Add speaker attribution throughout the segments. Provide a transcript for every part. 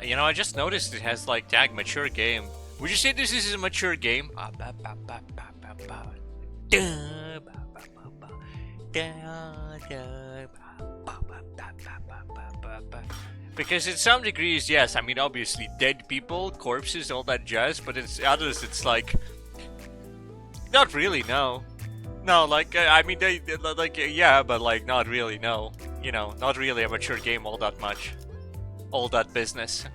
Speaker 1: You know, I just noticed it has like tag mature game. Would you say this is a mature game? Because in some degrees, yes, I mean, obviously, dead people, corpses, all that jazz, but in others, it's like, not really, no. No, like, I mean, like, yeah, but like, not really, no. You know, not really a mature game all that much. All that business.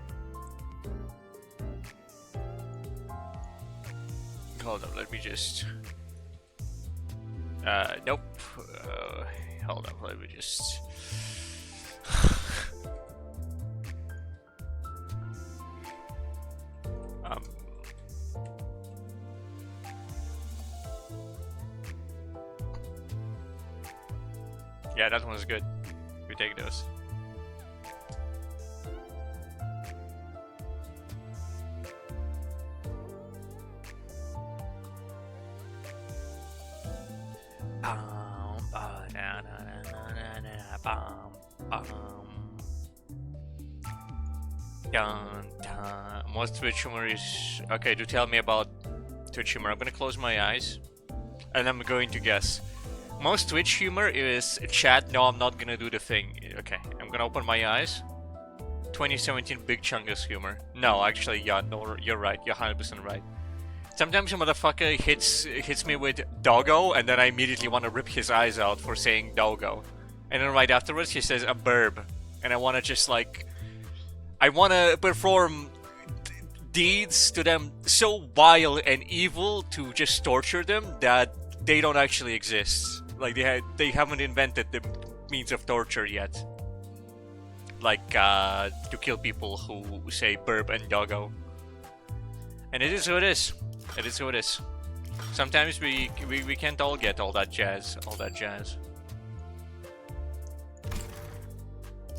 Speaker 1: Hold on, let me just... nope. Hold on, let me just... Yeah, that one's good. We take those. Most Twitch humor is... Okay, do tell me about Twitch humor. I'm gonna close my eyes and I'm going to guess. Most Twitch humor is chat, no, I'm not gonna do the thing. Okay, I'm gonna open my eyes. 2017 Big Chungus humor. No, actually, yeah, no, you're right. You're 100% right. Sometimes a motherfucker hits me with doggo, and then I immediately want to rip his eyes out for saying doggo. And then right afterwards he says a burb. And I want to just like... I want to perform deeds to them so vile and evil to just torture them that they don't actually exist. Like they haven't invented the means of torture yet. Like to kill people who say burb and doggo. And it is who it is. It is who it is. Sometimes we can't all get all that jazz.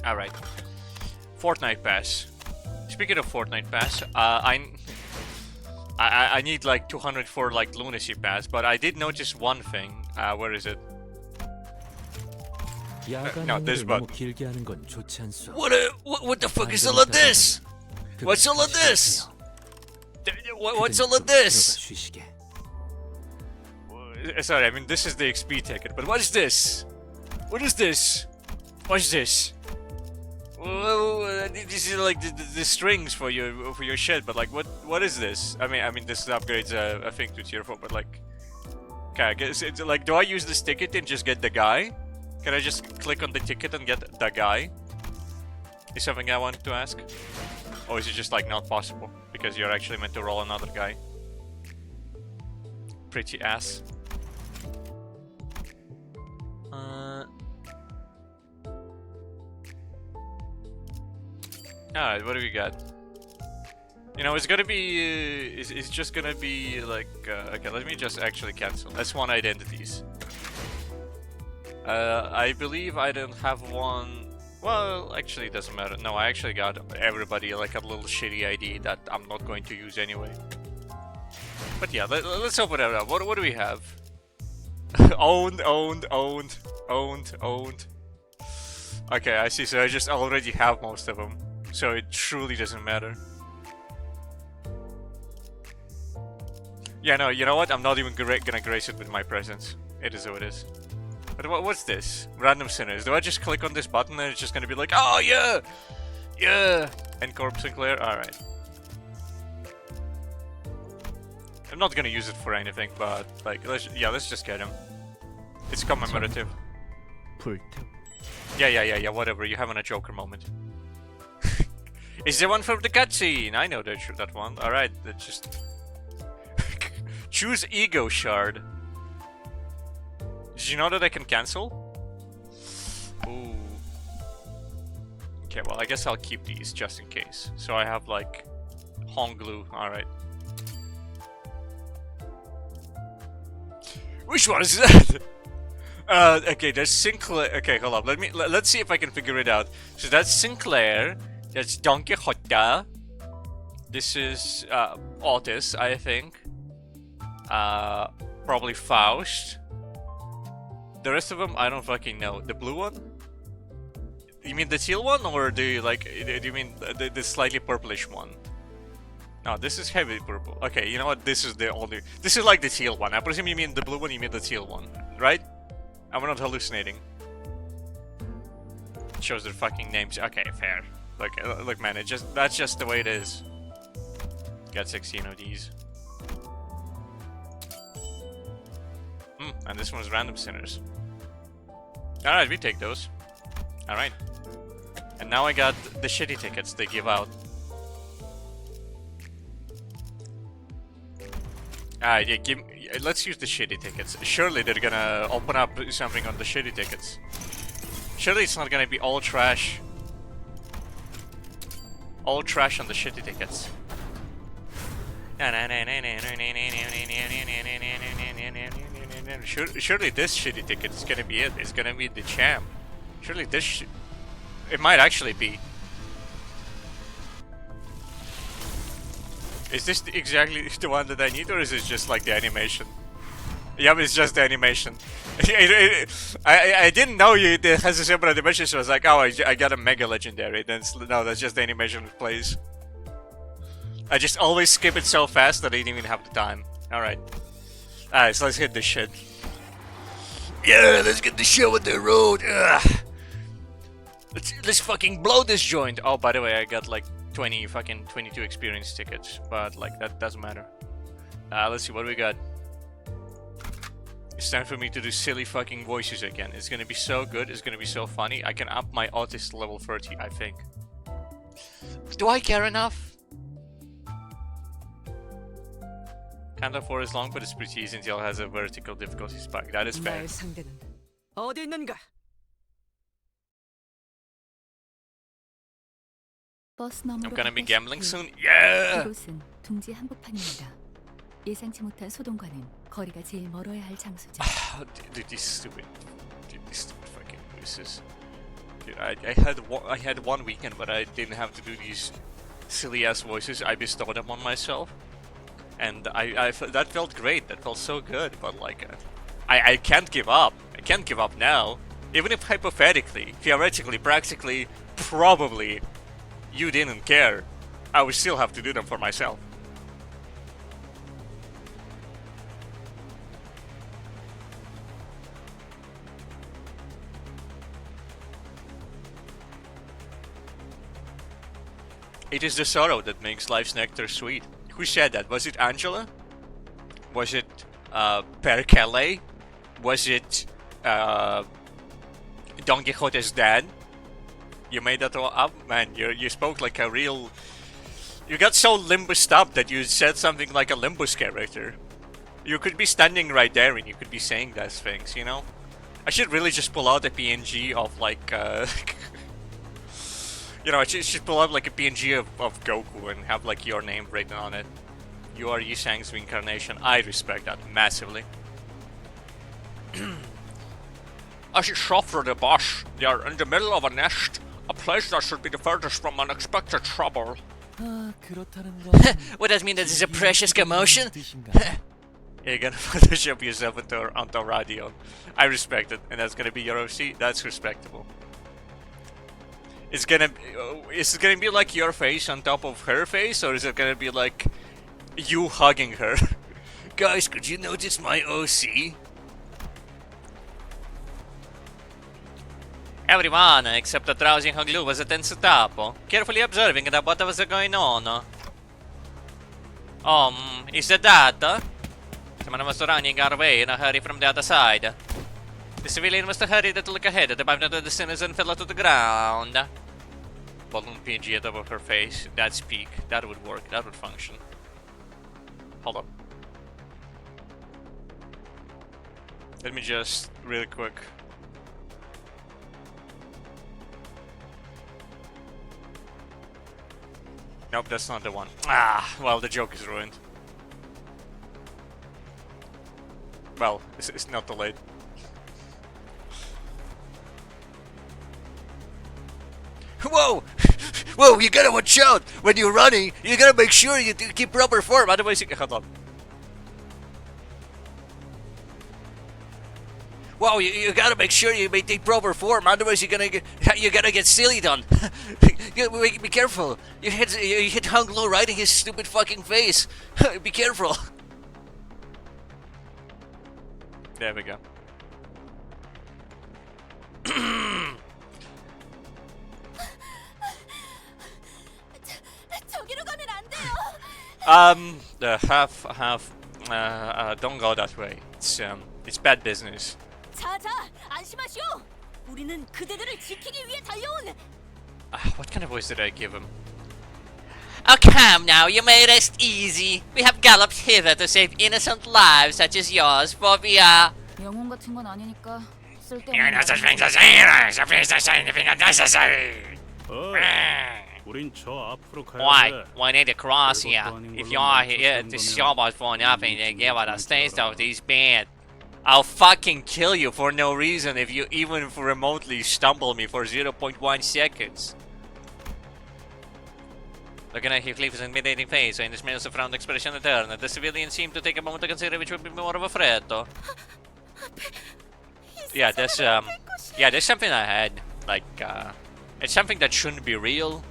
Speaker 1: Alright. Fortnite Pass. Speaking of Fortnite Pass, I need like 200 for like Lunacy Pass, but I did notice one thing. Where is it? No, this button. What the fuck is all of this? What's all of this? What's all of this? Sorry, I mean this is the XP ticket, but what is this? What is this? What is this? This is like the strings for your shit, but like what is this? I mean this upgrades a thing to tier 4, but like, okay, I guess it's like, do I use this ticket and just get the guy? Can I just click on the ticket and get the guy? Is something I wanted to ask, or is it just like not possible because you're actually meant to roll another guy? Pretty ass. Alright, what do we got? You know, it's gonna be... it's just gonna be like... okay, let me just actually cancel. S1 identities. I believe I don't have one... Well, actually it doesn't matter. No, I actually got everybody like a little shitty ID that I'm not going to use anyway. But yeah, let's open it up. What do we have? Owned. Okay, I see. So I just already have most of them. So it truly doesn't matter. Yeah, no, you know what? I'm not even gonna grace it with my presence. It is who it is. But what's this? Random sinners. Do I just click on this button and it's just gonna be like, oh yeah! Yeah! And Corpse Sinclair? Alright. I'm not gonna use it for anything, but like, let's just get him. It's commemorative. Yeah, whatever. You're having a Joker moment. Is there one from the cutscene? I know that one. Alright, let's just... Choose Ego Shard. Did you know that I can cancel? Ooh. Okay, well, I guess I'll keep these just in case. So I have, like, Honglu. Alright. Which one is that? Okay, there's Sinclair. Okay, hold up. Let's see if I can figure it out. So that's Sinclair. That's Don Quixote. This is Otis, I think. Probably Faust. The rest of them, I don't fucking know. The blue one? You mean the teal one, or do you mean the slightly purplish one? No, this is heavy purple. Okay, you know what? This is like the teal one. I presume you mean the blue one, you mean the teal one, right? I'm not hallucinating. It shows their fucking names. Okay, fair. Look, man, that's just the way it is. Got 16 of these. And this one's random sinners. Alright, we take those. Alright. And now I got the shitty tickets they give out. Alright, yeah, let's use the shitty tickets. Surely they're gonna open up something on the shitty tickets. Surely it's not gonna be all trash. All trash on the shitty tickets. Surely this shitty ticket is gonna be it. It's gonna be the champ. Surely this it might actually be. Is this exactly the one that I need, or is it just like the animation? Yeah, it's just the animation. I didn't know it has a separate animation, so I was like, oh, I got a mega legendary. Then no, that's just the animation it plays. I just always skip it so fast that I didn't even have the time. Alright. Alright, so let's hit this shit. Yeah, let's get the show on the road. Ugh. Let's fucking blow this joint. Oh, by the way, I got like 22 experience tickets, but like that doesn't matter. Let's see what we got. It's time for me to do silly fucking voices again. It's gonna be so good. It's gonna be so funny. I can up my autist level 30, I think. Do I care enough? Canto 4 is long, but it's pretty easy until it has a vertical difficulty spike. That is fair. I'm gonna be gambling soon. Yeah!
Speaker 2: 예상치 못한 소동과는 거리가 제일 멀어야 할 장소죠.
Speaker 1: Dude, these stupid fucking voices. Dude, I had one weekend, but I didn't have to do these silly ass voices. I bestowed them on myself, and that felt great. That felt so good. But like, I can't give up. I can't give up now. Even if hypothetically, theoretically, practically, probably, you didn't care, I would still have to do them for myself. It is the sorrow that makes life's nectar sweet. Who said that? Was it Angela? Was it Per Kelly? Was it Don Quixote's dad? You made that all up, man. You spoke like a real. You got so Limbus up that you said something like a Limbus character. You could be standing right there and you could be saying those things, you know. I should really just pull out a PNG of like. You know, I should pull out like a PNG of Goku and have like your name written on it. You are Yisang's reincarnation. I respect that massively. As you suffer the boss, they are in the middle of a nest. A place that should be the furthest from unexpected trouble. What does it mean that this is a precious commotion? You're gonna Photoshop yourself onto Radion. I respect it, and that's gonna be your OC. That's respectable. Is it gonna be like your face on top of her face, or is it gonna be like you hugging her? Guys, could you notice my OC? Everyone except the drowsy Huglu was attention tapo, carefully observing that what was going on. Is that? Someone was running our way in a hurry from the other side. The civilian was hurried to look ahead at the bottom of the sinners and fell to the ground. Balloon PNG at top of her face. That's peak. That would work. That would function. Hold up. Let me just really quick. Nope, that's not the one. Ah, well, the joke is ruined. Well, it's not too late. Whoa! Whoa, you gotta watch out! When you're running, you gotta make sure you keep proper form, otherwise you... Hold on. Wow, you gotta make sure you maintain proper form, otherwise you're gonna get silly done. Be careful. You hit hung low right in his stupid fucking face. Be careful. There we go.
Speaker 2: 저기로 가면 안 돼요.
Speaker 1: Don't go that way. It's bad business.
Speaker 2: 자자, 안심하시오. 우리는 그대들을 지키기 위해 달려온.
Speaker 1: What kind of voice did I give him?
Speaker 3: Oh, come now, you may rest easy. We have galloped hither to save innocent lives such as yours, for we are...
Speaker 2: 영웅 같은 건 아니니까
Speaker 4: You're
Speaker 2: 쓸데없는.
Speaker 4: not such things as heroes. So please don't say anything unnecessary.
Speaker 5: 우린 저 앞으로 가야
Speaker 3: Why?
Speaker 5: 돼.
Speaker 3: We need to cross here. If you are here to show us for nothing, then give us a taste of this band.
Speaker 1: I'll fucking kill you for no reason if you even remotely stumble me for 0.1 seconds.
Speaker 3: Looking at Heathcliff's intimidating face and his mouth frown expression returned, the civilian seemed to take a moment to consider which would be more of a threat, though.
Speaker 1: Yeah, there's something I had. Like, it's something that shouldn't be real.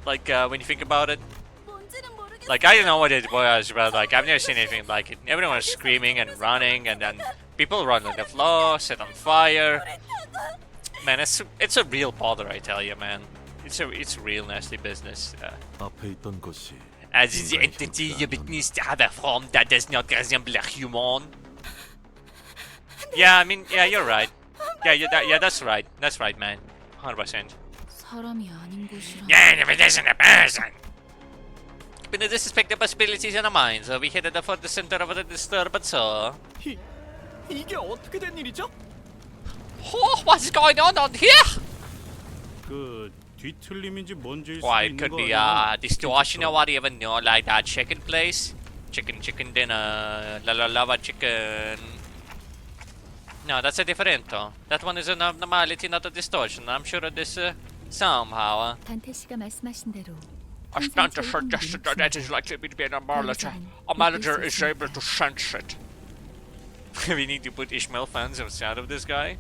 Speaker 1: Like, when you think about it.
Speaker 2: 뭔지는 모르겠어.
Speaker 1: Like, I don't know what it was, but like, I've never seen anything like it. Everyone was screaming and running, and then people run on the floor, set on fire. Man, it's a real bother, I tell you, man. It's real nasty business.
Speaker 5: 앞에 있던 것이
Speaker 1: As the entity you witness to have a form that does not resemble a human. Yeah, I mean, yeah, you're right. Yeah, that's right. That's right, man. 100%.
Speaker 2: 사람이 아닌 곳이라.
Speaker 4: And if it isn't a person.
Speaker 3: We didn't suspect the possibilities in our minds, so we headed for the center of the disturbance, so...
Speaker 6: 이게 어떻게 된 일이죠?
Speaker 3: Oh, what's going on here?
Speaker 5: 그 뒤틀림인지 뭔지일 수도
Speaker 3: Why, it
Speaker 5: 있는
Speaker 3: could
Speaker 5: 거
Speaker 3: be
Speaker 5: 아니야?
Speaker 3: distortion or whatever, no, like that chicken place. Chicken dinner, lava chicken. No, that's a differento. That one is an abnormality, not a distortion. I'm sure of this somehow.
Speaker 2: 단태 씨가 말씀하신 대로.
Speaker 4: A stunt suggested that it is likely to be an abnormality. A manager is able to sense it.
Speaker 1: We need to put Ishmael fans inside of this guy.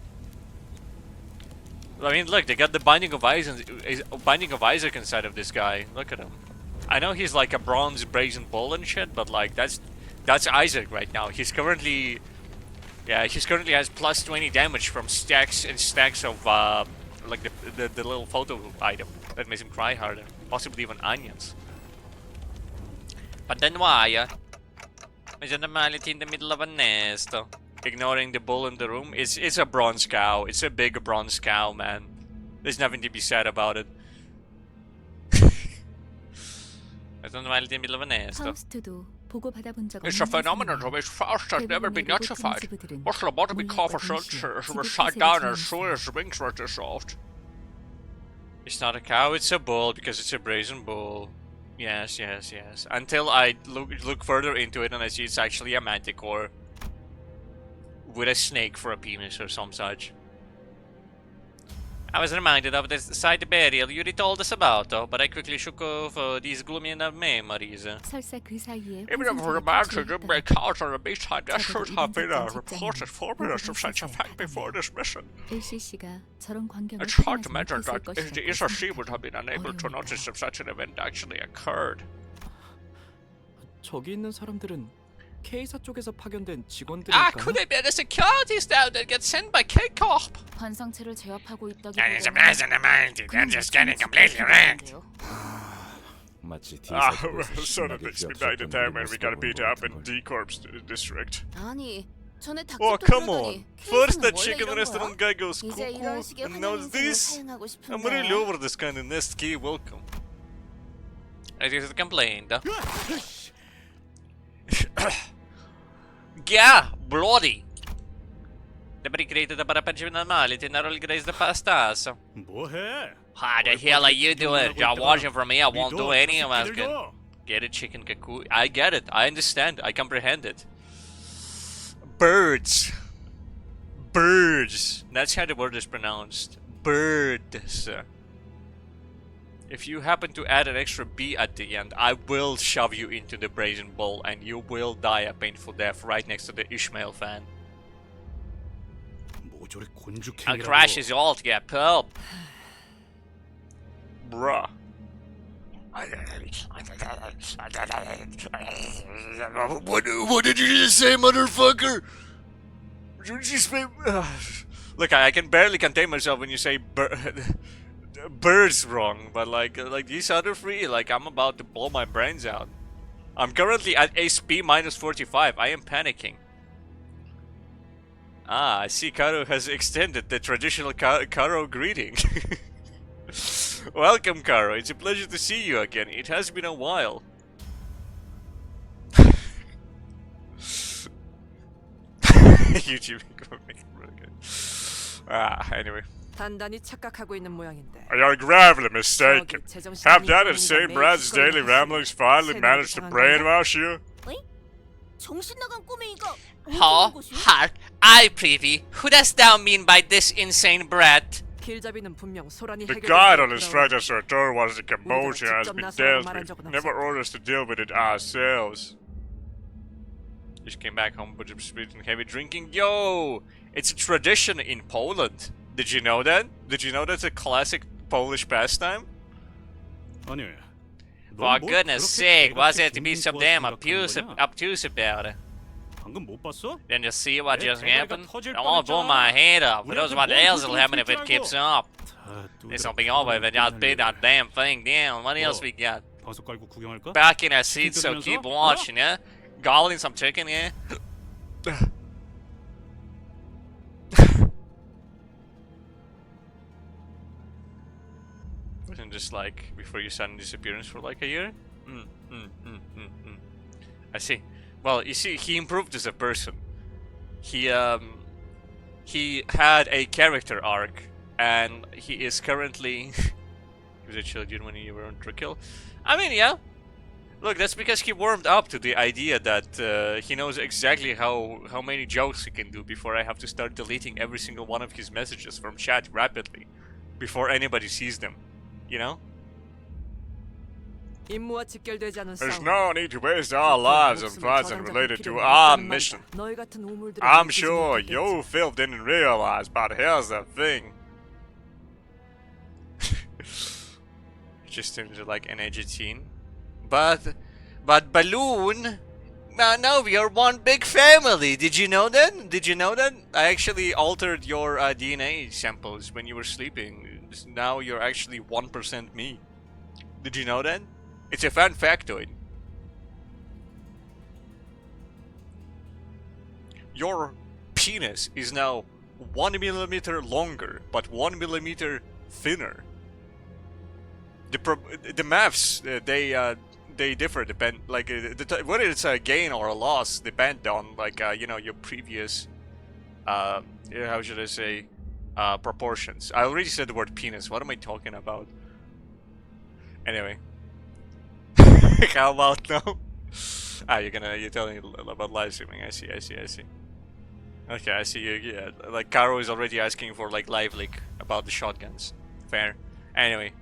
Speaker 1: I mean, look, they got the Binding of Isaac inside of this guy. Look at him. I know he's like a bronze brazen bull and shit, but like that's Isaac right now. He's currently has plus 20 damage from stacks and stacks of like the little photo item that makes him cry harder, possibly even onions.
Speaker 3: But then why? There's an anomaly in the middle of a nest.
Speaker 1: Ignoring the bull in the room, it's a bronze cow. It's a big bronze cow, man. There's nothing to be said about it.
Speaker 3: There's an anomaly in the middle of a nest.
Speaker 2: 파우스트도 보고 받아본 적
Speaker 4: It's a phenomenon to which Faust has never been notified. Most lobotomy cover soldiers were shot down as soon as the wings were dissolved.
Speaker 1: It's not a cow, it's a bull, because it's a brazen bull. Yes. Until I look further into it and I see it's actually a manticore. With a snake for a penis or some such.
Speaker 3: I was reminded of the side burial you told us about, though, but I quickly shook off these gloomy memories.
Speaker 2: 설사 그 사이에
Speaker 4: Even if we're imagined it may cause on the beachside, there should have been a reported 4 minutes of such a fact before this mission.
Speaker 2: 일시 씨가 저런 광경을
Speaker 4: It's hard to
Speaker 2: 확인하지
Speaker 4: imagine
Speaker 2: 못했을
Speaker 4: that the
Speaker 2: 것이라고
Speaker 4: ESRC would have been unable to notice if such an event actually occurred.
Speaker 6: 저기 있는 사람들은 K사 쪽에서 파견된
Speaker 3: Ah,
Speaker 6: 직원들일까요?
Speaker 3: could it be the security staff that gets sent by K-Corp?
Speaker 2: 환상체를 제압하고 있다기보다는
Speaker 4: That is a blast in the mind. They're just getting completely wrecked.
Speaker 5: 마치
Speaker 4: Well, sort of makes me back to time when we got beat up in D-Corp's district.
Speaker 2: 아니 전에 닭집도
Speaker 1: Oh, come
Speaker 2: 그러더니
Speaker 1: on. First the
Speaker 2: 케이스는 원래
Speaker 1: chicken
Speaker 2: 이런
Speaker 1: restaurant
Speaker 2: 거야?
Speaker 1: guy goes
Speaker 2: 이제
Speaker 1: cuckoo,
Speaker 2: 이런 식의
Speaker 1: and now
Speaker 2: 환영
Speaker 1: it's
Speaker 2: 인생을
Speaker 1: this.
Speaker 2: 사용하고 싶은데
Speaker 1: I'm really over this kind of nest key, welcome.
Speaker 3: It is a complaint. Yeah, bloody. The brick created a parapension anomaly and narrowly grazed the pastas.
Speaker 5: 뭐해?
Speaker 3: How the hell are you doing? You're watching from me, I won't do any of us good.
Speaker 1: Get it, chicken cuckoo. I get it. I understand. I comprehend it. Birds. Birds. That's how the word is pronounced. Birds. If you happen to add an extra B at the end, I will shove you into the brazen bowl and you will die a painful death right next to the Ishmael fan.
Speaker 5: 저리
Speaker 3: I'll
Speaker 5: 곤죽행이라고.
Speaker 3: crash us all to get pulp.
Speaker 1: Bruh. What did you just say, motherfucker? Did you just say... Look, I can barely contain myself when you say birds wrong, but like these other three, like I'm about to blow my brains out. I'm currently at SP minus 45. I am panicking. Ah, I see Karo has extended the traditional Karo greeting. Welcome, Karo. It's a pleasure to see you again. It has been a while. YouTube. Anyway.
Speaker 7: 단단히 착각하고 있는 모양인데.
Speaker 4: You're gravely mistaken. Have that insane brat's daily ramblings finally managed to brainwash you?
Speaker 2: 정신 나간 꼬맹이가
Speaker 3: Huh? Hark, I prithee, who dost thou mean by this insane brat?
Speaker 7: 길잡이는 분명 소란이
Speaker 4: The
Speaker 7: 해결될
Speaker 4: guide on
Speaker 7: 때
Speaker 4: his
Speaker 7: 돌아오고
Speaker 4: threat us to return once the commotion has been dealt with. Never ordered us to deal with it ourselves.
Speaker 1: Just came back home with speed and heavy drinking. Yo! It's a tradition in Poland. Did you know that? Did you know that's a classic Polish pastime?
Speaker 5: 아니.
Speaker 3: For goodness sake, why is there to be so damn obtuse about it?
Speaker 5: 방금 못 봤어?
Speaker 3: Then you see what
Speaker 5: 내
Speaker 3: just
Speaker 5: 대가리가
Speaker 3: happened?
Speaker 5: 터질
Speaker 3: I won't blow my head off. Who knows what else will happen if it keeps up?
Speaker 5: 다
Speaker 3: This will be over if it just beat that damn thing down. What else we got?
Speaker 5: 버섯 깔고 구경할까?
Speaker 3: Back in our seats, so keep watching, yeah? Gobbling some chicken, yeah?
Speaker 1: Wasn't just like before your sudden disappearance for like a year? I see. Well, you see, he improved as a person. He had a character arc, and he is currently. He was a children when you were on Trikill. I mean, yeah. Look, that's because he warmed up to the idea that he knows exactly how many jokes he can do before I have to start deleting every single one of his messages from chat rapidly, before anybody sees them. You know?
Speaker 7: 임무와 직결되지 않은
Speaker 4: There's
Speaker 7: 싸움.
Speaker 4: no need to waste our lives on fights unrelated to
Speaker 7: 필요는
Speaker 4: our
Speaker 7: 없다는
Speaker 4: mission.
Speaker 7: 말이다. 너희 같은 우물들은
Speaker 4: I'm
Speaker 7: 믿기지
Speaker 4: sure
Speaker 7: 못하겠지.
Speaker 4: you Phil didn't realize, but here's the thing.
Speaker 1: Just into like an edgy teen. But Balloon, now we are one big family. Did you know that? Did you know that? I actually altered your DNA samples when you were sleeping. Now you're actually 1% me. Did you know that? It's a fun factoid. Your penis is now 1 millimeter longer, but 1 millimeter thinner. The maths they differ depend like whether it's a gain or a loss depend on like you know, your previous how should I say proportions. I already said the word penis. What am I talking about? Anyway, how about now? You're telling me about live streaming. I see. Okay, I see you. Yeah, like Caro is already asking for like live leak about the shotguns. Fair. Anyway.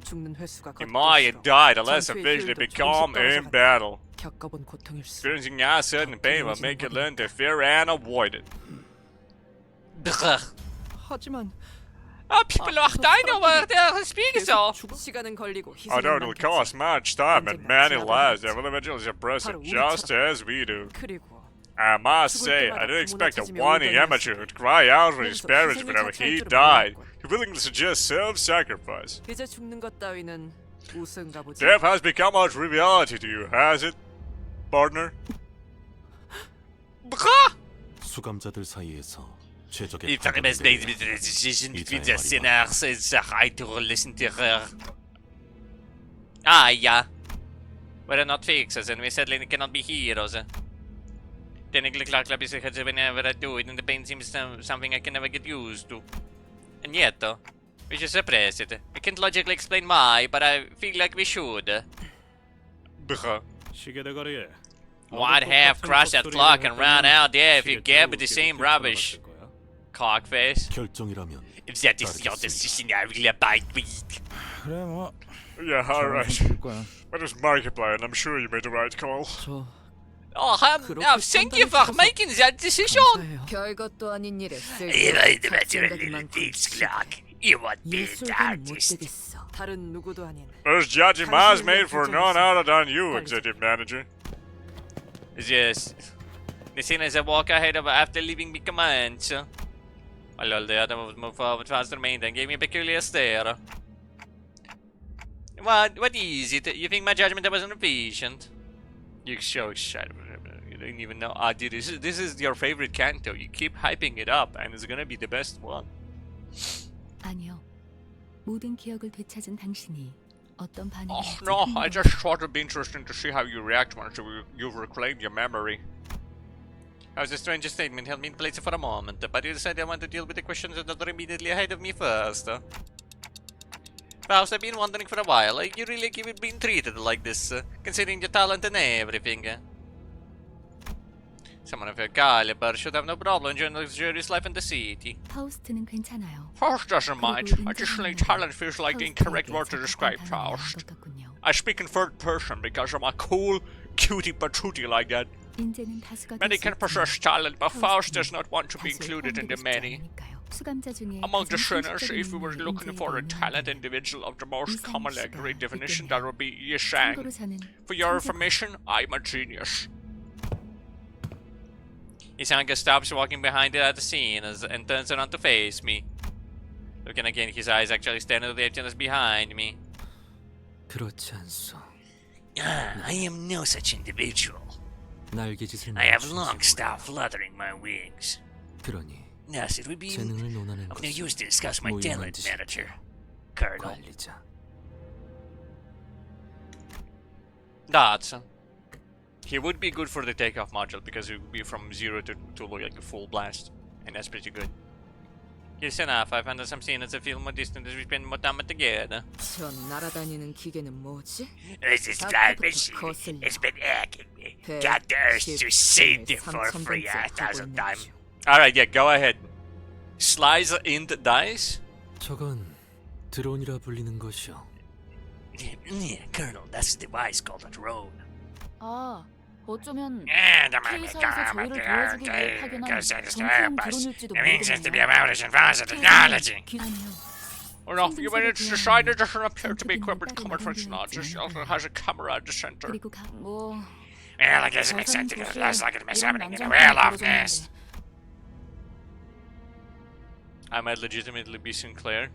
Speaker 7: 죽는 횟수가
Speaker 1: The more you die, the less efficient you
Speaker 7: 전투의
Speaker 1: become
Speaker 7: 효율도
Speaker 1: in
Speaker 7: 조금씩
Speaker 1: battle.
Speaker 7: 겪어본 고통일수.
Speaker 1: Experiencing certain pain will make you learn to fear and avoid it.
Speaker 7: 하지만
Speaker 3: People are dying over there speaking so.
Speaker 7: 시간은 걸리고
Speaker 4: I know
Speaker 7: 희생은
Speaker 4: it'll
Speaker 7: 많겠지.
Speaker 4: cost much time and
Speaker 7: 언젠가
Speaker 4: many
Speaker 7: 지나가겠지.
Speaker 4: lives that will eventually suppress it
Speaker 7: 바로
Speaker 4: just
Speaker 7: 우리처럼.
Speaker 4: as we do.
Speaker 7: 그리고
Speaker 4: I must say, I didn't expect a whiny amateur who'd cry out for his parents whenever he died. He willingly suggests self-sacrifice.
Speaker 7: 이제 죽는 것 따위는 우스인가 보지.
Speaker 4: Death has become a triviality to you, has it, partner?
Speaker 5: 수감자들 사이에서 최적의
Speaker 3: If I must make the decision between the sinners, it's right to listen to her. Ah, yeah. We're not fixers and we certainly cannot be heroes. Technically, Clark Lab is whenever I do it, and the pain seems something I can never get used to. And yet, we should suppress it. I can't logically explain why, but I feel like we should.
Speaker 5: 시계대가리에
Speaker 3: Why'd have crushed that clock and run out there if you get with the same rubbish? Cockface.
Speaker 5: 결정이라면
Speaker 3: If that is your decision, I will abide with it.
Speaker 5: 그래 뭐
Speaker 4: Yeah, alright.
Speaker 5: 줄 거야.
Speaker 4: But it's Markiplier, and I'm sure you made the right call.
Speaker 6: 저
Speaker 3: Oh, thank you for making that decision.
Speaker 7: 감사해요. 별것도 아닌 일에
Speaker 4: Even the
Speaker 7: 생각이
Speaker 4: majority
Speaker 7: 많고
Speaker 4: thinks Clark, you would be the
Speaker 7: 예술가는 못
Speaker 4: artist.
Speaker 7: 되겠어. 다른 누구도 아닌
Speaker 4: This judging is made for none other than you, executive manager.
Speaker 3: Yes. The scene as I walk ahead of after leaving me commands. My lord, the other move forward faster main and gave me a peculiar stare. What is it? You think my judgment wasn't efficient? You're so excited. You don't even know. Ah, dude, this is your favorite Canto. You keep hyping it up, and it's gonna be the best one.
Speaker 2: 아니요. 모든 기억을 되찾은 당신이 어떤 반응을
Speaker 4: Oh
Speaker 2: 할지
Speaker 4: no, I
Speaker 2: 궁금해요.
Speaker 4: just thought it'd be interesting to see how you react once you've reclaimed your memory.
Speaker 3: That was a strange statement. Held me in place for a moment, but you decided I want to deal with the questions that are immediately ahead of me first. Faust, I've been wondering for a while. Like, you really keep being treated like this, considering your talent and everything. Someone of your caliber should have no problem enjoying a luxurious life in the city.
Speaker 2: 파우스트는 괜찮아요.
Speaker 4: Faust doesn't mind. Additionally, talent feels like the incorrect word to describe Faust. I speak in third person because I'm a cool cutie patootie like that.
Speaker 2: 인재는 다수가
Speaker 4: Many
Speaker 2: 될수
Speaker 4: can
Speaker 2: 있지만
Speaker 4: possess talent, but Faust does
Speaker 2: 파우스트는
Speaker 4: not want to be
Speaker 2: 다수의
Speaker 4: included in the
Speaker 2: 포함되고 싶지
Speaker 4: many.
Speaker 2: 않으니까요. 수감자 중에
Speaker 4: Among the
Speaker 2: 가장
Speaker 4: sinners,
Speaker 2: 상식적인
Speaker 4: if we were
Speaker 2: 인물이
Speaker 4: looking for a
Speaker 2: 인재이기
Speaker 4: talent
Speaker 2: 때문에
Speaker 4: individual of the most
Speaker 2: 이상
Speaker 4: commonly
Speaker 2: 씨가
Speaker 4: agreed definition,
Speaker 2: 있겠네요.
Speaker 4: that would be Yeshang.
Speaker 2: 참고로 저는
Speaker 4: For your
Speaker 2: 천재
Speaker 4: information, I'm a genius.
Speaker 3: Isanga stops walking behind it at the scene and turns around to face me. Looking again, his eyes actually standing at the emptiness behind me.
Speaker 6: 그렇지 않소.
Speaker 4: I am no such individual.
Speaker 6: 날개짓을
Speaker 4: I have long stopped fluttering my wings.
Speaker 6: 그러니
Speaker 4: Yes, it would be
Speaker 6: 재능을 논하는
Speaker 4: of no
Speaker 6: 것은
Speaker 4: use to discuss my
Speaker 6: 무용한
Speaker 4: talent,
Speaker 6: 짓이다.
Speaker 4: manager. Colonel.
Speaker 6: 관리자.
Speaker 3: That's. He would be good for the takeoff module because it would be from 0 to like a full blast. And that's pretty good. Yes enough, I found some scenes that feel more distant as we spend more time together.
Speaker 7: 저 날아다니는 기계는 뭐지?
Speaker 4: This is flying machine. It's been hacking me. Got the urge to save them for free 1,000 times.
Speaker 3: Alright, yeah, go ahead. Slice in the dice?
Speaker 6: 저건 드론이라 불리는 것이오.
Speaker 4: Yeah, Colonel, that's the device called a drone.
Speaker 2: 아, 어쩌면
Speaker 4: And the
Speaker 2: K사에서 저희를 도와주기 위해 파견한 정통 드론일지도
Speaker 4: It means to be
Speaker 2: 모르겠네요.
Speaker 4: a mountain fast technology.
Speaker 2: 아니요.
Speaker 4: Or no, you mean it's decided it doesn't appear to be equipped with common functionalities. It also has a camera at the center.
Speaker 2: 그리고 뭐
Speaker 4: Well, I guess it makes sense
Speaker 2: 저선
Speaker 4: because
Speaker 2: 도시에
Speaker 4: that's like it makes
Speaker 2: 이런
Speaker 4: happening in the
Speaker 2: 난장판이
Speaker 4: real of this.
Speaker 2: 벌어졌는데
Speaker 3: I might legitimately be Sinclair.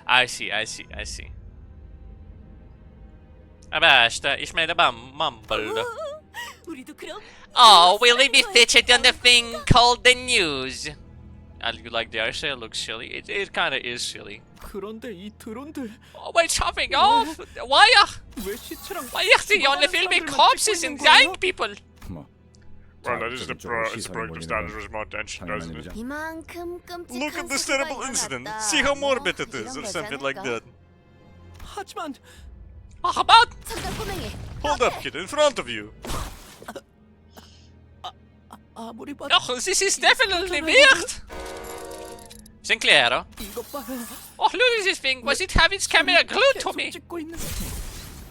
Speaker 3: I see. Basta, ich made a mumble.
Speaker 2: 우리도 그럼
Speaker 3: Oh, will we be featured on the thing called the news? You like the art style? Looks silly. It kinda is silly.
Speaker 6: 그런데 이 드론들
Speaker 3: Oh, we're chopping off! Why
Speaker 6: 왜 시체랑
Speaker 3: are you only filming corpses and dying people?
Speaker 4: Well, that is the product standard with more tension, doesn't it?
Speaker 2: 이만큼 끔찍한
Speaker 3: Look at this
Speaker 2: 사고가
Speaker 3: terrible incident.
Speaker 2: 일어났다.
Speaker 3: See how
Speaker 2: 뭐,
Speaker 3: morbid it is, or
Speaker 2: 이런
Speaker 3: something
Speaker 2: 거지
Speaker 3: like
Speaker 2: 않을까?
Speaker 3: that.
Speaker 6: 하지만
Speaker 3: How about?
Speaker 2: 잠깐 꼬맹이.
Speaker 3: Hold up, kid, in front of you.
Speaker 6: 아무리 봐도
Speaker 3: Oh, this is definitely weird. Sinclair.
Speaker 6: 이것 봐요.
Speaker 3: Oh, look at this thing. Was it have its camera glued to
Speaker 6: 계속
Speaker 3: me?
Speaker 6: 찍고 있는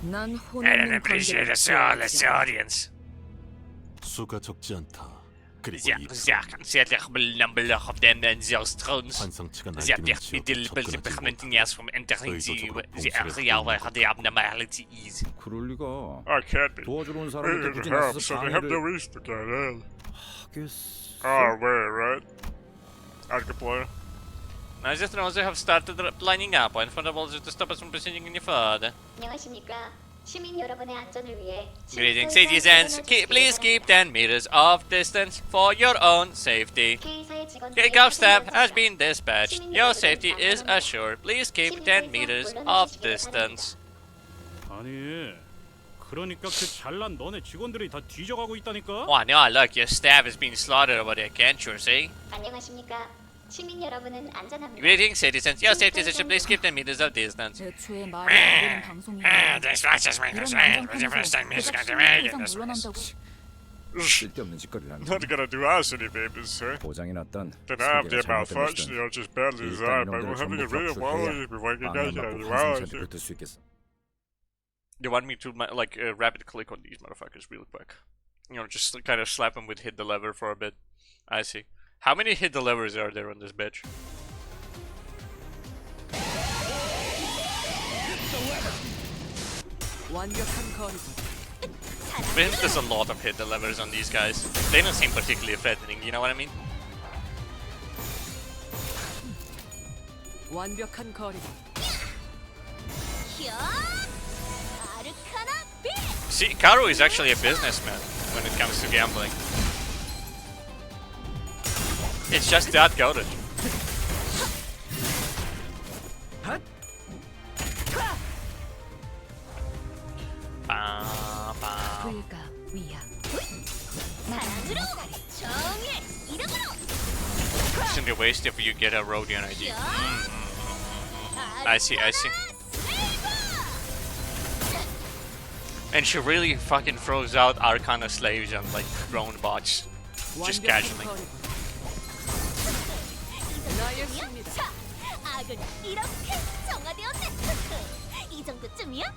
Speaker 7: 난
Speaker 4: I don't
Speaker 7: 혼없는
Speaker 4: appreciate
Speaker 7: 관계를
Speaker 4: the soulless audience.
Speaker 5: 수가 적지 않다. 그리고
Speaker 3: Ja,
Speaker 5: 이
Speaker 3: sehr number of them and their drones.
Speaker 5: 환상치가
Speaker 3: They
Speaker 5: 날뛰는
Speaker 3: are
Speaker 5: 지역에 접근하지
Speaker 3: preventing us from entering the area where the abnormality is.
Speaker 8: 그럴 리가.
Speaker 4: I can't be.
Speaker 8: 도와주러 온
Speaker 4: We
Speaker 8: 사람한테
Speaker 4: need
Speaker 8: 굳이
Speaker 4: help,
Speaker 8: 나서서
Speaker 4: so they have no
Speaker 8: 방해를
Speaker 4: reason to get in.
Speaker 8: 하겠어.
Speaker 4: Oh, wait, right? That's a good point.
Speaker 3: Now the drones have started lining up in front of us to stop us from proceeding any further.
Speaker 9: 안녕하십니까. 시민 여러분의 안전을 위해
Speaker 3: Greetings, citizens. Please keep 10 meters of distance for your own safety.
Speaker 9: K사의 직원들의
Speaker 3: Takeoff staff
Speaker 9: 최선을
Speaker 3: has
Speaker 9: 다하자.
Speaker 3: been dispatched. Your safety is assured. Please keep 10 meters of distance.
Speaker 5: 아니 그러니까 그 잘난 너네 직원들이 다 뒤져가고 있다니까.
Speaker 3: Oh, now look, your staff is being slaughtered over there, can't you see?
Speaker 9: 안녕하십니까. 시민 여러분은 안전합니다.
Speaker 3: Greetings, citizens. Your safety is assured. Please keep 10 meters of distance.
Speaker 2: 애초에 말이 안 되는 방송인데
Speaker 4: This watch is making
Speaker 2: 이런
Speaker 4: us rain. The
Speaker 2: 난장판에서
Speaker 4: difference time is going to
Speaker 2: 제작
Speaker 4: make
Speaker 2: 10분
Speaker 4: in
Speaker 2: 이상
Speaker 4: this one.
Speaker 2: 물러난다고
Speaker 8: 쓸데없는 짓거리를 하는
Speaker 4: Not gonna do us any favors, sir.
Speaker 8: 보장이 났던
Speaker 4: Then I have the
Speaker 8: 설계가
Speaker 4: malfunction,
Speaker 8: 잘못된
Speaker 4: you know, just badly
Speaker 8: 일단
Speaker 4: designed, but
Speaker 8: 이놈들을
Speaker 4: we're having a
Speaker 8: 전부
Speaker 4: real
Speaker 8: 격출해야
Speaker 4: war before I can
Speaker 8: 빵을
Speaker 4: get
Speaker 8: 먹고
Speaker 4: you.
Speaker 8: 환상체한테 붙을 수 있겠어.
Speaker 3: You want me to like rapid click on these motherfuckers real quick?
Speaker 1: You know, just kind of slap him with hit the lever for a bit. I see. How many hit the levers are there on this bitch?
Speaker 7: 완벽한 거리.
Speaker 1: I think there's a lot of hit the levers on these guys. They don't seem particularly threatening, you know what I mean?
Speaker 7: 완벽한 거리.
Speaker 2: 히어! 아르카나 빛!
Speaker 1: See, Karo is actually a businessman when it comes to gambling. It's just that goaded.
Speaker 2: 불가 위양 사랑으로 정의 이름으로
Speaker 1: Shouldn't be waste if you get a Rhodian ID. I see, I see. And she really fucking throws out Arcana slaves and like drone bots. Just casually.
Speaker 7: 나의 승리다.
Speaker 2: 자, 악은 이렇게 정화되었네. 이 정도쯤이야?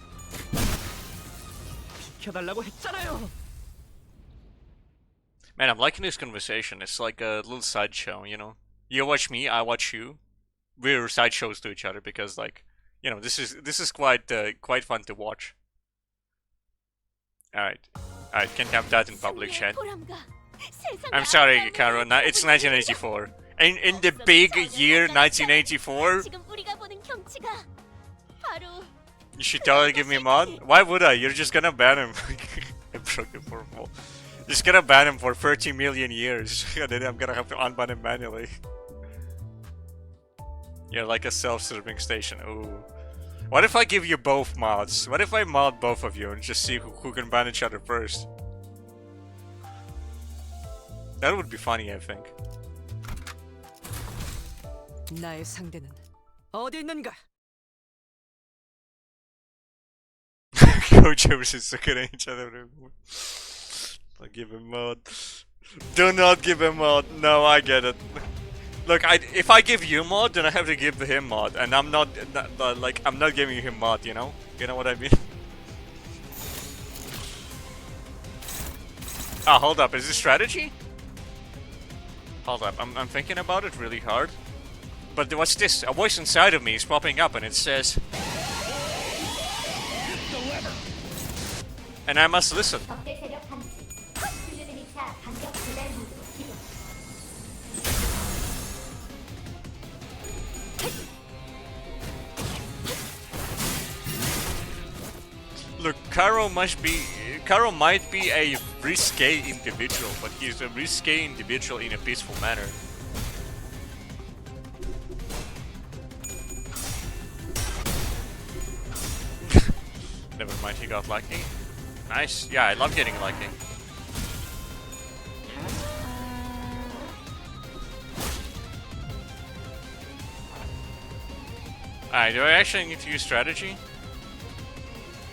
Speaker 6: 비켜달라고 했잖아요.
Speaker 1: Man, I'm liking this conversation. It's like a little sideshow, you know? You watch me, I watch you. We're sideshows to each other because, like, you know, this is quite fun to watch. Alright. Alright, can't have that in public chat. I'm sorry, Karo, it's 1984. In the big year 1984?
Speaker 2: 지금 우리가 보는 경치가 바로
Speaker 1: You should totally give me a mod? Why would I? You're just gonna ban him. I'm joking for more. Just gonna ban him for 30 million years. And then I'm gonna have to unban him manually. You're like a self-serving station. Ooh. What if I give you both mods? What if I mod both of you and just see who can ban each other first? That would be funny, I think.
Speaker 7: 나의 상대는 어디 있는가?
Speaker 1: Coach versus looking at each other. I'll give him mod. Do not give him mod. No, I get it. Look, if I give you mod, then I have to give him mod, and I'm not like I'm not giving him mod. You know what I mean? Ah, hold up. Is this strategy? Hold up. I'm thinking about it really hard. But what's this? A voice inside of me is popping up, and it says. And I must listen. Look, Karo might be a risque individual, but he's a risque individual in a peaceful manner. Never mind, he got lucky. Nice. Yeah, I love getting lucky. Alright, do I actually need to use strategy?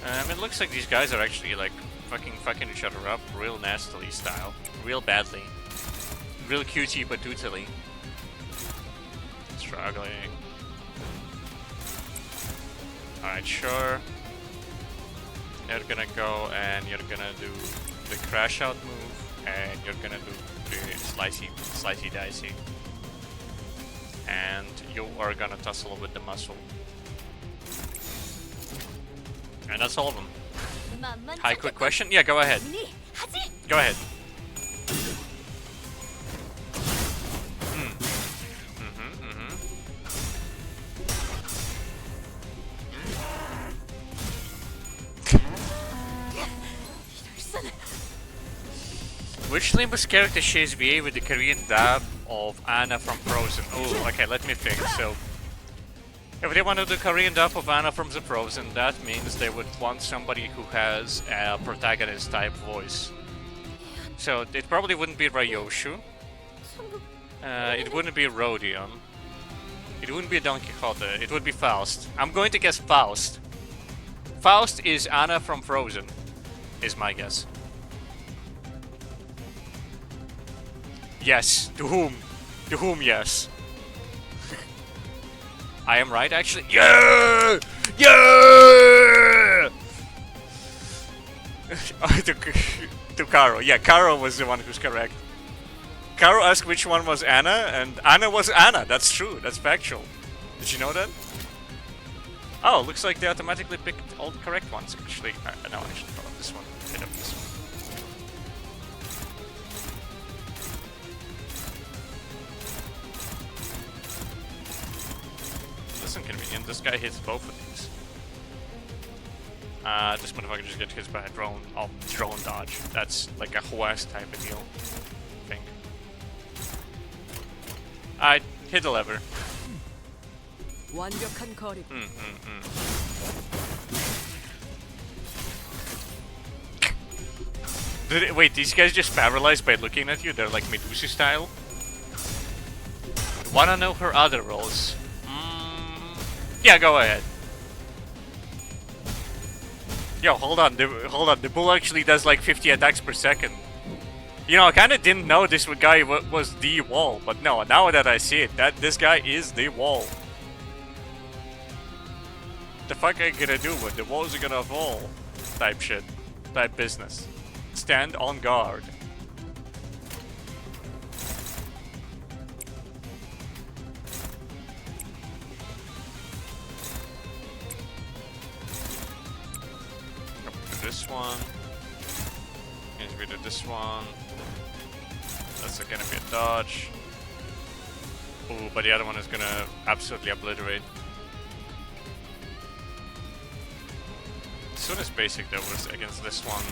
Speaker 1: I mean, it looks like these guys are actually like fucking each other up real nastily style. Real badly. Real cutie patootilly. Struggling. Alright, sure. You're gonna go and you're gonna do the crash out move, and you're gonna do the slicey dicey, and you are gonna tussle with the muscle, and that's all of them. Hi, quick question? Yeah, go ahead. Go ahead. Which Limbus character shares VA with the Korean dub of Anna from Frozen? Oh, okay, let me think. So, if they want to do Korean dub of Anna from the Frozen, that means they would want somebody who has a protagonist type voice. So, it probably wouldn't be Ryoshu. It wouldn't be Rodion. It wouldn't be Don Quixote. It would be Faust. I'm going to guess Faust. Faust is Anna from Frozen, is my guess. Yes. To whom? To whom, yes. I am right, actually. Yeah! Yeah! to Karo. Yeah, Karo was the one who's correct. Karo asked which one was Anna, and Anna was Anna. That's true. That's factual. Did you know that? Oh, looks like they automatically picked all the correct ones. Actually, no, I should follow this one. Hit up this one. That's inconvenient. This guy hits both of these. This motherfucker just gets hit by a drone. Oh, drone dodge. That's like a Huas type of deal. I think. I hit the lever.
Speaker 7: 완벽한 거리.
Speaker 1: Wait, these guys just paralyzed by looking at you? They're like Medusa style? Wanna know her other roles? Yeah, go ahead. Yo, hold on. The bull actually does like 50 attacks per second. You know, I kind of didn't know this guy was the wall, but no, now that I see it, this guy is the wall. The fuck are you gonna do when the walls are gonna fall? Type shit. Type business. Stand on guard. This one. Means we did this one. That's gonna be a dodge. Ooh, but the other one is gonna absolutely obliterate. As soon as basic there was against this one,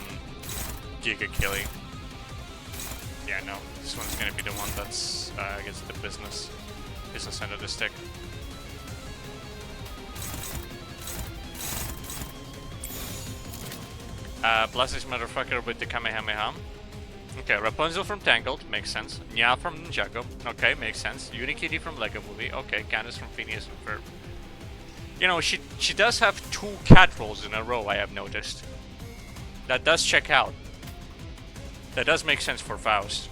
Speaker 1: Giga killing. Yeah, no, this one's gonna be the one that's against the business end of the stick. Blast this motherfucker with the Kamehameha. Okay, Rapunzel from Tangled, makes sense. Nya from Ninjago, okay, makes sense. Unikitty from Lego Movie, okay. Candace from Phineas and Ferb. You know, she does have 2 cat rolls in a row, I have noticed. That does check out. That does make sense for Faust.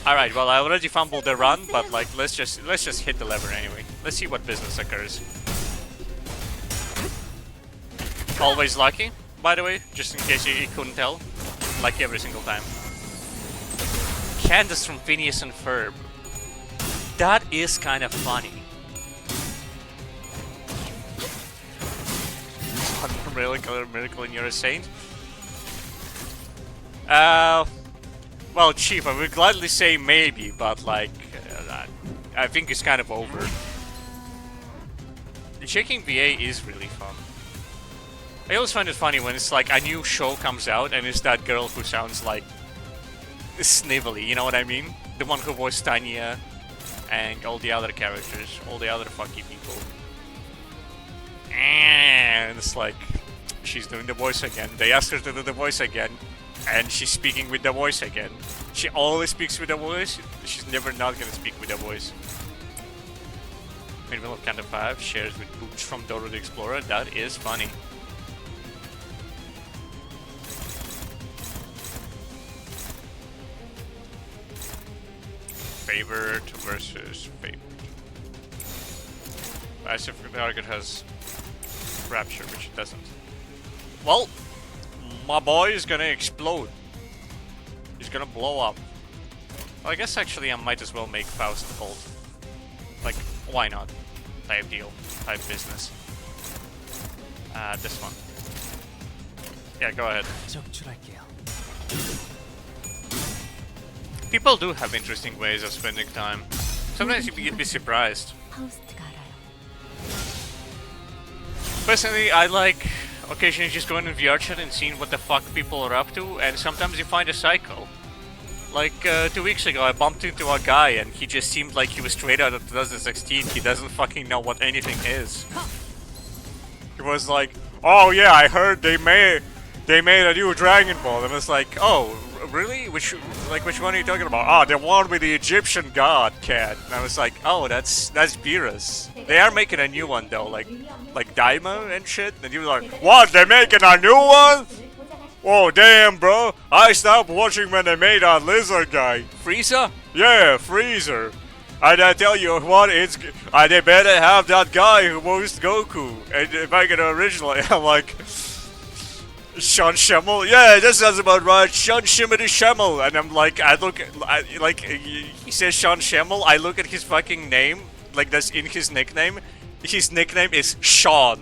Speaker 1: Alright, well I already fumbled the run, but like let's just hit the lever anyway. Let's see what business occurs. Always lucky, by the way, just in case you couldn't tell. Lucky every single time. Candace from Phineas and Ferb. That is kind of funny. Miracle and you're a saint? Well, Chief, I would gladly say maybe, but like, I think it's kind of over. Checking VA is really fun. I always find it funny when it's like a new show comes out and it's that girl who sounds like snivelly, you know what I mean? The one who voiced Tanya and all the other characters, all the other fucky people. And it's like, she's doing the voice again. They asked her to do the voice again, and she's speaking with the voice again. She always speaks with the voice. She's never not gonna speak with the voice. Middle of Canto 5 shares with Booch from Dora the Explorer. That is funny. Favored versus favored. Passive target has Rapture, which it doesn't. Well, my boy is gonna explode. He's gonna blow up. Well, I guess actually I might as well make Faust cold. Like, why not? Type deal, type business. This one. Yeah, go ahead. People do have interesting ways of spending time. Sometimes you'd be surprised. Personally, I like occasionally just going in VR chat and seeing what the fuck people are up to, and sometimes you find a cycle. Like 2 weeks ago, I bumped into a guy and he just seemed like he was straight out of 2016. He doesn't fucking know what anything is. He was like, "Oh yeah, I heard they made a new Dragon Ball," and I was like, "Oh, really? Which one are you talking about?" "Ah, the one with the Egyptian god cat." And I was like, "Oh, that's Beerus." They are making a new one though, like Daima and shit. And he was like, "What? They're making a new one? Oh damn, bro! I stopped watching when they made that lizard guy." Frieza? Yeah, Freezer. And I tell you what, they better have that guy who voiced Goku and make it original. I'm like, Sean Schemmel? Yeah, that sounds about right. Sean Shimmery Schemmel. And I'm like, he says Sean Schemmel. I look at his fucking name, like that's in his nickname. His nickname is Sean.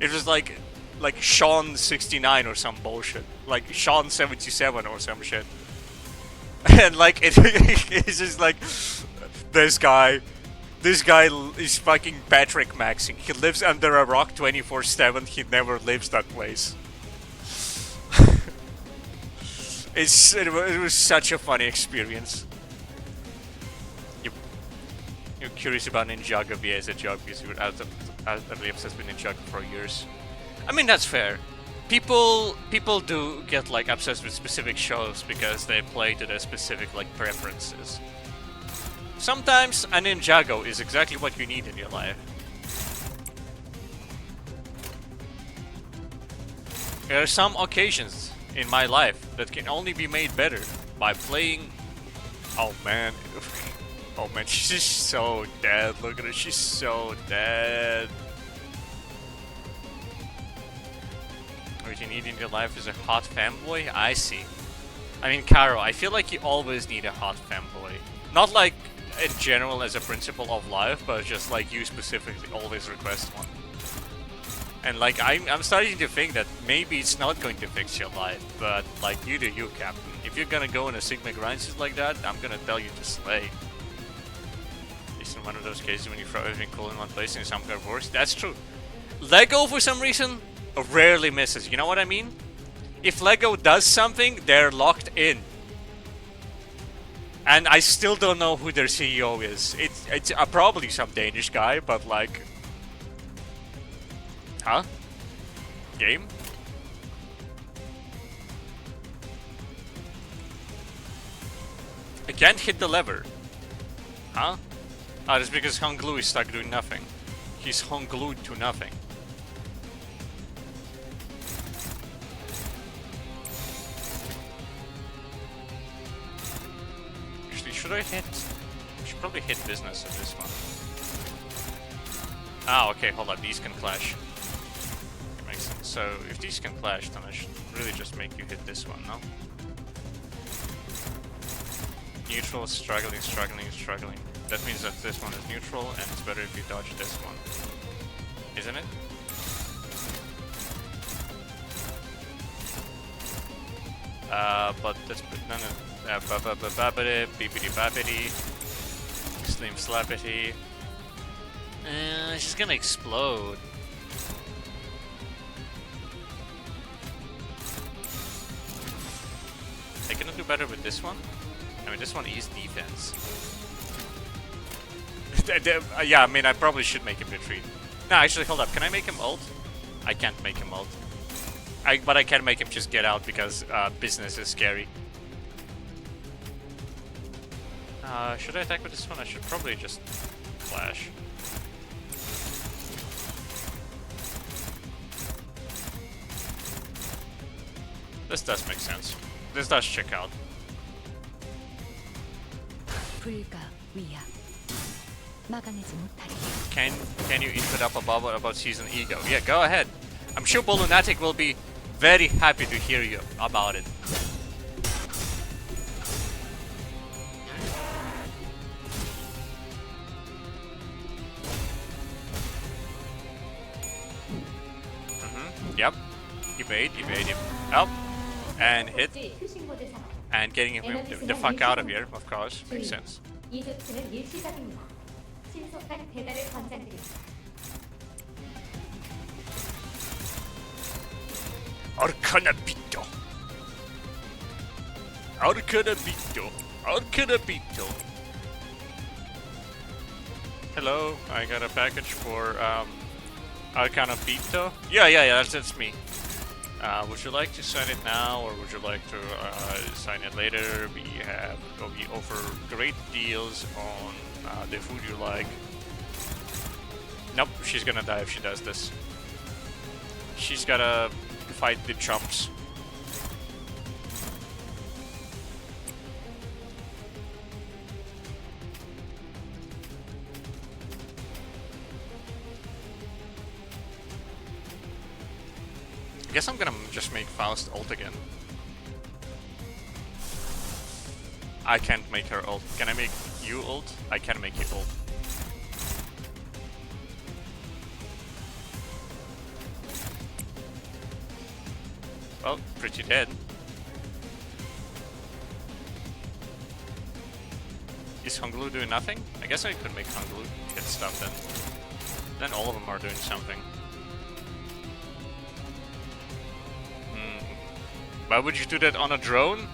Speaker 1: It was like Sean 69 or some bullshit. Like Sean 77 or some shit. And like, it's just like, this guy is fucking Patrick Maxing. He lives under a rock 24/7. He never leaves that place. It was such a funny experience. You're curious about Ninjago? Yeah, it's a joke because you were utterly obsessed with Ninjago for years. I mean, that's fair. People do get like obsessed with specific shows because they play to their specific like preferences. Sometimes a Ninjago is exactly what you need in your life. There are some occasions in my life that can only be made better by playing... Oh man. Oh man, she's so dead. Look at her, she's so dead. What you need in your life is a hot fanboy? I see. I mean, Caro, I feel like you always need a hot fanboy. Not like in general as a principle of life, but just like you specifically always request one. And like I'm starting to think that maybe it's not going to fix your life, but like you do you, Captain. If you're gonna go in a Sigma grind shit like that, I'm gonna tell you to slay. It's in one of those cases when you throw everything cool in one place and some got worse. That's true. Lego for some reason rarely misses. You know what I mean? If Lego does something, they're locked in. And I still don't know who their CEO is. It's probably some Danish guy, but like... Huh? Game? I can't hit the lever. Huh? Ah, that's because Hung Glue is stuck doing nothing. He's hung glued to nothing. Actually, should I hit... I should probably hit business at this one. Ah, okay, hold on, these can clash. Makes sense. So, if these can clash, then I should really just make you hit this one, no? Neutral, struggling, struggling, struggling. That means that this one is neutral, and it's better if you dodge this one. Isn't it? But that's... No, no. Babbity, beepity babbity. Slim slappity. She's gonna explode. I cannot do better with this one. I mean, this one is defense. Yeah, I mean, I probably should make him retreat. No, actually, hold up. Can I make him ult? I can't make him ult. But I can make him just get out because business is scary. Should I attack with this one? I should probably just flash. This does make sense. This does check out. Can you input up above about season ego? Yeah, go ahead. I'm sure Bolunatic will be very happy to hear you about it. Yep. Evade, up, and hit. And getting him the fuck out of here, of course. Makes sense. Arcanabito. Arcanabito. Arcanabito. Hello, I got a package for Arcanabito. Yeah, that's me. Would you like to sign it now, or would you like to sign it later? We offer great deals on the food you like. Nope, she's gonna die if she does this. She's gotta fight the chumps. I guess I'm gonna just make Faust ult again. I can't make her ult. Can I make you ult? I can make you ult. Well, pretty dead. Is Honglu doing nothing? I guess I could make Honglu hit stuff then. Then all of them are doing something. Why would you do that on a drone?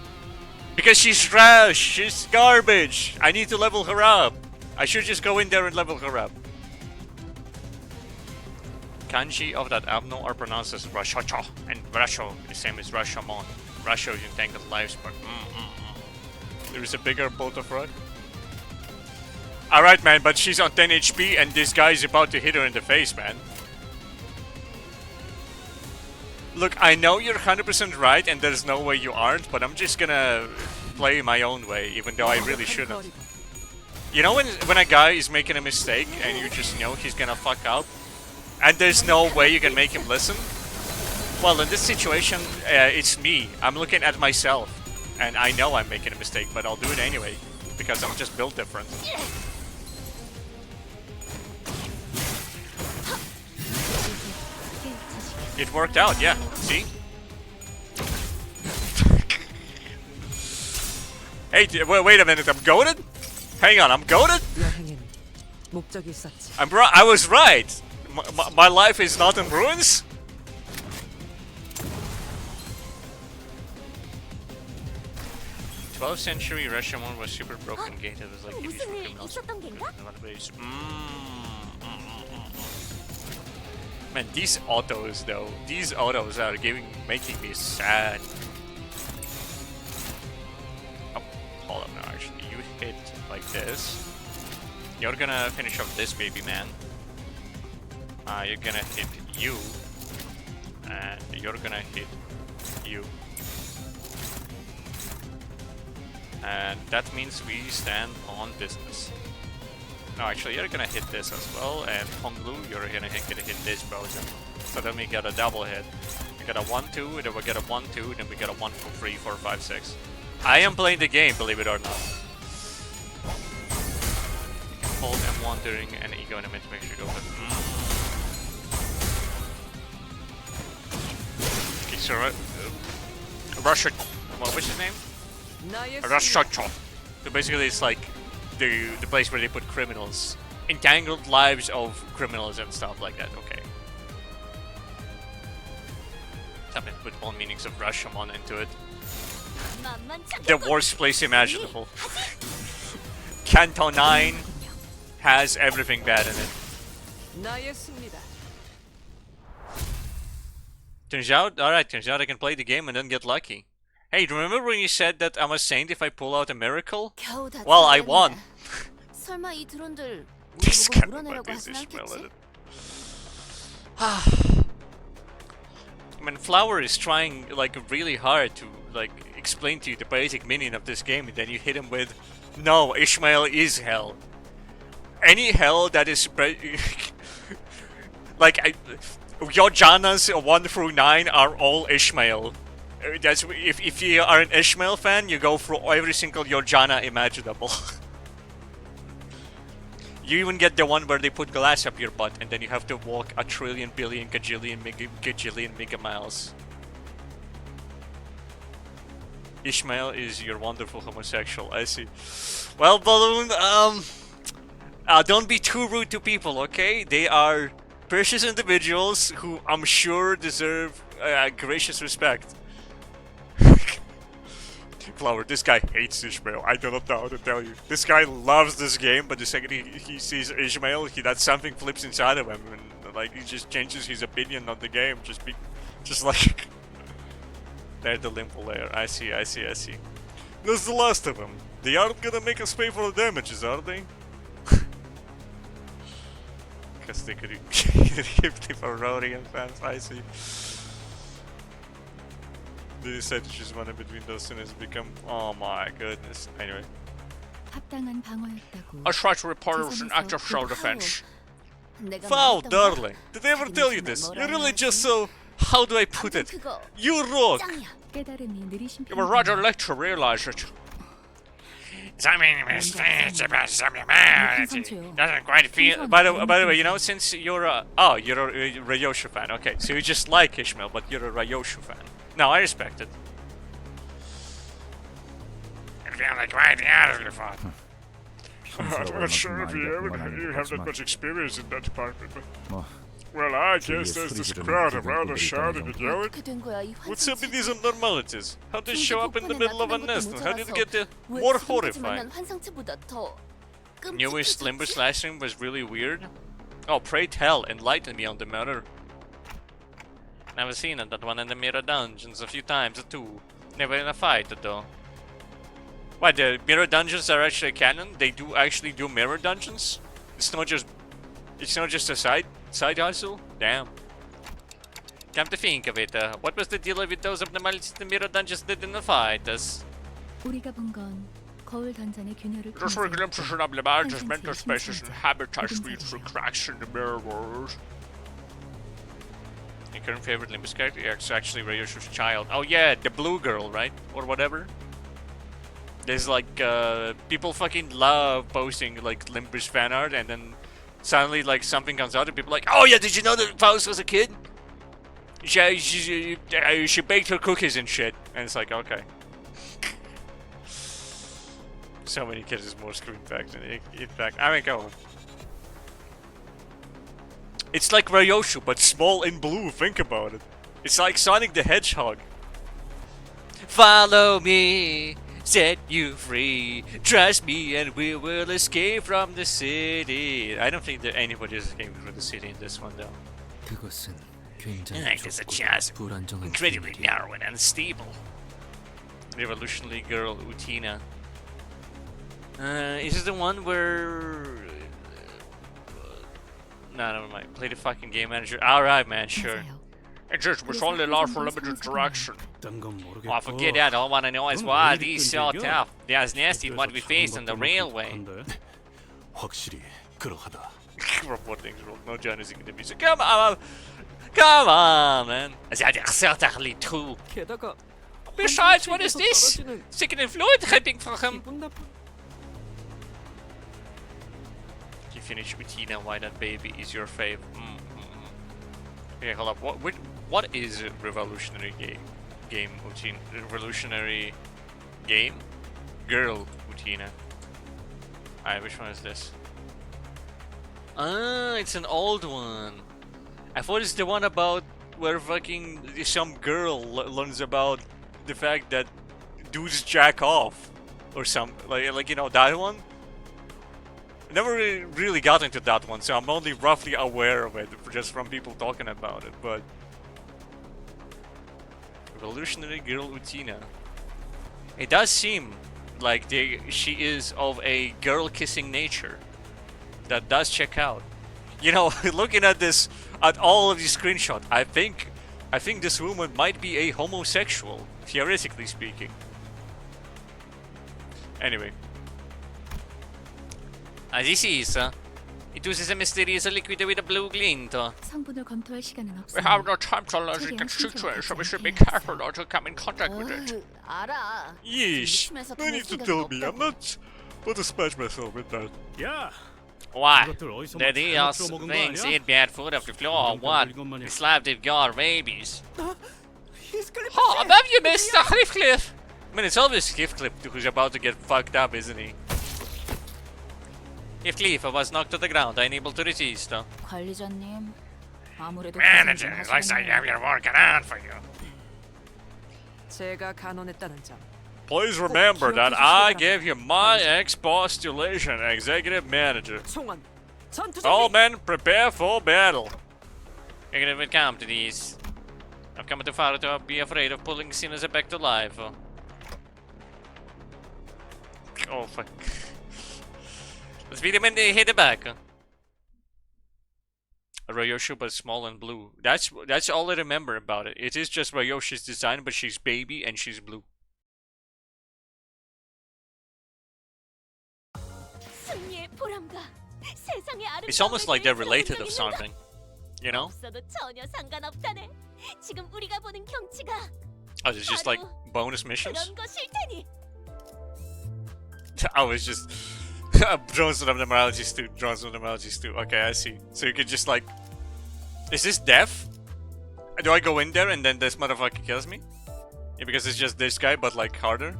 Speaker 1: Because she's trash! She's garbage! I need to level her up! I should just go in there and level her up. Kanji of that abno are pronounced as Rashacha and Rasho, the same as Rashamon. Rasho is entangled lives, but there is a bigger bolt of rod. Alright man, but she's on 10 HP and this guy is about to hit her in the face, man. Look, I know you're 100% right and there's no way you aren't, but I'm just gonna play my own way, even though I really shouldn't. You know when a guy is making a mistake and you just know he's gonna fuck up, and there's no way you can make him listen? Well, in this situation, it's me. I'm looking at myself, and I know I'm making a mistake, but I'll do it anyway, because I'm just built different. It worked out, yeah. See? Hey, wait a minute, I'm goated? Hang on, I'm goated? I was right! My life is not in ruins? th century Rashomon was super broken gate. It was like it is Man, these autos though, these autos are making me sad. Oh, hold up now, actually. You hit like this. You're gonna finish off this baby man. You're gonna hit you. And you're gonna hit you. And that means we stand on business. No, actually, you're gonna hit this as well, and Honglu, you're gonna hit this boson. So then we get a double hit. We get a 1-2, then we get a 1-2, then we get a 1-3, 4, 5, 6. I am playing the game, believe it or not. You can hold M1 during an ego and make sure you go with. Okay, so Russia. What's his name? Russia. So basically, it's like the place where they put criminals, entangled lives of criminals and stuff like that. Okay. Something put all meanings of Rashomon into it. The worst place imaginable. Canto 9 has everything bad in it. Turns out, alright, turns out I can play the game and then get lucky. Hey, remember when you said that I'm a saint if I pull out a miracle? Well, I won. This guy is Ishmael. I mean, Flower is trying like really hard to like explain to you the basic meaning of this game, and then you hit him with, no, Ishmael is hell. Any hell that is like Yojanas 1 through 9 are all Ishmael. That's if you are an Ishmael fan, you go through every single Yojana imaginable. You even get the one where they put glass up your butt and then you have to walk a trillion, billion, gajillion, gajillion mega miles. Ishmael is your wonderful homosexual, I see. Well, Balloon, don't be too rude to people, okay? They are precious individuals who I'm sure deserve gracious respect. Flower, this guy hates Ishmael. I do not know how to tell you. This guy loves this game, but the second he sees Ishmael, that something flips inside of him, and like he just changes his opinion on the game. Just like there's the limbo layer. I see. That's the last of them. They aren't gonna make us pay for the damages, are they? Because they could give for Rodian fans. I see. They decided to choose one in between those and it's become. Oh my goodness. Anyway.
Speaker 4: I try to report it was an act of self-defense.
Speaker 1: Foul, darling. Did I ever tell you this? You're really just so How do I put it?
Speaker 2: 그거
Speaker 1: You look.
Speaker 2: 짱이야.
Speaker 10: 깨달음이 느리신
Speaker 1: You were rather late to realize it.
Speaker 3: Something doesn't quite feel. By the way, you know, since you're a Ryoshu fan. Okay, so you just like Ishmael, but you're a Ryoshu fan. No, I respect it. I feel like quite the other fun.
Speaker 4: I'm not sure if you have that much experience in that department, but...
Speaker 8: 뭐
Speaker 4: Well, I guess there's this crowd around us shouting and yelling.
Speaker 2: 어떻게 된 거야 이
Speaker 1: What's up with
Speaker 2: 환상체?
Speaker 1: these abnormalities? How did they show up in the middle of a nest? How did it get
Speaker 2: 왜
Speaker 1: more
Speaker 2: 지금까지
Speaker 1: horrifying?
Speaker 2: 만난 환상체보다 더
Speaker 1: Newest
Speaker 2: 끔찍해졌지?
Speaker 1: Limbus last stream was really weird. Oh, pray tell, enlighten me on the matter. Never seen it, that one in the mirror dungeons a few times too. Never in a fight though. What, the mirror dungeons are actually canon? They do actually do mirror dungeons? It's not just a side hustle? Damn. Come to think of it, what was the deal with those abnormalities the mirror dungeons did in the fight?
Speaker 10: 우리가 본 건 거울 던전의 균열을
Speaker 4: Just for
Speaker 10: 통해서
Speaker 4: glimpses of abnormalities,
Speaker 10: 환상체의
Speaker 4: mental spaces, and
Speaker 10: 힘상자,
Speaker 4: habitats read through
Speaker 10: 이름자들이야.
Speaker 4: cracks in the mirror world.
Speaker 1: Your current favorite Limbus character? Yeah, it's actually Ryoshu's child. Oh yeah, the blue girl, right? Or whatever. There's like, people fucking love posting like Limbus fan art and then suddenly like something comes out and people are like, oh yeah, did you know that Faust was a kid? She baked her cookies and shit. And it's like, okay. So many kids is more screen facts than in fact. I mean, go on. It's like Ryoshu, but small in blue, think about it. It's like Sonic the Hedgehog. Follow me, set you free. Trust me and we will escape from the city. I don't think that anybody is escaping from the city in this one though.
Speaker 6: 그것은 굉장히
Speaker 1: Life is a chasm,
Speaker 6: 불안정한
Speaker 1: incredibly
Speaker 6: 비밀이야.
Speaker 1: narrow and unstable. Revolutionary girl Utina. Is this the one where... No, never mind. Play the fucking game manager. Alright, man, sure.
Speaker 10: 맞아요.
Speaker 4: It just was only allowed for limited interaction.
Speaker 5: 딴 건 모르겠고.
Speaker 1: Oh, forget that. All I wanna know is
Speaker 5: 그건
Speaker 1: why
Speaker 5: 왜
Speaker 1: these
Speaker 5: 이렇게
Speaker 1: so
Speaker 5: 끈질겨?
Speaker 1: tough. They're as nasty as what we
Speaker 5: 집에서
Speaker 1: faced on the
Speaker 5: 저런 것도
Speaker 1: railway.
Speaker 5: 못한데. 확실히 그러하다.
Speaker 1: Reporting's wrong. No journalism in the music. Come on! Come on, man. C'est certainly true.
Speaker 6: 게다가
Speaker 1: Besides, what is
Speaker 6: 환상체에서
Speaker 1: this?
Speaker 6: 떨어지는
Speaker 1: Sickening fluid dripping from him.
Speaker 6: 기분 나쁜
Speaker 1: You finish Utina, why that baby is your fave. Okay, hold up. What is a revolutionary game Utina? Revolutionary game? Girl Utina. Alright, which one is this? Ah, it's an old one. I thought it's the one about where fucking some girl learns about the fact that dudes jack off or some like you know that one. I never really got into that one, so I'm only roughly aware of it just from people talking about it. But Revolutionary Girl Utina, it does seem like she is of a girl-kissing nature. That does check out. You know, looking at this, at all of these screenshots, I think this woman might be a homosexual, theoretically speaking. Anyway. As this is, it uses a mysterious liquid with a blue glint.
Speaker 10: 성분을 검토할 시간은
Speaker 4: We have
Speaker 10: 없습니다.
Speaker 4: no time to allergic
Speaker 10: 최대한
Speaker 4: situation, so we should be
Speaker 10: 신중하게
Speaker 4: careful not to come in contact with it.
Speaker 2: 어휴, 알아.
Speaker 1: Yeesh.
Speaker 2: 의심해서
Speaker 1: No
Speaker 2: 다닐
Speaker 1: need to
Speaker 2: 생각은
Speaker 1: tell me. I'm
Speaker 2: 없다고.
Speaker 1: not about to smash myself with that.
Speaker 5: 야,
Speaker 1: Why?
Speaker 5: 이것들 어디서
Speaker 1: The
Speaker 5: 막
Speaker 1: Dios
Speaker 5: 잘못 먹은 거
Speaker 1: things
Speaker 5: 아니야?
Speaker 1: eat bad food off the floor. What? It's like they've got rabies.
Speaker 6: 히스클리프
Speaker 1: Oh, I love you, Mr. Heathcliff! I mean, it's always Heathcliff who's about to get fucked up, isn't he? Heathcliff, I was knocked to the ground, unable to resist.
Speaker 2: 관리자님, 아무래도
Speaker 4: Manager,
Speaker 2: 고생 좀
Speaker 4: looks like you have
Speaker 2: 하시네요.
Speaker 4: your work cut out for you.
Speaker 7: 제가 간언했다는 점.
Speaker 1: Please remember that I gave you my expostulation, executive manager.
Speaker 6: 총원 전투
Speaker 1: All
Speaker 6: 준비.
Speaker 1: men, prepare for battle. You're gonna come to these. I've come too far to be afraid of pulling sinners back to life. Oh fuck. Let's beat him and hit it back. Ryoshu, but small and blue. That's all I remember about it. It is just Ryoshi's design, but she's baby and she's blue.
Speaker 2: 승리의 보람과 세상의
Speaker 1: It's almost like they're
Speaker 2: 아름다움을
Speaker 1: related
Speaker 2: 그리는
Speaker 1: of something. You know?
Speaker 2: 없어도 전혀 상관없다네. 지금 경치가
Speaker 1: Oh, it's just like bonus missions?
Speaker 2: 그런 것일 테니.
Speaker 1: I was just drones with abnormalities too. Drones with abnormalities too. Okay, I see. So you could just like, is this death? Do I go in there and then this motherfucker kills me? Yeah, because it's just this guy, but like harder.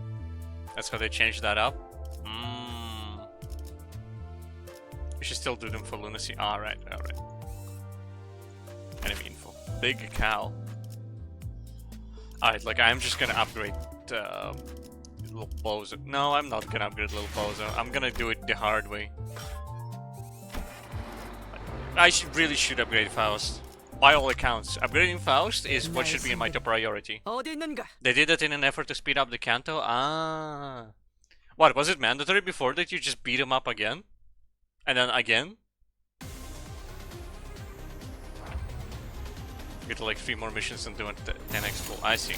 Speaker 1: That's how they changed that up. We should still do them for lunacy. Alright, alright. Enemy info. Big cow. Alright, like I'm just gonna upgrade Little Bozo. No, I'm not gonna upgrade Little Bozo. I'm gonna do it the hard way. I really should upgrade Faust. By all accounts, upgrading Faust is what should be my top priority.
Speaker 7: 어디 있는가?
Speaker 1: They did it in an effort to speed up the Canto? Ah. What, was it mandatory before that you just beat him up again? And then again? Get like 3 more missions and do it 10x full. I see.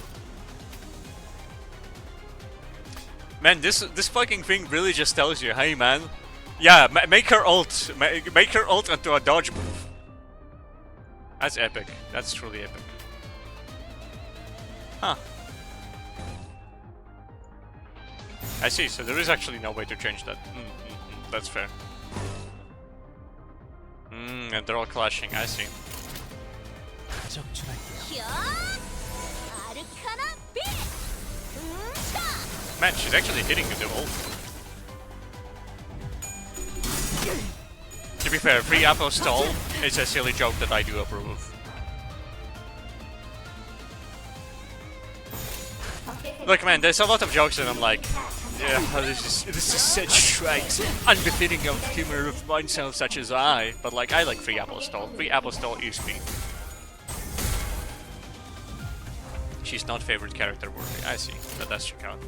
Speaker 1: Man, this fucking thing really just tells you, hey man, yeah, make her ult, make her ult into a dodge move. That's epic. That's truly epic. Huh. I see, so there is actually no way to change that. That's fair. And they're all clashing, I see. Man, she's actually hitting the ult. To be fair, free apostol is a silly joke that I do approve. Look man, there's a lot of jokes and I'm like, yeah, this is such trite, unbefitting of humor of oneself such as I. But like, I like free apostol. Free apostol is me. She's not favorite character worthy. I see. That does check out.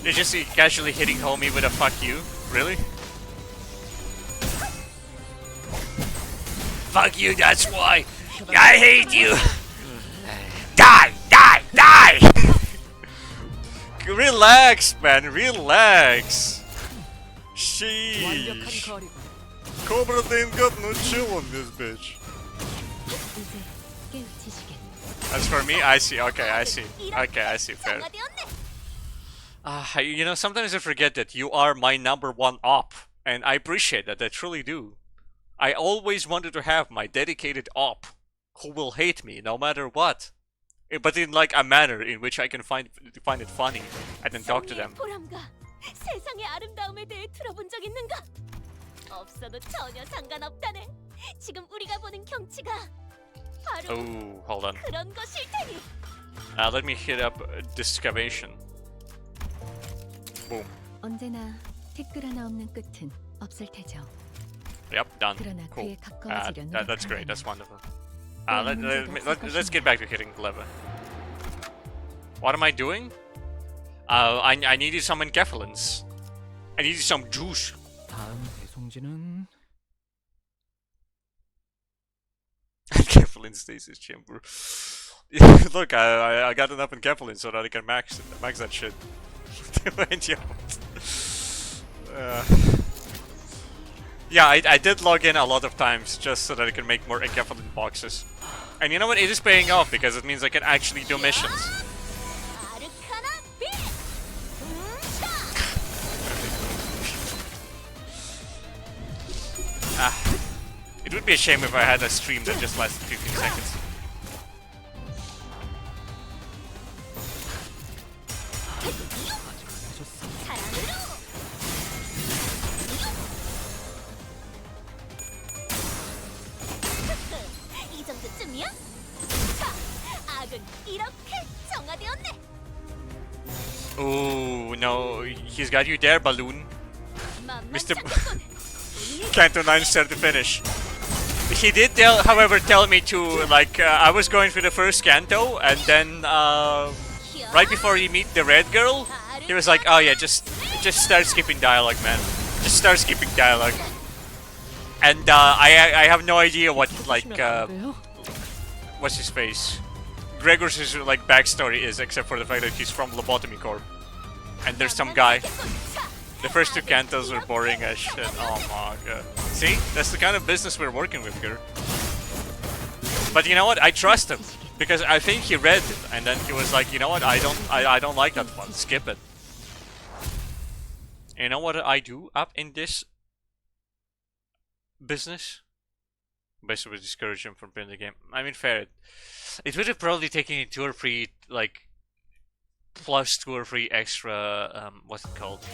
Speaker 1: You just see casually hitting homie with a fuck you? Really? Fuck you, that's why! I hate you! Die! Die! Die! Relax, man, relax!
Speaker 7: 완벽한
Speaker 1: Sheesh.
Speaker 7: 거리군.
Speaker 1: Cobra Dane got no chill on this bitch.
Speaker 10: 이제 깨우치시겠.
Speaker 1: As for me, I see, okay, I see. Okay, I see, fair. You know, sometimes I forget that you are my #1 op, and I appreciate that, I truly do. I always wanted to have my dedicated op, who will hate me no matter what. But in like a manner in which I can find it funny, and then talk to them.
Speaker 2: 세상의 아름다움에 대해 들어본 적 있는가? 없어도 전혀 상관없다네. 지금 우리가 보는 경치가 바로
Speaker 1: Oh, hold on.
Speaker 2: 그런 것일 테니.
Speaker 1: Let me hit up excavation. Boom.
Speaker 10: 언제나 댓글 하나 없는 끝은 없을 테죠.
Speaker 1: Yep, done.
Speaker 10: 그러나
Speaker 1: Cool.
Speaker 10: 그에 가까워지려
Speaker 1: That's great. That's
Speaker 10: 노력한다면
Speaker 1: wonderful. Let's get back to hitting the lever. What am I doing? I needed some enkephalins. I needed some juice.
Speaker 6: 다음 배송지는
Speaker 1: Enkephalin stasis chamber. Look, I got enough enkephalin so that I can max that shit. Yeah, I did log in a lot of times just so that I can make more enkephalin boxes. And you know what? It is paying off because it means I can actually do missions. It would be a shame if I had a stream that just lasted 15 seconds.
Speaker 2: 이 정도쯤이야? 자, 악은 이렇게 정화되었네.
Speaker 1: Oh no, he's got you there, Balloon. Mr.
Speaker 2: 만만찮겠군.
Speaker 1: Canto 9 start to finish. He did however, tell me to, like, I was going through the first Canto, and then, right before he meet the red girl, he was like, oh yeah, just start skipping dialogue, man. Just start skipping dialogue. And, I have no idea what, like, what's his face? Gregor's, like, backstory is, except for the fact that he's from Lobotomy Corp. And there's some guy. The first two Cantos were boring as shit. Oh my god. See? That's the kind of business we're working with here. But you know what? I trust him. Because I think he read it and then he was like, you know what? I don't like that one. Skip it. You know what I do up in this business? Basically discourage him from playing the game. I mean, fair. It would have probably taken you 2 or 3, like, plus 2 or 3 extra, what's it called?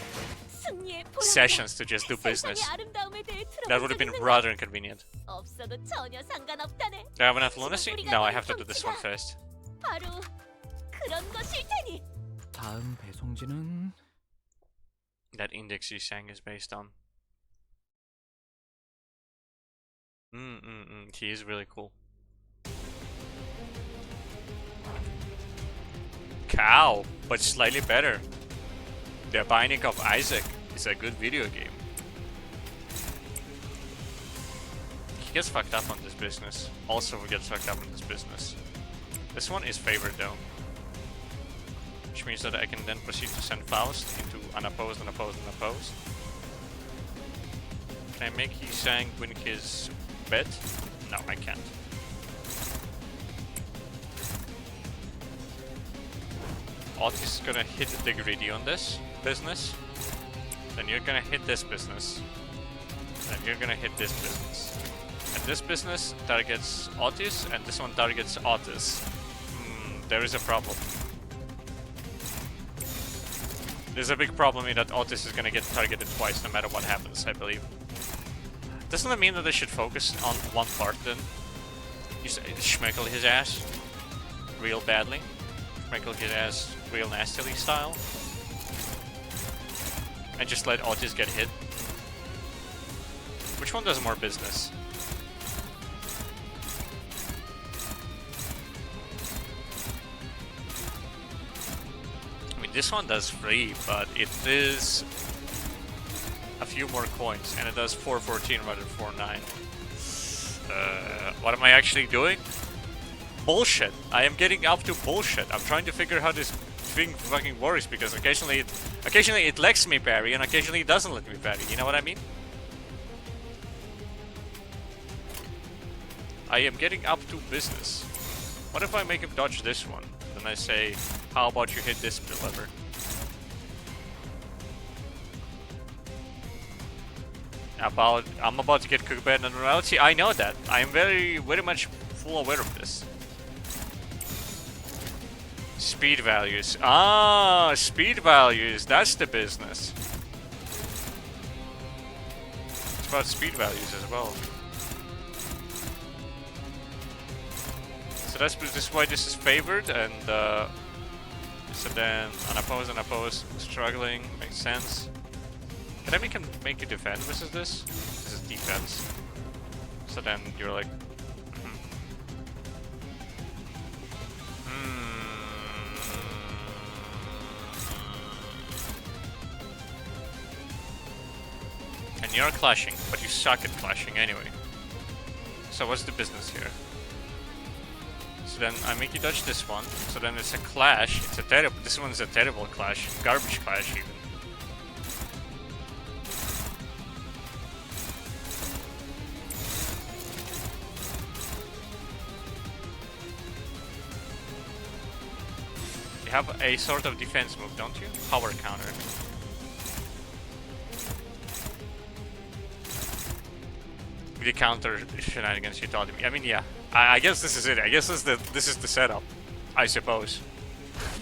Speaker 2: 승리의 보람과
Speaker 1: Sessions to just do business.
Speaker 2: 세상의 아름다움에 대해
Speaker 1: That
Speaker 2: 들어본
Speaker 1: would have
Speaker 2: 적
Speaker 1: been
Speaker 2: 있는가?
Speaker 1: rather inconvenient.
Speaker 2: 없어도 전혀 상관없다네.
Speaker 1: Do I have enough lunacy? No, I have to do this one first.
Speaker 2: 바로 그런 것일 테니.
Speaker 6: 다음 배송지는
Speaker 1: That index you sang is based on. He is really cool. Cow, but slightly better. The Binding of Isaac is a good video game. He gets fucked up on this business. Also gets fucked up on this business. This one is favored though. Which means that I can then proceed to send Faust into unopposed, unopposed, unopposed. Can I make Hisang win his bet? No, I can't. Otis is gonna hit the greedy on this business. Then you're gonna hit this business. Then you're gonna hit this business. And this business targets Otis, and this one targets Otis. There is a problem. There's a big problem in that Otis is gonna get targeted twice no matter what happens, I believe. Doesn't that mean that they should focus on one part then? You schmeckle his ass real badly. Schmeckle his ass real nastily style. And just let Otis get hit. Which one does more business? I mean, this one does 3, but it is a few more coins, and it does 414 rather than 49. What am I actually doing? Bullshit. I am getting up to bullshit. I'm trying to figure how this thing fucking works, because occasionally it lets me parry, and occasionally it doesn't let me parry. You know what I mean? I am getting up to business. What if I make him dodge this one? Then I say, how about you hit this lever? I'm about to get cooked by an unreality. I know that. I am very much full aware of this. Speed values. Ah, speed values. That's the business. It's about speed values as well. So this is why this is favored, and so then unopposed, struggling, makes sense. Can I make you defend versus this? This is defense. So then you're like, And you're clashing, but you suck at clashing anyway. So what's the business here? So then I make you dodge this one. So then it's a clash. It's a terrible. This one's a terrible clash, garbage clash even. You have a sort of defense move, don't you? Power counter. The counter shenanigans you taught me. I mean, yeah. I guess this is it. I guess this is the setup. I suppose.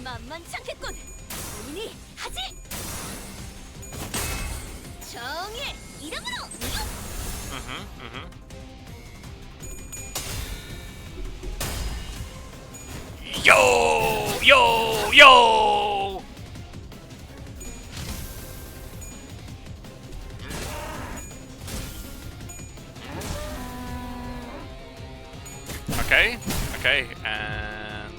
Speaker 2: 만만찮겠군. 본인이 하지. 정의 이름으로.
Speaker 1: Yo! Okay, and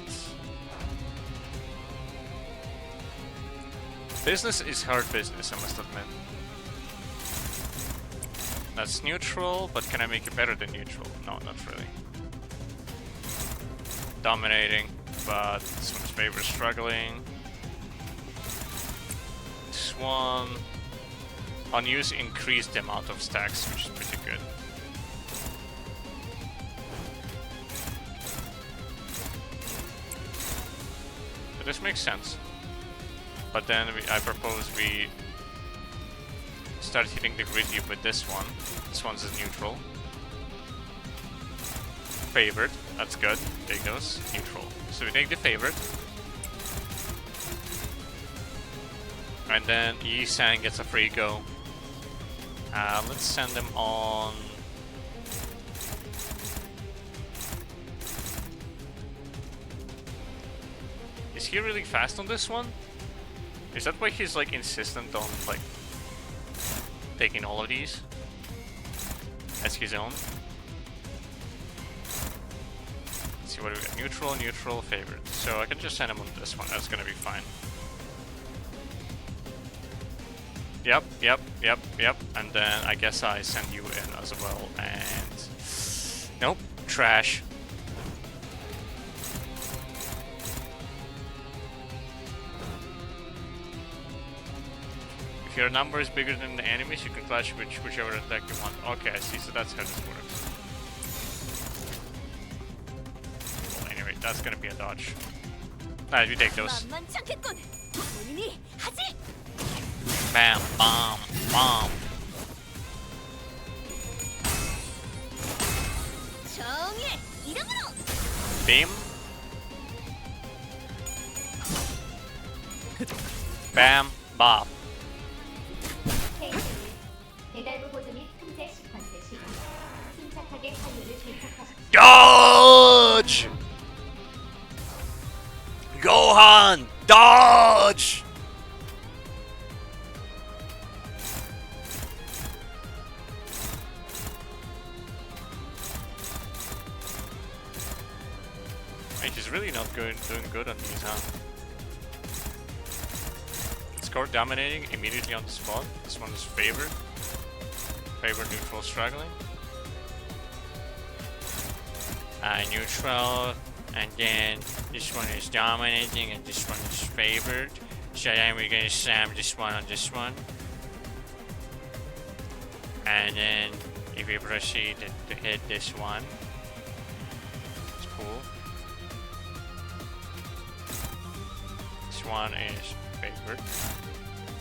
Speaker 1: business is hard business, I must admit. That's neutral, but can I make it better than neutral? No, not really. Dominating, but this one's favor struggling. This one Unused increased the amount of stacks, which is pretty good. So this makes sense. But then I propose we start hitting the grid here with this one. This one's is neutral. Favored, that's good. Take those. Neutral. So we take the favorite. And then Yi-Sang gets a free go. Let's send them on. Is he really fast on this one? Is that why he's like insistent on like taking all of these as his own? Let's see what we got. Neutral, neutral, favorite. So I can just send him on this one. That's gonna be fine. Yep, yep, yep, yep. And then I guess I send you in as well. And nope, trash. If your number is bigger than the enemies, you can clash with whichever attack you want. Okay, I see. So that's how this works. Well, anyway, that's gonna be a dodge. Alright, we take those. Bam, bomb, bomb. Beam. Bam, bop. Dodge! Gohan, dodge! Hey, he's really not doing good on these, huh? Score dominating immediately on the spot. This one is favored. Favored, neutral, struggling. Neutral, and then this one is dominating, and this one is favored. So then we're gonna slam this one on this one. And then if we proceed to hit this one, it's cool. This one is favored.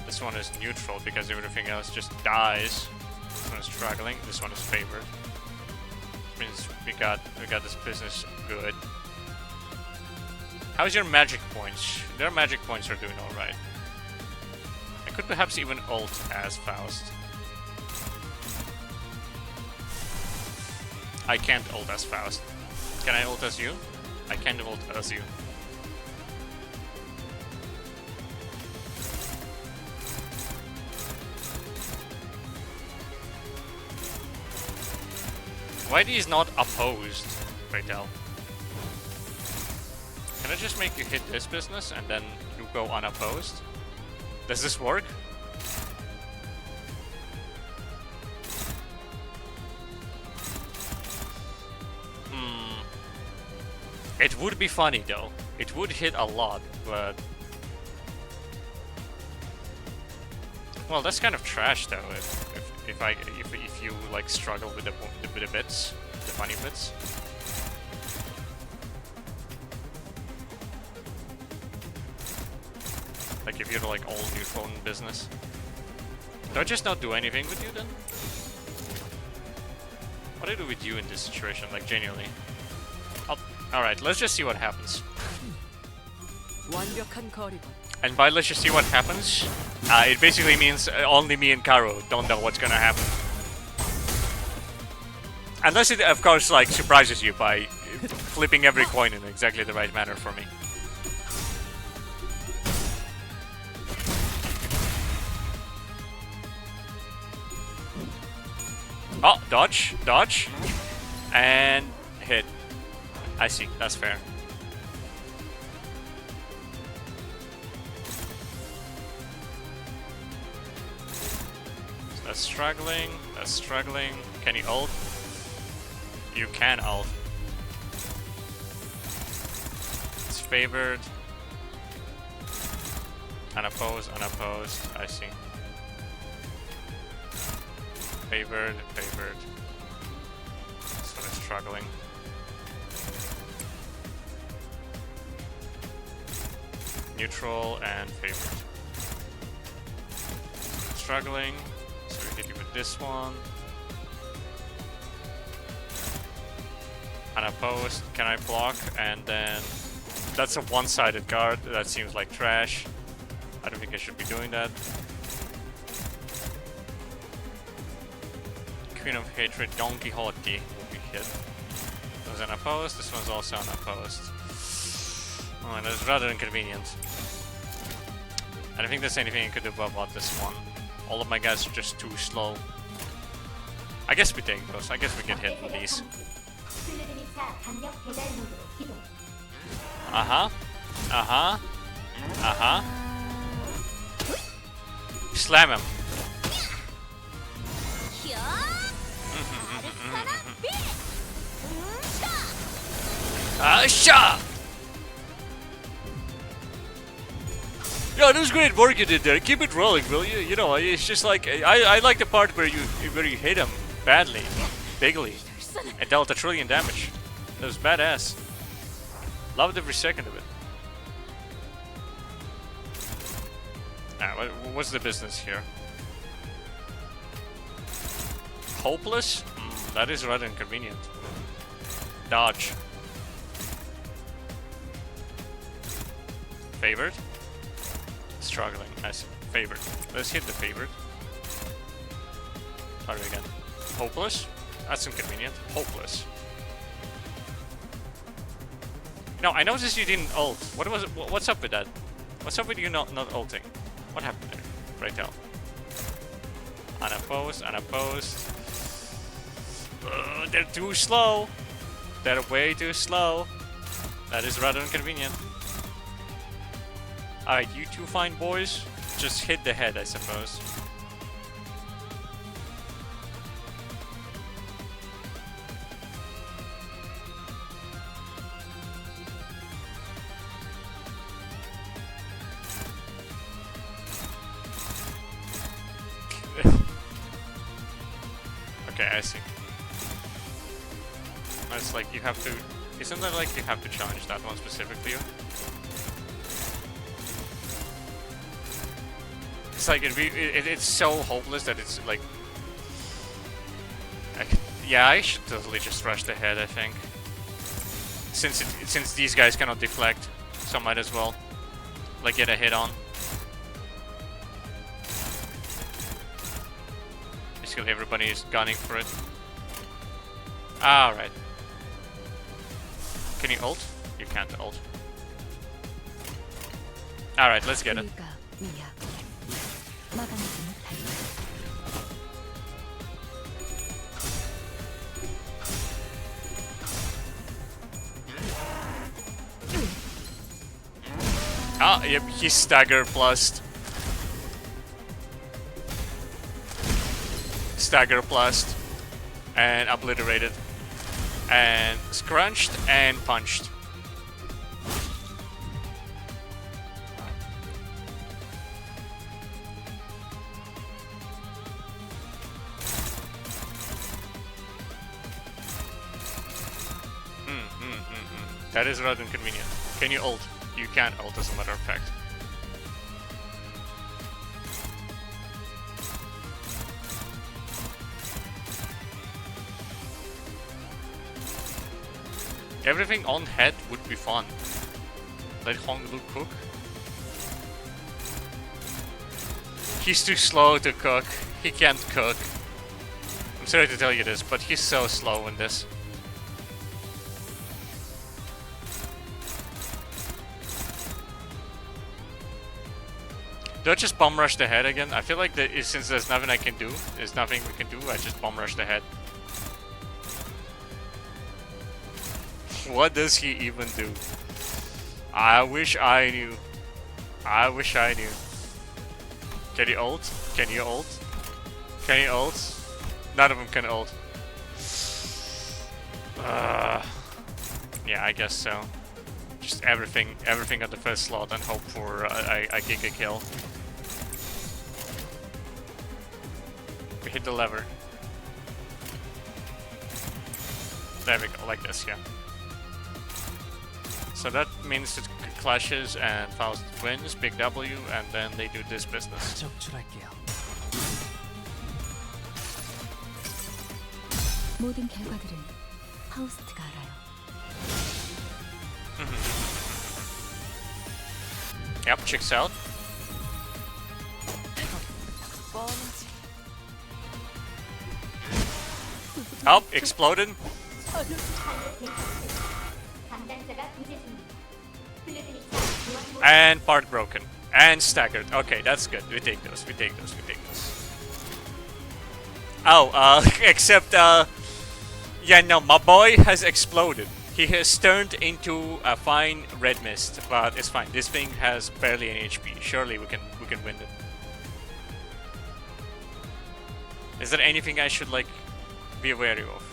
Speaker 1: This one is neutral because everything else just dies. This one is struggling. This one is favored. Means we got this business good. How's your magic points? Their magic points are doing all right. I could perhaps even ult as Faust. I can't ult as Faust. Can I ult as you? I can't ult as you. Why these not opposed, Raytel? Can I just make you hit this business and then you go unopposed? Does this work? It would be funny though. It would hit a lot, but well, that's kind of trash though. If you like struggle with the bits, the funny bits. Like if you're like all neutral in business. Do I just not do anything with you then? What do I do with you in this situation, like genuinely? Alright, let's just see what happens. And by let's just see what happens, it basically means only me and Karo don't know what's gonna happen. Unless it, of course, like surprises you by flipping every coin in exactly the right manner for me. Oh, dodge, dodge, and hit. I see, that's fair. That's struggling, that's struggling. Can you ult? You can ult. It's favored. Unopposed, unopposed, I see. Favored, favored. This one is struggling. Neutral and favored. Struggling, so we hit you with this one. Unopposed, can I block? And then that's a one-sided guard. That seems like trash. I don't think I should be doing that. Queen of Hatred, Don Quixote will be hit. This one's unopposed, this one's also unopposed. Oh, and that's rather inconvenient. I don't think there's anything you could do about this one. All of my guys are just too slow. I guess we take those. I guess we get hit with these. Uh-huh. Uh-huh. Uh-huh. Slam him. Sha! Yeah, that was great work you did there. Keep it rolling, will you? You know, it's just like I like the part where you hit him badly, bigly, and dealt a trillion damage. That was badass. Loved every second of it. Alright, what's the business here? Hopeless? That is rather inconvenient. Dodge. Favored? Struggling. I see. Favored. Let's hit the favored. Try it again. Hopeless? That's inconvenient. Hopeless. No, I noticed you didn't ult. What was it? What's up with that? What's up with you not ulting? What happened there? Right now. Unopposed, unopposed. They're too slow. They're way too slow. That is rather inconvenient. Alright, you two fine boys. Just hit the head, I suppose. Okay, I see. It's like you have to... Isn't that like you have to challenge that one specifically? It's like it's so hopeless that it's like... yeah, I should totally just rush the head, I think. Since these guys cannot deflect, so I might as well like get a hit on. Basically everybody is gunning for it. Alright. Can you ult? You can't ult. Alright, let's get it. Ah, yep, he's stagger plus. Stagger plus. And obliterated. And scrunched and punched. That is rather inconvenient. Can you ult? You can't ult, as a matter of fact. Everything on head would be fun. Let Honglu cook. He's too slow to cook. He can't cook. I'm sorry to tell you this, but he's so slow in this. Do I just bomb rush the head again? I feel like since there's nothing I can do, there's nothing we can do, I just bomb rush the head. What does he even do? I wish I knew. I wish I knew. Can you ult? Can you ult? Can you ult? None of them can ult. Yeah, I guess so. Just everything at the first slot and hope for a Giga kill. We hit the lever. There we go, like this, yeah. So that means it clashes and Faust wins, big W, and then they do this business.
Speaker 6: 적출할게요.
Speaker 10: 모든 결과들은 파우스트가 알아요.
Speaker 1: Yep, checks out. Oh, exploded. And part broken. And staggered. Okay, that's good. We take those, we take those, we take those. Oh, except, yeah, no, my boy has exploded. He has turned into a fine red mist, but it's fine. This thing has barely any HP. Surely we can win it. Is there anything I should like be wary of?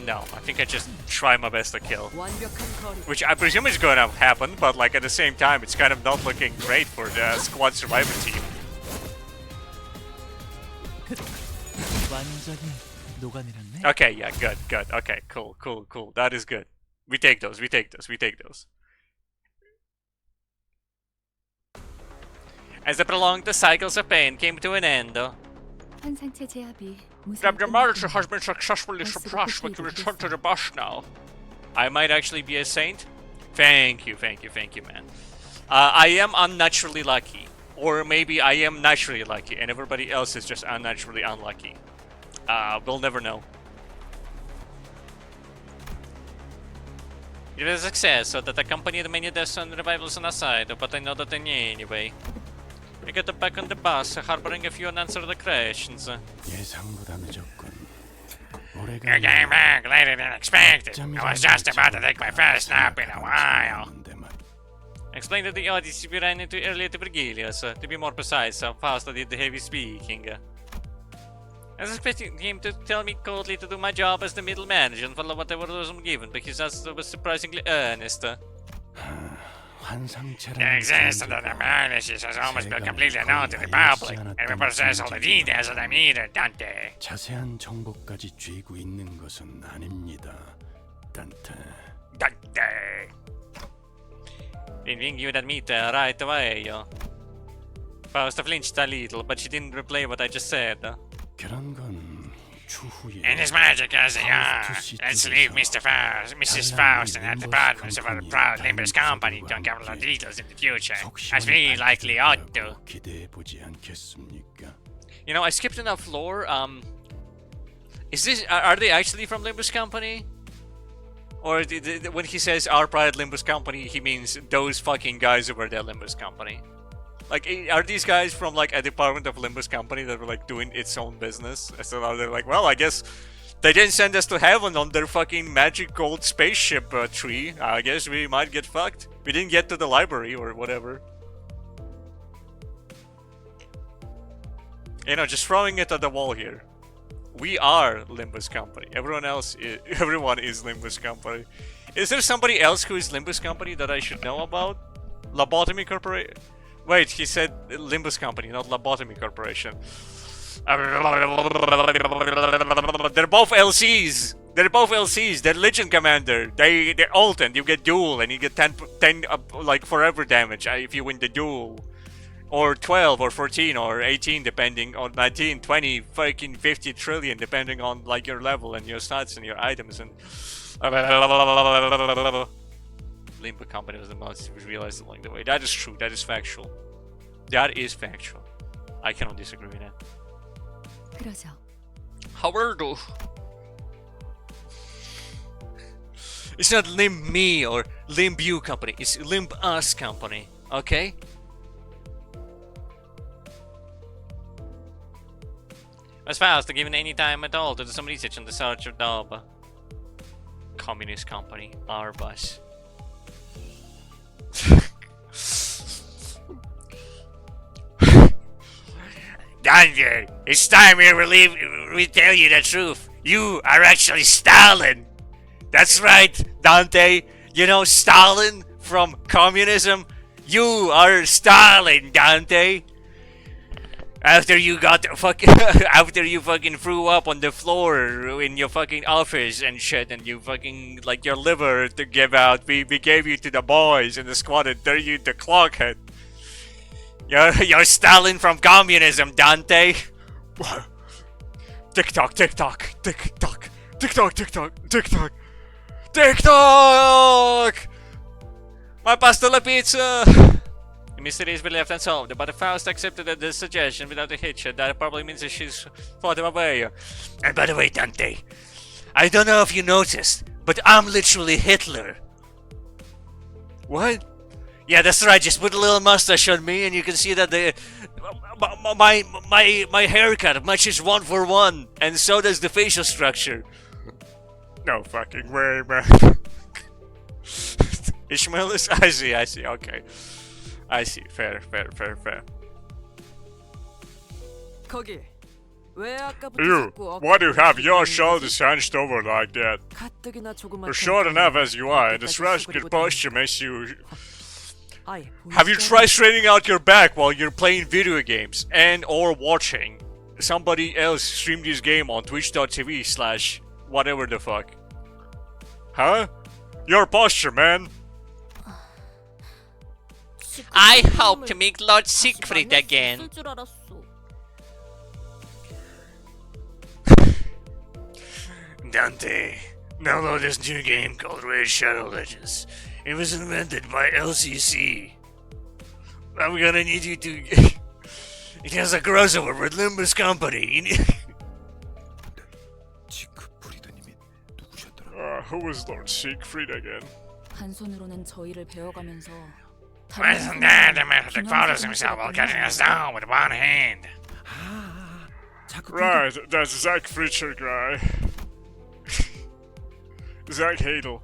Speaker 1: No, I think I just try my best to kill. Which I presume is gonna happen, but like at the same time it's kind of not looking great for the squad survivor team.
Speaker 6: 완전히 녹아내렸네.
Speaker 1: Okay, yeah, good, good. Okay, cool, cool, cool. That is good. We take those, we take those, we take those. As the prolonged cycles of pain came to an end,
Speaker 10: 환상체 제압이
Speaker 4: The marriage has been successfully suppressed, but you return to the bus now.
Speaker 1: I might actually be a saint. Thank you, thank you, thank you, man. I am unnaturally lucky. Or maybe I am naturally lucky and everybody else is just unnaturally unlucky. We'll never know. It was a success, so that accompanied many deaths and revivals on our side, but I know that they knew anyway. We got back on the bus, harboring a few unanswered questions.
Speaker 5: 예상보다 늦었군.
Speaker 4: You came back later than expected. I was just about to take my first nap in a while.
Speaker 1: Explain to the audience if you ran into earlier to Virgilius. To be more precise, Fausto did the heavy speaking. I was expecting him to tell me coldly to do my job as the middle manager and follow whatever was given, but his answer was surprisingly earnest.
Speaker 4: The existence of the analysis has almost been completely known to the public, and we possess all the details that I needed, Dante.
Speaker 5: 자세한 정보까지 쥐고 있는 것은 아닙니다, 단테.
Speaker 4: Dante.
Speaker 1: Didn't think you'd admit right away. Fausta flinched a little, but she didn't replay what I just said.
Speaker 5: 그런 건 추후에.
Speaker 4: In as magic as they are, let's leave Mrs. Faust and the departments of our proud Limbus Company to uncover the details in the future, as we likely ought to.
Speaker 5: 기대해보지 않겠습니까?
Speaker 1: You know, I skipped enough lore. Is this? Are they actually from Limbus Company? Or when he says our pride Limbus Company, he means those fucking guys over there Limbus Company? Like, are these guys from like a department of Limbus Company that were like doing its own business? So are they like, well, I guess they didn't send us to heaven on their fucking magic gold spaceship tree. I guess we might get fucked. We didn't get to the library or whatever. You know, just throwing it at the wall here. We are Limbus Company. Everyone is Limbus Company. Is there somebody else who is Limbus Company that I should know about? Lobotomy Corporation? Wait, he said Limbus Company, not Lobotomy Corporation. They're both LCs. They're both LCs. They're Legion Commander. They're ult and you get duel and you get 10 like forever damage if you win the duel. Or 12 or 14 or 18 depending on 19, 20, fucking 50 trillion depending on like your level and your stats and your items and Limbus Company was the most we realized along the way. That is true. That is factual. That is factual. I cannot disagree with that.
Speaker 10: 그러죠.
Speaker 1: However, it's not Limb Me or Limb You Company. It's Limb Us Company. Okay? As fast as given any time at all to do some research on the search of the Communist Company, our bus.
Speaker 4: Dante, it's time we tell you the truth. You are actually Stalin.
Speaker 1: That's right, Dante. You know Stalin from communism? You are Stalin, Dante. After you got fucking after you fucking threw up on the floor in your fucking office and shit, and you fucking like your liver to give out, we gave you to the boys in the squad and threw you the clockhead. You're Stalin from communism, Dante. TikTok, TikTok, TikTok, TikTok, TikTok, TikTok, TikTok. My pasta la pizza. The mystery is left unsolved, but Faust accepted the suggestion without a hitch. That probably means that she's fought him away. And by the way, Dante, I don't know if you noticed, but I'm literally Hitler. What? Yeah, that's right. Just put a little mustache on me, and you can see that my haircut matches 1 for 1, and so does the facial structure. No fucking way, man. Ishmael is. I see. Okay. I see. Fair. You, why do you have your shoulders hunched over like that? You're short enough as you are, and this rascal posture makes you... Have you tried straightening out your back while you're playing video games and or watching somebody else stream this game on twitch.tv/ whatever the fuck? Huh? Your posture, man.
Speaker 3: I hope to meet Lord Siegfried again.
Speaker 1: Dante, download this new game called Raid Shadow Legends. It was invented by LCC. I'm gonna need you to... It has a crossover with Limbus Company. Who was Lord Siegfried again?
Speaker 10: 한 손으로는 저희를 베어가면서
Speaker 4: Wasn't that the man who took photos of himself while cutting us down with one hand?
Speaker 1: Right, that's Zach Fritcher guy. Zach Hadel.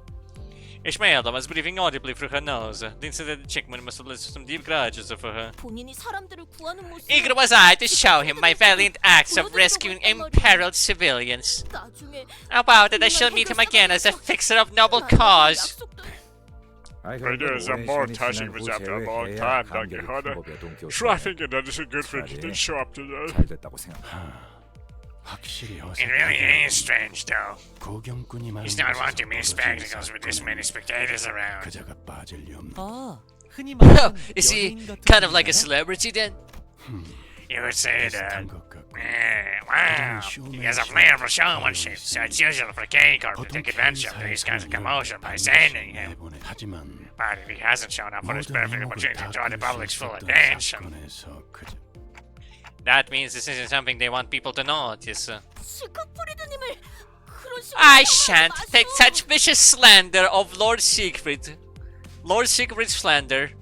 Speaker 3: Ishmael was breathing audibly through her nose. The incident chickman must have listed some deep grudges for her.
Speaker 2: 본인이 사람들을 구하는 모습.
Speaker 3: Eager was I to show him my valiant acts of rescuing imperiled civilians.
Speaker 2: 나중에
Speaker 3: How about it I shall meet him again as a fixer of noble cause?
Speaker 1: Ideas are more touching with after a long time, Don Quixote. So I think that is a good thing he didn't show up today.
Speaker 4: It really is strange, though. He's not one to miss spectacles with this many spectators around.
Speaker 3: Is he kind of like a celebrity then?
Speaker 4: You would say that. Wow, he has a flair for showmanship, so it's usual for K-Corp to take advantage of these kinds of commotion by sending him. But if he hasn't shown up for his perfect opportunity to draw the public's full attention...
Speaker 3: That means this isn't something they want people to notice.
Speaker 2: 시크프리드님을 그런 식으로
Speaker 3: I shan't take such vicious slander of Lord Siegfried. Lord Siegfried's slander,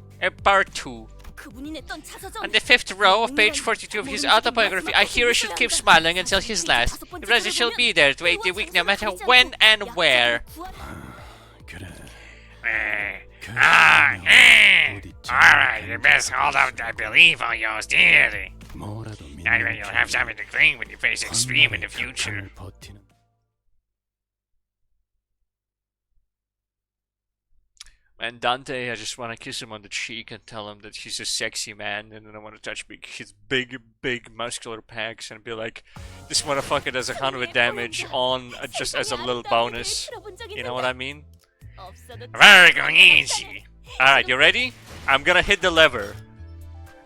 Speaker 3: part 2.
Speaker 2: 그분이 냈던 자서전.
Speaker 3: On the 5th row of page 42 of his autobiography, a hero should keep smiling until his last. The rest shall be there to aid the weak no matter when and where.
Speaker 4: Alright, you best hold up that belief of yours dearly. That way you'll have something to cling when you face extreme in the future.
Speaker 1: And Dante, I just want to kiss him on the cheek and tell him that he's a sexy man, and then I want to touch his big muscular pecs and be like, this motherfucker does 100 damage on just as a little bonus. You know what I mean?
Speaker 4: Very going easy.
Speaker 1: Alright, you ready? I'm gonna hit the lever.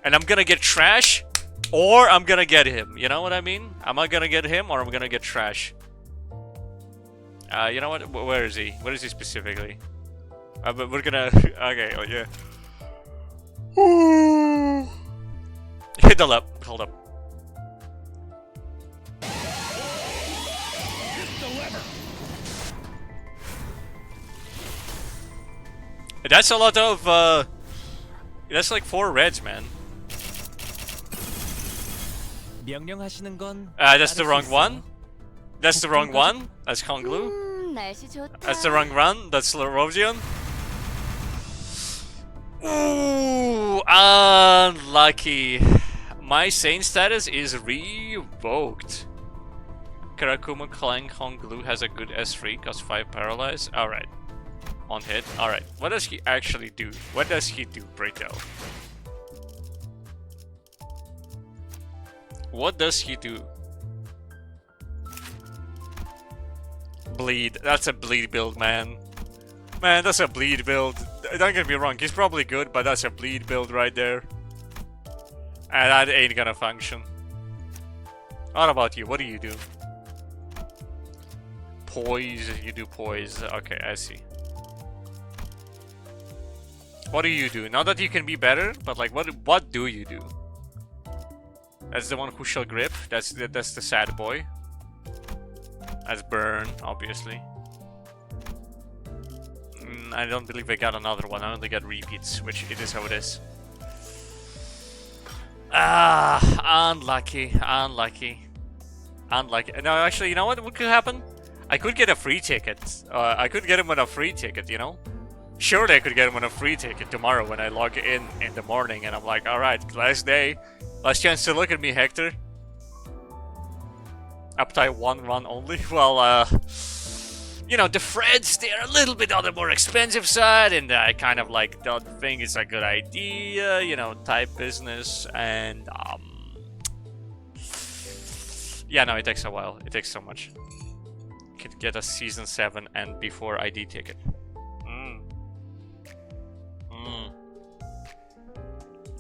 Speaker 1: And I'm gonna get trash, or I'm gonna get him. You know what I mean? Am I gonna get him, or I'm gonna get trash? You know what? Where is he? Where is he specifically? But we're gonna... Okay, oh yeah. Ooh. Hit the lever. Hold up. That's a lot of, that's like 4 reds, man. That's the wrong one. That's the wrong one. That's Konglu.
Speaker 2: 날씨 좋다.
Speaker 1: That's the wrong run. That's Lerosian. Ooh, unlucky. My Saint status is revoked. Karakuma Clang Konglu has a good S3, costs 5 paralyze. Alright. On hit. Alright. What does he actually do? What does he do, pray tell? What does he do? Bleed. That's a bleed build, man. Man, that's a bleed build. Don't get me wrong, he's probably good, but that's a bleed build right there. And that ain't gonna function. What about you? What do you do? Poise. You do poise. Okay, I see. What do you do? Not that you can be better, but like, what do you do? That's the one who shall grip. That's the sad boy. That's burn, obviously. I don't believe I got another one. I only got repeats, which it is how it is. Ah, unlucky, unlucky, unlucky. No, actually, you know what could happen? I could get a free ticket. I could get him on a free ticket, you know? Surely I could get him on a free ticket tomorrow when I log in the morning and I'm like, alright, last day. Last chance to look at me, Hector. Uptime 1 run only? Well, you know, the threads, they're a little bit on the more expensive side, and I kind of like don't think it's a good idea, you know, type business, and yeah, no, it takes a while. It takes so much. Could get a season 7 and before ID ticket.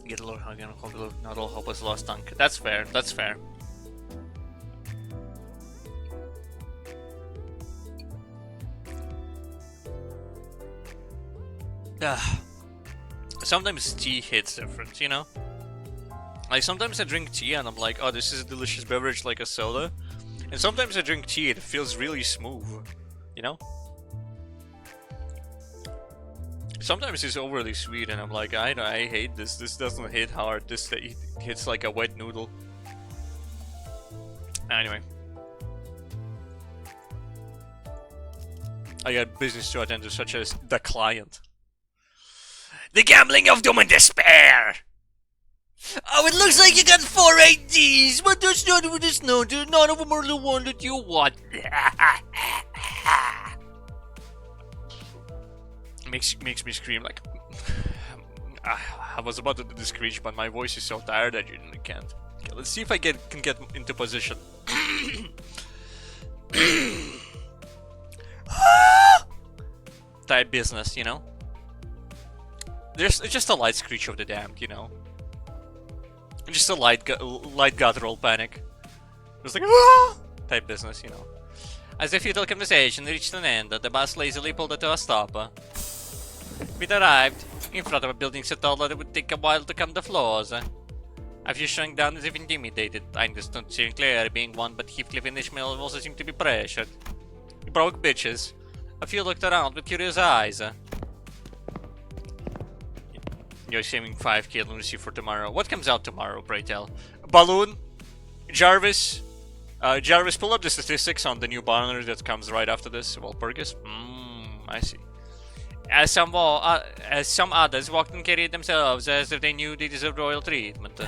Speaker 1: Get a little hug and not all hope was lost on. That's fair. That's fair. Sometimes tea hits different, you know? Like, sometimes I drink tea and I'm like, oh, this is a delicious beverage like a soda. And sometimes I drink tea and it feels really smooth, you know? Sometimes it's overly sweet and I'm like, I hate this. This doesn't hit hard. This hits like a wet noodle. Anyway. I got business to attend to, such as the client.
Speaker 3: The gambling of doom and despair! Oh, it looks like you got 4 IDs, but that's not what it's noted. None of them are the one that you want.
Speaker 1: Makes me scream like... I was about to do the screech, but my voice is so tired I genuinely can't. Okay, let's see if I can get into position. Type business, you know? It's just a light screech of the damned, you know? Just a light guttural panic. Just like, ah! Type business, you know? As the futile conversation reached an end, the bus lazily pulled it to a stop. It arrived in front of a building so tall that it would take a while to count the floors. A few shrunk down as if intimidated. I understood Sinclair being one, but Heathcliff and Ishmael also seemed to be pressured. Broke bitches. A few looked around with curious eyes. You're saving 5k lunacy for tomorrow. What comes out tomorrow, pray tell? Balloon? Jarvis? Jarvis, pull up the statistics on the new banner that comes right after this. Walpurgis? I see. As some others walked and carried themselves as if they knew they deserved royal treatment.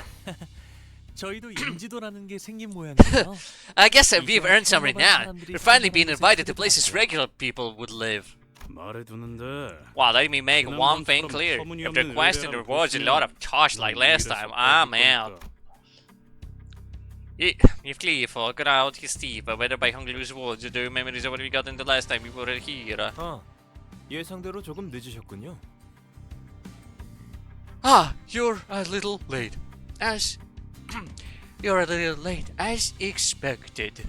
Speaker 6: 저희도 인지도라는 게 생긴 모양이에요.
Speaker 3: I guess we've earned some renown. We're finally being invited to places regular people would live. Wow, let me make one thing clear. If the quest and the rewards a lot of tosh like last time, I'm out. If Clifford got out his teeth, whether by hungry loose words or the memories of what we got in the last time we were here.
Speaker 6: 예상대로 조금 늦으셨군요.
Speaker 1: You're a little late.
Speaker 3: You're a little late, as expected.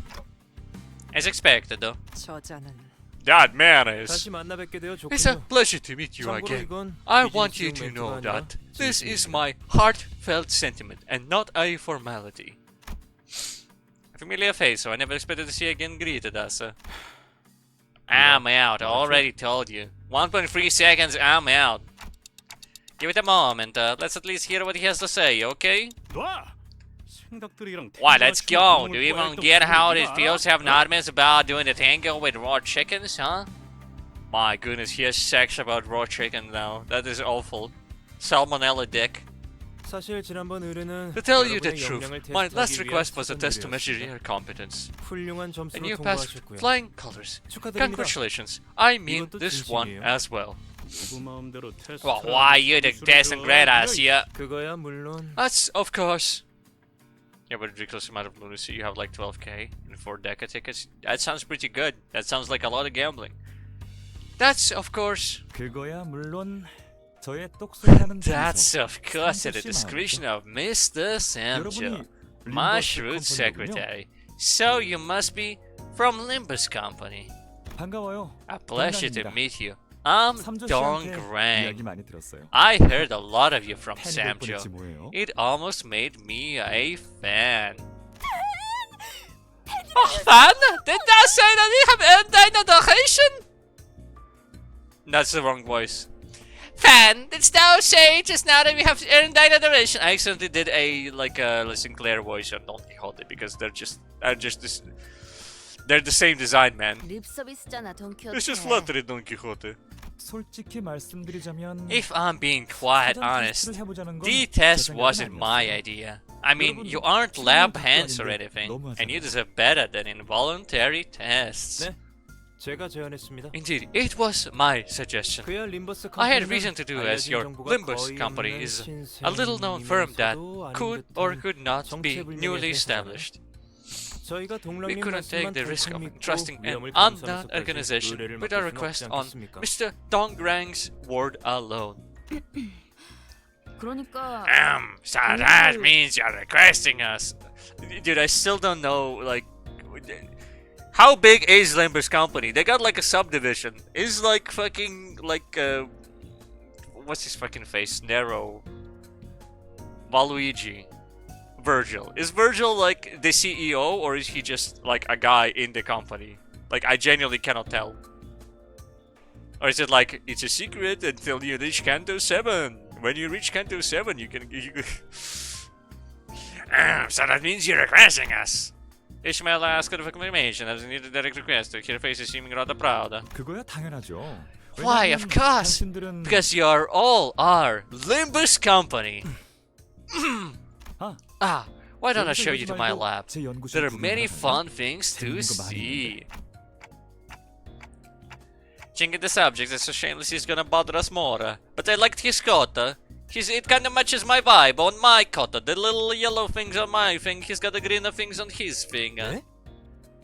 Speaker 3: As expected, though.
Speaker 1: That man is...
Speaker 6: 다시 만나 뵙게 되어 좋군요.
Speaker 1: It's a pleasure to meet you again. I want you to know that this is my heartfelt sentiment and not a formality. A familiar face, so I never expected to see again greeted us. I'm out, I already told you. 1.3 seconds, I'm out. Give it a moment, let's at least hear what he has to say, okay? Why, let's go. Do you even get how it feels to have nightmares about doing the tango with raw chickens, huh? My goodness, he has sex about raw chicken now. That is awful. Salmonella dick. To tell you the truth, my last request was a test to measure your competence. And you passed with flying colors. Congratulations. I mean this one as well. Well, why you the test and grade us, yeah? That's of course. Yeah, but ridiculous amount of lunacy. You have like 12k and 4 DECA tickets. That sounds pretty good. That sounds like a lot of gambling. That's of course.
Speaker 6: 그거야 물론 저의 똑소리하는
Speaker 1: That's of course at the discretion of Mr. Samjo, my shrewd secretary. So you must be from Limbus Company.
Speaker 6: 반가워요.
Speaker 1: A pleasure to
Speaker 6: 동남입니다.
Speaker 1: meet you. I'm
Speaker 6: 삼조
Speaker 1: Dong
Speaker 6: 씨한테
Speaker 1: Grang.
Speaker 6: 이야기 많이 들었어요.
Speaker 1: I heard a lot of you from
Speaker 6: 팬이 될
Speaker 1: Samjo.
Speaker 6: 뻔했지 뭐예요.
Speaker 1: It almost made me a fan. Oh, fan? Did that say that we have earned adoration? That's the wrong voice. Fan, didst thou say just now that we have earned thine adoration? I accidentally did a Sinclair voice on Don Quixote because they're the same design, man.
Speaker 2: 립 서비스잖아, 돈키호테.
Speaker 1: It's just flattery, Don Quixote.
Speaker 6: 솔직히 말씀드리자면
Speaker 1: If I'm being quite honest, the test wasn't my idea. I mean, you aren't lab hands or anything, and you deserve better than involuntary tests.
Speaker 6: 네, 제가 제안했습니다.
Speaker 1: Indeed, it was my suggestion.
Speaker 6: 그야 림버스
Speaker 1: I had
Speaker 6: 컴퍼니는
Speaker 1: reason to do as
Speaker 6: 알려진
Speaker 1: your
Speaker 6: 정보가
Speaker 1: Limbus
Speaker 6: 거의
Speaker 1: Company
Speaker 6: 없는
Speaker 1: is a little-known firm that could or could not be newly established.
Speaker 6: 저희가
Speaker 1: We
Speaker 6: 동랑님
Speaker 1: couldn't take
Speaker 6: 말씀만
Speaker 1: the risk
Speaker 6: 덜컥
Speaker 1: of
Speaker 6: 믿고
Speaker 1: entrusting an
Speaker 6: 위험을
Speaker 1: unknown
Speaker 6: 감수하면서까지
Speaker 1: organization
Speaker 6: 의뢰를
Speaker 1: with a
Speaker 6: 맡길 수는
Speaker 1: request
Speaker 6: 없지
Speaker 1: on
Speaker 6: 않겠습니까?
Speaker 1: Mr. Dongrang's word alone.
Speaker 2: 그러니까
Speaker 1: So that means you're requesting us. Dude, I still don't know, like, how big is Limbus Company? They got like a subdivision. Is like fucking, like, what's his fucking face? Nero. Waluigi. Virgil. Is Virgil like the CEO or is he just like a guy in the company? Like, I genuinely cannot tell. Or is it like, it's a secret until you reach Canto 7? When you reach Canto 7, you can... So that means you're requesting us. Ishmael asked for confirmation as he needed a direct request. Her face is seeming rather proud.
Speaker 6: 그거야 당연하죠.
Speaker 1: Why, of course!
Speaker 6: 당신들은
Speaker 1: Because you're all our Limbus Company. Why don't I show you to my lab?
Speaker 6: 제 연구실
Speaker 1: There are
Speaker 6: 구경을
Speaker 1: many
Speaker 6: 하다니
Speaker 1: fun things to
Speaker 6: 재밌는 거 많이
Speaker 1: see. Changing the subject, it's so shameless he's gonna bother us more. But I liked his coat. It kinda matches my vibe on my coat. The little yellow things on my thing, he's got the green things on his thing.
Speaker 6: 네?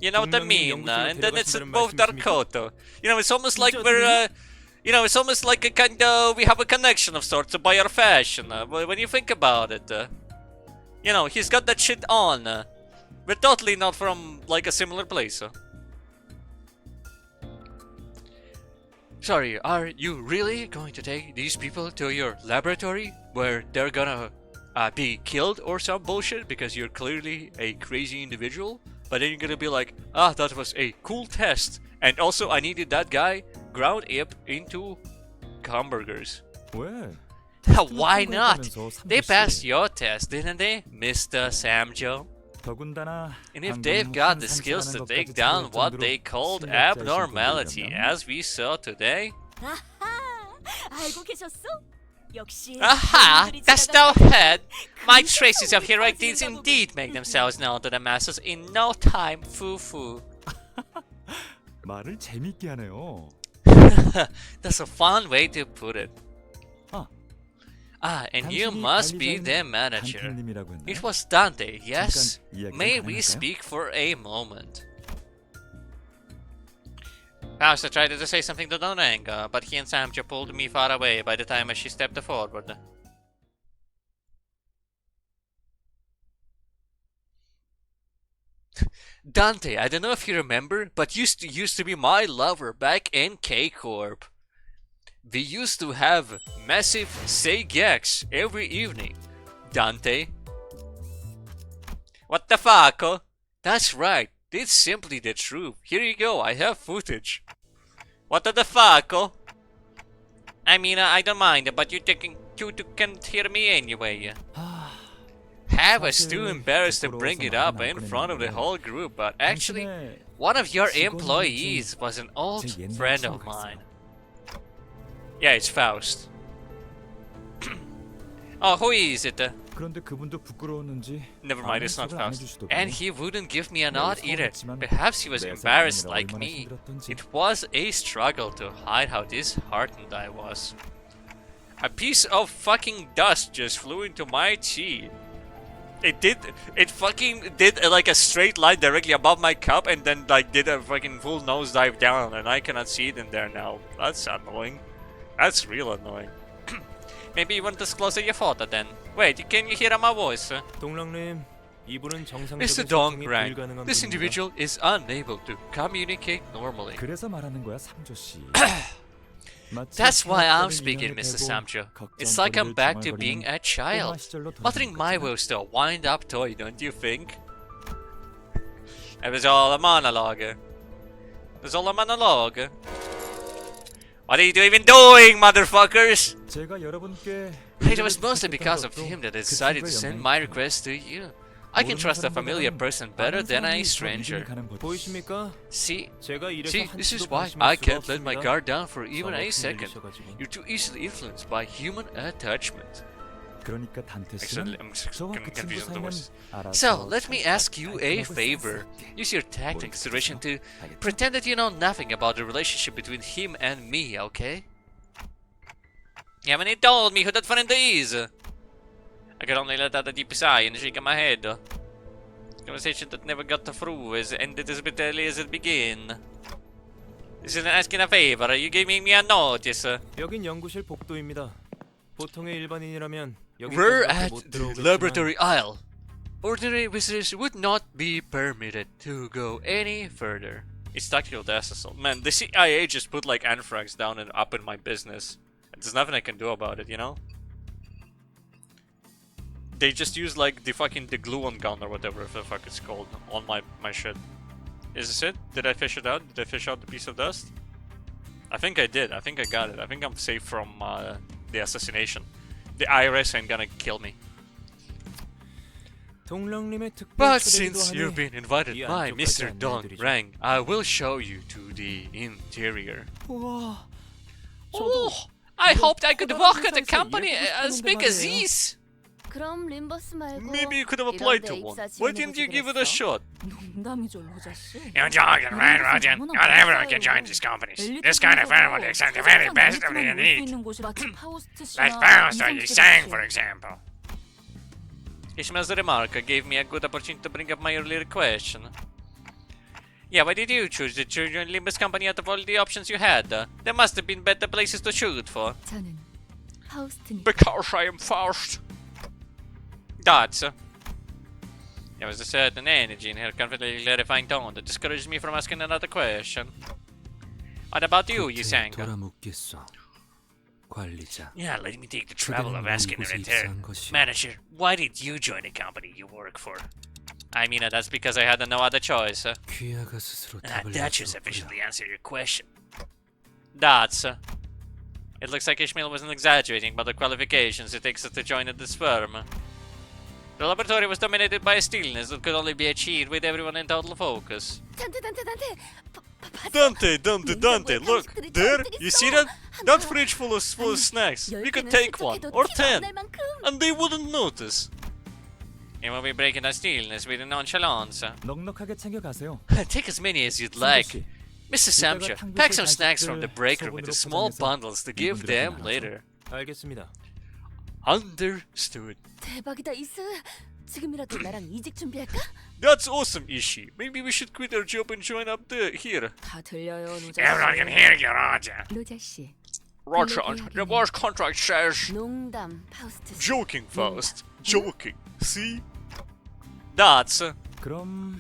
Speaker 1: You know what I mean?
Speaker 6: 동명님
Speaker 1: And then it's
Speaker 6: 연구실로
Speaker 1: both our
Speaker 6: 데려가신다는
Speaker 1: coat. You know, it's almost like
Speaker 6: 진짜
Speaker 1: we're, you know, it's almost like a kind of, we have a connection of sorts by our fashion. When you think about it, you know, he's got that shit on. We're totally not from like a similar place. Sorry, are you really going to take these people to your laboratory where they're gonna be killed or some bullshit because you're clearly a crazy individual? But then you're gonna be like, that was a cool test. And also, I needed that guy ground up into hamburgers.
Speaker 6: 왜?
Speaker 1: Why not? They passed your test, didn't they, Mr. Samjo?
Speaker 6: 더군다나
Speaker 1: And if they've got the skills to take down what they called abnormality, as we saw today,
Speaker 2: 아하, 알고 계셨어? 역시
Speaker 1: aha!
Speaker 2: 사람들이
Speaker 1: That's
Speaker 2: 지나가다
Speaker 1: no head! My
Speaker 2: 그
Speaker 1: traces of heroic
Speaker 2: 사람들이
Speaker 1: deeds
Speaker 2: 가지고
Speaker 1: indeed make themselves known to the masses in no time, foo-foo.
Speaker 6: 말을 재밌게 하네요.
Speaker 1: That's a fun way to put it. And you
Speaker 6: 당신이
Speaker 1: must be
Speaker 6: 관리자인
Speaker 1: their manager.
Speaker 6: 단풍님이라고 했나요?
Speaker 1: It was Dante, yes?
Speaker 6: 잠깐 이야기 좀
Speaker 1: May we
Speaker 6: 가능할까요?
Speaker 1: speak for a moment? Faust tried to say something to Donranga, but he and Samjo pulled me far away by the time she stepped forward. Dante, I don't know if you remember, but used to be my lover back in K-Corp. We used to have massive say-gags every evening. Dante. What the fuck? Oh? That's right. It's simply the truth. Here you go. I have footage. What the fuck? Oh? I mean, I don't mind, but you can't hear me anyway. I was too embarrassed to bring it up in front of the whole group, but actually, one of your employees was an old friend of mine. Yeah, it's Faust. Oh, who is it?
Speaker 6: 그런데 그분도 부끄러웠는지
Speaker 1: Never mind, it's not
Speaker 6: 아무 소리를 안
Speaker 1: Faust.
Speaker 6: 해주시더군요.
Speaker 1: And he wouldn't give me a nod either.
Speaker 6: 서운했지만
Speaker 1: Perhaps he was
Speaker 6: 내
Speaker 1: embarrassed
Speaker 6: 사랑이라
Speaker 1: like
Speaker 6: 얼마나
Speaker 1: me.
Speaker 6: 힘들었던지.
Speaker 1: It was a struggle to hide how disheartened I was. A piece of fucking dust just flew into my tea. It fucking did like a straight line directly above my cup and then like did a fucking full nosedive down and I cannot see it in there now. That's annoying. That's real annoying.
Speaker 3: Maybe you weren't as close as you thought then. Wait, can you hear my voice?
Speaker 7: 동랑님, 이분은
Speaker 1: Mr.
Speaker 7: 정상적인
Speaker 1: Dong
Speaker 7: 소통이
Speaker 1: Rang,
Speaker 7: 불가능한
Speaker 1: this
Speaker 7: 분입니다.
Speaker 1: individual is unable to communicate normally.
Speaker 6: 그래서 말하는 거야, 삼조 씨.
Speaker 1: That's why I'm speaking, Mr. Samjo. It's like I'm back to being a child, muttering my woes to a wind-up toy, don't you think? It was all a monologue. It was all a monologue. What are you even doing, motherfuckers?
Speaker 6: 제가 여러분께
Speaker 1: It was mostly because of him that I decided to send my request to you. I can trust a familiar person better than a stranger.
Speaker 7: 보이십니까?
Speaker 1: See,
Speaker 7: 제가 이래서
Speaker 1: this is
Speaker 7: 한치도
Speaker 1: why
Speaker 7: 방심할
Speaker 1: I
Speaker 7: 수가
Speaker 1: can't let my
Speaker 7: 없습니다.
Speaker 1: guard down for even a
Speaker 7: 서로
Speaker 1: second.
Speaker 7: 흔들리셔가지고.
Speaker 1: You're too easily influenced by human attachment.
Speaker 6: 그러니까 단테
Speaker 1: Actually,
Speaker 6: 씨는
Speaker 1: I'm
Speaker 6: 저와 그 친구
Speaker 1: confused with the
Speaker 6: 사이는
Speaker 1: words.
Speaker 6: 알아서
Speaker 1: So, let me
Speaker 6: 잘
Speaker 1: ask you a
Speaker 6: 발전하고
Speaker 1: favor.
Speaker 6: 있었을게.
Speaker 1: Use your tactic situation to
Speaker 6: 알겠죠?
Speaker 1: pretend that you know nothing about the relationship between him and me, okay? You haven't even told me who that friend is. I could only let out a deep sigh and shake my head. Conversation that never got through is ended as bitterly as it began. This isn't asking a favor. You giving me a notice.
Speaker 7: 여긴 연구실 복도입니다. 보통의 일반인이라면
Speaker 1: We're
Speaker 7: 여기까지밖에
Speaker 1: at
Speaker 7: 못
Speaker 1: the
Speaker 7: 들어오겠지만
Speaker 1: laboratory aisle. Ordinary visitors would not be permitted to go any further. It's tactical assault. Man, the CIA just put like anthrax down and up in my business. There's nothing I can do about it, you know? They just use like the glue on gun or whatever the fuck it's called on my shit. Is this it? Did I fish it out? Did I fish out the piece of dust? I think I did. I think I got it. I think I'm safe from the assassination. The IRS ain't gonna kill me.
Speaker 7: 동랑님의 특별
Speaker 1: But
Speaker 7: 초대기도
Speaker 1: since
Speaker 7: 하니
Speaker 1: you've been invited
Speaker 7: 이
Speaker 1: by
Speaker 7: 안쪽까지
Speaker 1: Mr. Dong
Speaker 7: 안내해드리죠.
Speaker 1: Rang, I will show you to the interior.
Speaker 7: 우와,
Speaker 1: Oh, I hoped I could work at a company as big as this.
Speaker 10: 그럼 림버스 말고
Speaker 1: Maybe you could have applied to
Speaker 10: 이런 데
Speaker 1: one.
Speaker 10: 입사
Speaker 1: Why didn't you give it a shot?
Speaker 10: 농담이죠, 로자 씨.
Speaker 4: You're joking, right, Roger? Not everyone can join these companies. This kind of family is the very best of the elite. Like Faust, you sang, for example.
Speaker 1: Ishmael's remark gave me a good opportunity to bring up my earlier question. Yeah, why did you choose to join Limbus Company out of all the options you had? There must have been better places to shoot for.
Speaker 10: 저는 파우스트니.
Speaker 1: Because I am Faust. That's. There was a certain energy in her confidently clarifying tone that discouraged me from asking another question. What about you, Yusanga?
Speaker 4: Yeah, let me take the trouble of asking in return. Manager, why did you join the company you work for?
Speaker 1: I mean, that's because I had no other choice.
Speaker 4: That should sufficiently answer your question.
Speaker 1: That's. It looks like Ishmael wasn't exaggerating about the qualifications it takes to join this firm. The laboratory was dominated by a stillness that could only be achieved with everyone in total focus. Dante, look! There, you see that? That fridge full of snacks. We could take one, or 10, and they wouldn't notice. And we'll be breaking that stillness with nonchalance.
Speaker 6: 넉넉하게 챙겨가세요.
Speaker 1: Take as many as you'd like. Mr. Samcha, pack some snacks from the break room into small bundles to give them later.
Speaker 7: 알겠습니다.
Speaker 1: Understood.
Speaker 10: 대박이다, 이스. 지금이라도 나랑 이직 준비할까?
Speaker 1: That's awesome, Ishi. Maybe we should quit our job and join up here.
Speaker 10: 다 들려요, 로자
Speaker 4: Everyone can hear you, Roger.
Speaker 10: 로자 씨.
Speaker 1: Roger, the work contract says.
Speaker 10: 농담, 파우스트.
Speaker 1: Joking, Faust. Joking. See? That's.
Speaker 6: 그럼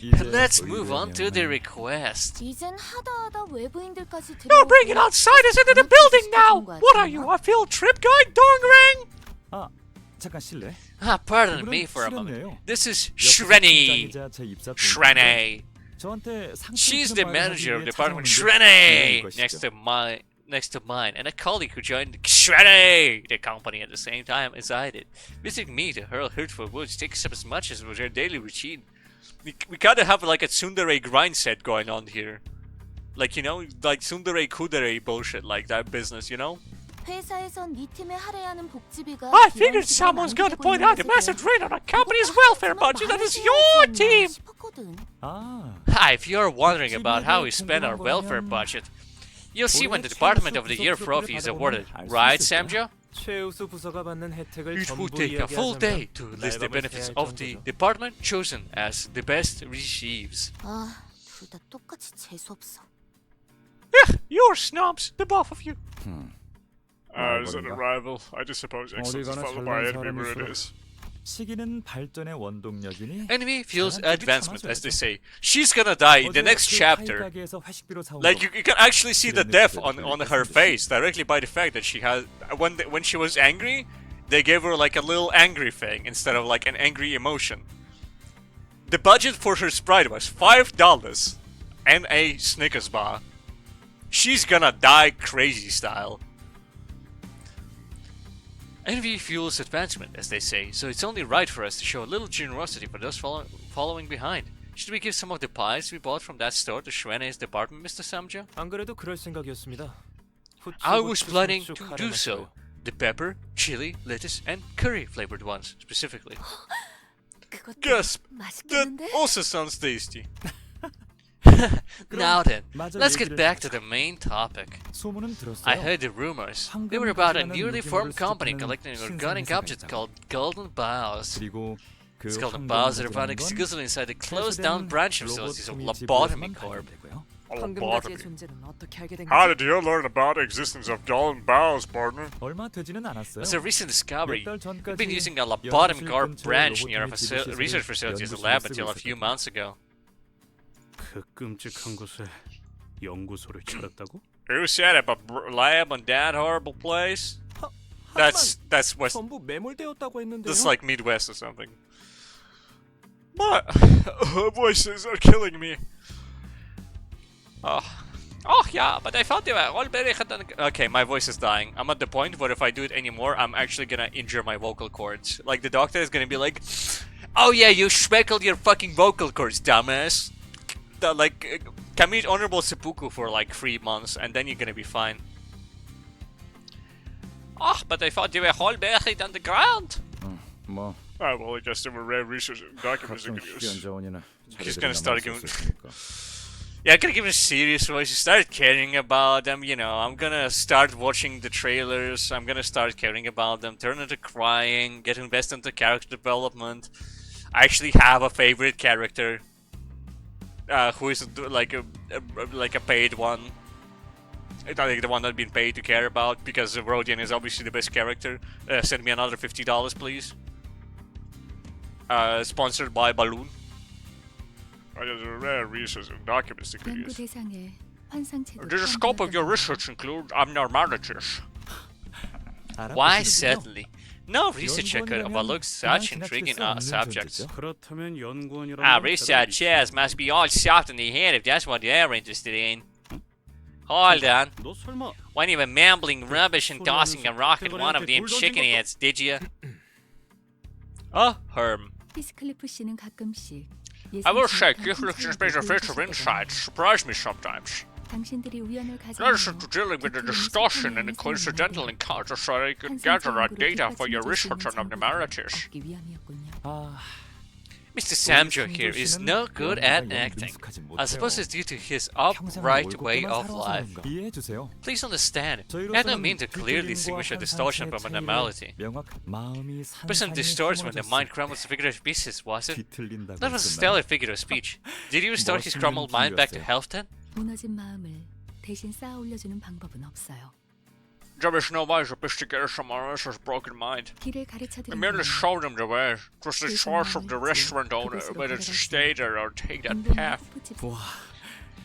Speaker 1: Let's move on to the request.
Speaker 10: 이젠 하다 외부인들까지
Speaker 1: You're bringing outsiders into the building now! What are you, a field trip guide, Dong Rang?
Speaker 6: 잠깐 실례.
Speaker 1: Pardon me for a moment. This is Shreni. Shreni. She's the manager of the department. Shreni! Next to mine, and a colleague who joined Shreni, the company at the same time as I did. Visiting me to hurl hurtful words takes up as much as was their daily routine. We gotta have like a tsundere grind set going on here. Like, you know, like tsundere kudere bullshit like that business, you know?
Speaker 10: 회사에선 네 팀에 할애하는 복지비가
Speaker 1: I figured someone's got to point out the massive drain on a company's welfare budget that is your team! If you're wondering about how we spend our welfare budget, you'll see when the Department of the Year trophy is awarded, right, Samjo?
Speaker 7: 최우수 부서가 받는 혜택을
Speaker 3: It will
Speaker 7: 전부
Speaker 3: take a full day
Speaker 7: 이야기하자면
Speaker 3: to list the
Speaker 7: 날밤을
Speaker 3: benefits
Speaker 7: 새야 할
Speaker 3: of the
Speaker 7: 정도죠.
Speaker 3: department chosen as the best receives.
Speaker 2: 아, 둘 다 똑같이 재수 없어.
Speaker 3: You're snobs, the both of you.
Speaker 4: As an arrival, I just suppose excellence is
Speaker 8: 어디가나
Speaker 4: followed by
Speaker 8: 잘난
Speaker 4: envy where it
Speaker 8: 사람일수록
Speaker 4: is.
Speaker 6: 시기는 발전의 원동력이니
Speaker 3: Envy fuels
Speaker 6: 잘난 쪽이
Speaker 3: advancement, as they
Speaker 6: 참아줘야죠.
Speaker 3: say. She's gonna die in the
Speaker 6: 어제
Speaker 3: next
Speaker 6: 그
Speaker 3: chapter.
Speaker 6: 파이 가게에서 회식비로 사온
Speaker 3: Like
Speaker 6: 거
Speaker 3: you can actually see the
Speaker 6: Limbus
Speaker 3: death
Speaker 6: Company
Speaker 3: on her face directly by the fact that she has when she was angry, they gave her like a little angry thing instead of like an angry emotion. The budget for her sprite was $5 and a Snickers bar. She's gonna die crazy style. Envy fuels advancement, as they say, so it's only right for us to show a little generosity for those following behind. Should we give some of the pies we bought from that store to Shrene's department, Mr. Samjo?
Speaker 7: 안 그래도 그럴 생각이었습니다. 후추,
Speaker 3: I was
Speaker 7: 고추,
Speaker 3: planning
Speaker 7: 상추,
Speaker 3: to
Speaker 7: 카레
Speaker 3: do so.
Speaker 7: 맛있어요.
Speaker 3: The pepper, chili, lettuce, and curry flavored ones, specifically.
Speaker 2: 그것도
Speaker 3: Gasp! That
Speaker 2: 맛있겠는데?
Speaker 3: also sounds tasty. Now then,
Speaker 6: 마저
Speaker 3: let's get
Speaker 6: 얘기를
Speaker 3: back to the main topic.
Speaker 6: 소문은 들었어요.
Speaker 3: I heard the rumors. They were about a newly formed company
Speaker 6: 황금
Speaker 3: collecting
Speaker 6: 신선
Speaker 3: organic
Speaker 6: 회사가
Speaker 3: objects
Speaker 6: 있다고.
Speaker 3: called golden bowls.
Speaker 6: 그리고 그
Speaker 3: It's called the
Speaker 6: 황금을
Speaker 3: bowls that are found
Speaker 6: 가져가는 건
Speaker 3: exclusively inside the closed
Speaker 6: 폐쇄된
Speaker 3: down branch
Speaker 6: 로봇
Speaker 3: facilities of
Speaker 6: 팀이
Speaker 3: Lobotomy
Speaker 6: 지구에서만
Speaker 3: Corp.
Speaker 6: 발견되고요.
Speaker 2: 황금가지의 존재는 어떻게 알게 된
Speaker 4: How
Speaker 2: 거지?
Speaker 4: did you learn about the existence of golden bowls, partner?
Speaker 6: 얼마 되지는 않았어요.
Speaker 3: It's a recent discovery.
Speaker 6: 몇 달
Speaker 3: We've been
Speaker 6: 전까지
Speaker 3: using a Lobotomy
Speaker 6: 연구실
Speaker 3: Corp
Speaker 6: 근처에
Speaker 3: branch near our
Speaker 6: 로봇 팀이 지구
Speaker 3: research
Speaker 6: 시설을
Speaker 3: facility as a
Speaker 6: 연구실로
Speaker 3: lab
Speaker 6: 쓰고
Speaker 3: until a few
Speaker 6: 있었거든요.
Speaker 3: months ago.
Speaker 5: 그 끔찍한 곳에 연구소를 차렸다고?
Speaker 3: Who set up a lab on that horrible place? That's West.
Speaker 7: 전부 매몰되었다고 했는데요.
Speaker 3: That's like Midwest or something. My voices are killing me. Oh yeah, but I thought they were all very okay, my voice is dying. I'm at the point where if I do it anymore, I'm actually gonna injure my vocal cords. Like the doctor is gonna be like, "Oh yeah, you speckled your fucking vocal cords, dumbass." Like, commit honorable seppuku for like 3 months, and then you're gonna be fine. Oh, but I thought they were all buried underground.
Speaker 8: 뭐
Speaker 4: Ah, well, I guess there were rare research documents they
Speaker 8: 각종
Speaker 4: could
Speaker 8: 희귀한
Speaker 4: use.
Speaker 8: 자원이나
Speaker 3: He's
Speaker 8: 자료들이
Speaker 3: gonna start
Speaker 8: 남아있을
Speaker 3: giving-
Speaker 8: 수 있으니까.
Speaker 3: Yeah, I'm gonna give it a serious voice. Start caring about them, you know. I'm gonna start watching the trailers. I'm gonna start caring about them. Turn into crying. Get invested into character development. I actually have a favorite character, who is like a paid one. It's not like the one I've been paid to care about because Rodian is obviously the best character. Send me another $50, please. Sponsored by Balloon.
Speaker 4: Oh, yeah, there were rare research documents they could
Speaker 10: 연구
Speaker 4: use.
Speaker 10: 대상에 환상체도
Speaker 3: Does the scope of your research include abnormalities? Why certainly? No researcher could overlook such intriguing subjects.
Speaker 5: 그렇다면 연구원이라면
Speaker 3: Our researchers must be all soft in the head if that's what they're interested in. Hold on.
Speaker 5: 너 설마
Speaker 3: When you were mumbling rubbish and tossing a rock at one of them chicken heads, did you? Herm.
Speaker 10: 히스클리프 씨는 가끔씩
Speaker 3: I will say,
Speaker 10: 예상치
Speaker 3: this
Speaker 10: 못한
Speaker 3: looks
Speaker 10: 신체의
Speaker 3: bit of
Speaker 10: 모습을
Speaker 3: insights surprise me sometimes.
Speaker 10: 당신들이 우연을 가지고
Speaker 3: Listen to dealing with the distortion and the coincidental encounters so I could gather that data for your research on abnormalities.
Speaker 6: 아,
Speaker 3: Mr. Samjo here is no good at acting. I suppose it's due to his upright way of life.
Speaker 6: 이해해 주세요.
Speaker 3: Please understand, I don't mean to clearly distinguish a distortion from abnormality.
Speaker 6: 명확 마음이
Speaker 3: Person
Speaker 6: 산산이
Speaker 3: distorts when the
Speaker 6: 허물어졌을
Speaker 3: mind crumbles to figure of pieces, was it?
Speaker 6: 뒤틀린다고
Speaker 3: That was a
Speaker 6: 했었나요?
Speaker 3: stellar figure of speech. Did you restore his crumbled mind back to health then?
Speaker 10: 무너진 마음을 대신 쌓아 올려주는 방법은 없어요.
Speaker 3: There is no way to piece together someone else's broken mind.
Speaker 10: 길을 가르쳐
Speaker 3: I
Speaker 10: 드린
Speaker 3: merely
Speaker 10: 거예요.
Speaker 3: showed them the way. It was the choice of the restaurant owner whether to stay there or take that path.
Speaker 6: 와,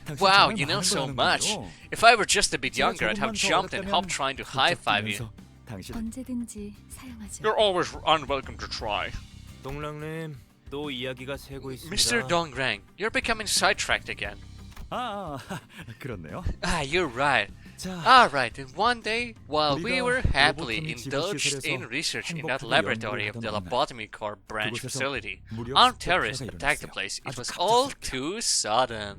Speaker 6: 당신
Speaker 3: Wow,
Speaker 6: 정말
Speaker 3: you know
Speaker 6: 많은 걸
Speaker 3: so
Speaker 6: 아는군요.
Speaker 3: much. If I were just a bit
Speaker 6: 제가
Speaker 3: younger, I'd have
Speaker 6: 조금만 더
Speaker 3: jumped and helped
Speaker 6: 어렵다면
Speaker 3: trying to high-five you.
Speaker 6: 그쪽 당신
Speaker 10: 언제든지 사용하죠.
Speaker 3: You're always unwelcome to try.
Speaker 7: 동랑님 또 이야기가 새고 있습니다.
Speaker 3: Mr. Dongrang, you're becoming sidetracked again.
Speaker 6: 아, 그렇네요.
Speaker 3: Ah, you're right.
Speaker 6: 자,
Speaker 3: Alright, and one day, while we
Speaker 6: 우리가
Speaker 3: were happily
Speaker 6: 로보토미 지구
Speaker 3: indulged
Speaker 6: 시설에서
Speaker 3: in research in that
Speaker 6: 행복하게
Speaker 3: laboratory of
Speaker 6: 연구를
Speaker 3: the
Speaker 6: 하던
Speaker 3: Lobotomy Corp branch
Speaker 6: 그곳에서
Speaker 3: facility,
Speaker 6: 무력
Speaker 3: armed
Speaker 6: 스포츠가
Speaker 3: terrorists attacked the
Speaker 6: 일어났어요.
Speaker 3: place. It
Speaker 6: 아주
Speaker 3: was all
Speaker 6: 갑작스럽게.
Speaker 3: too sudden.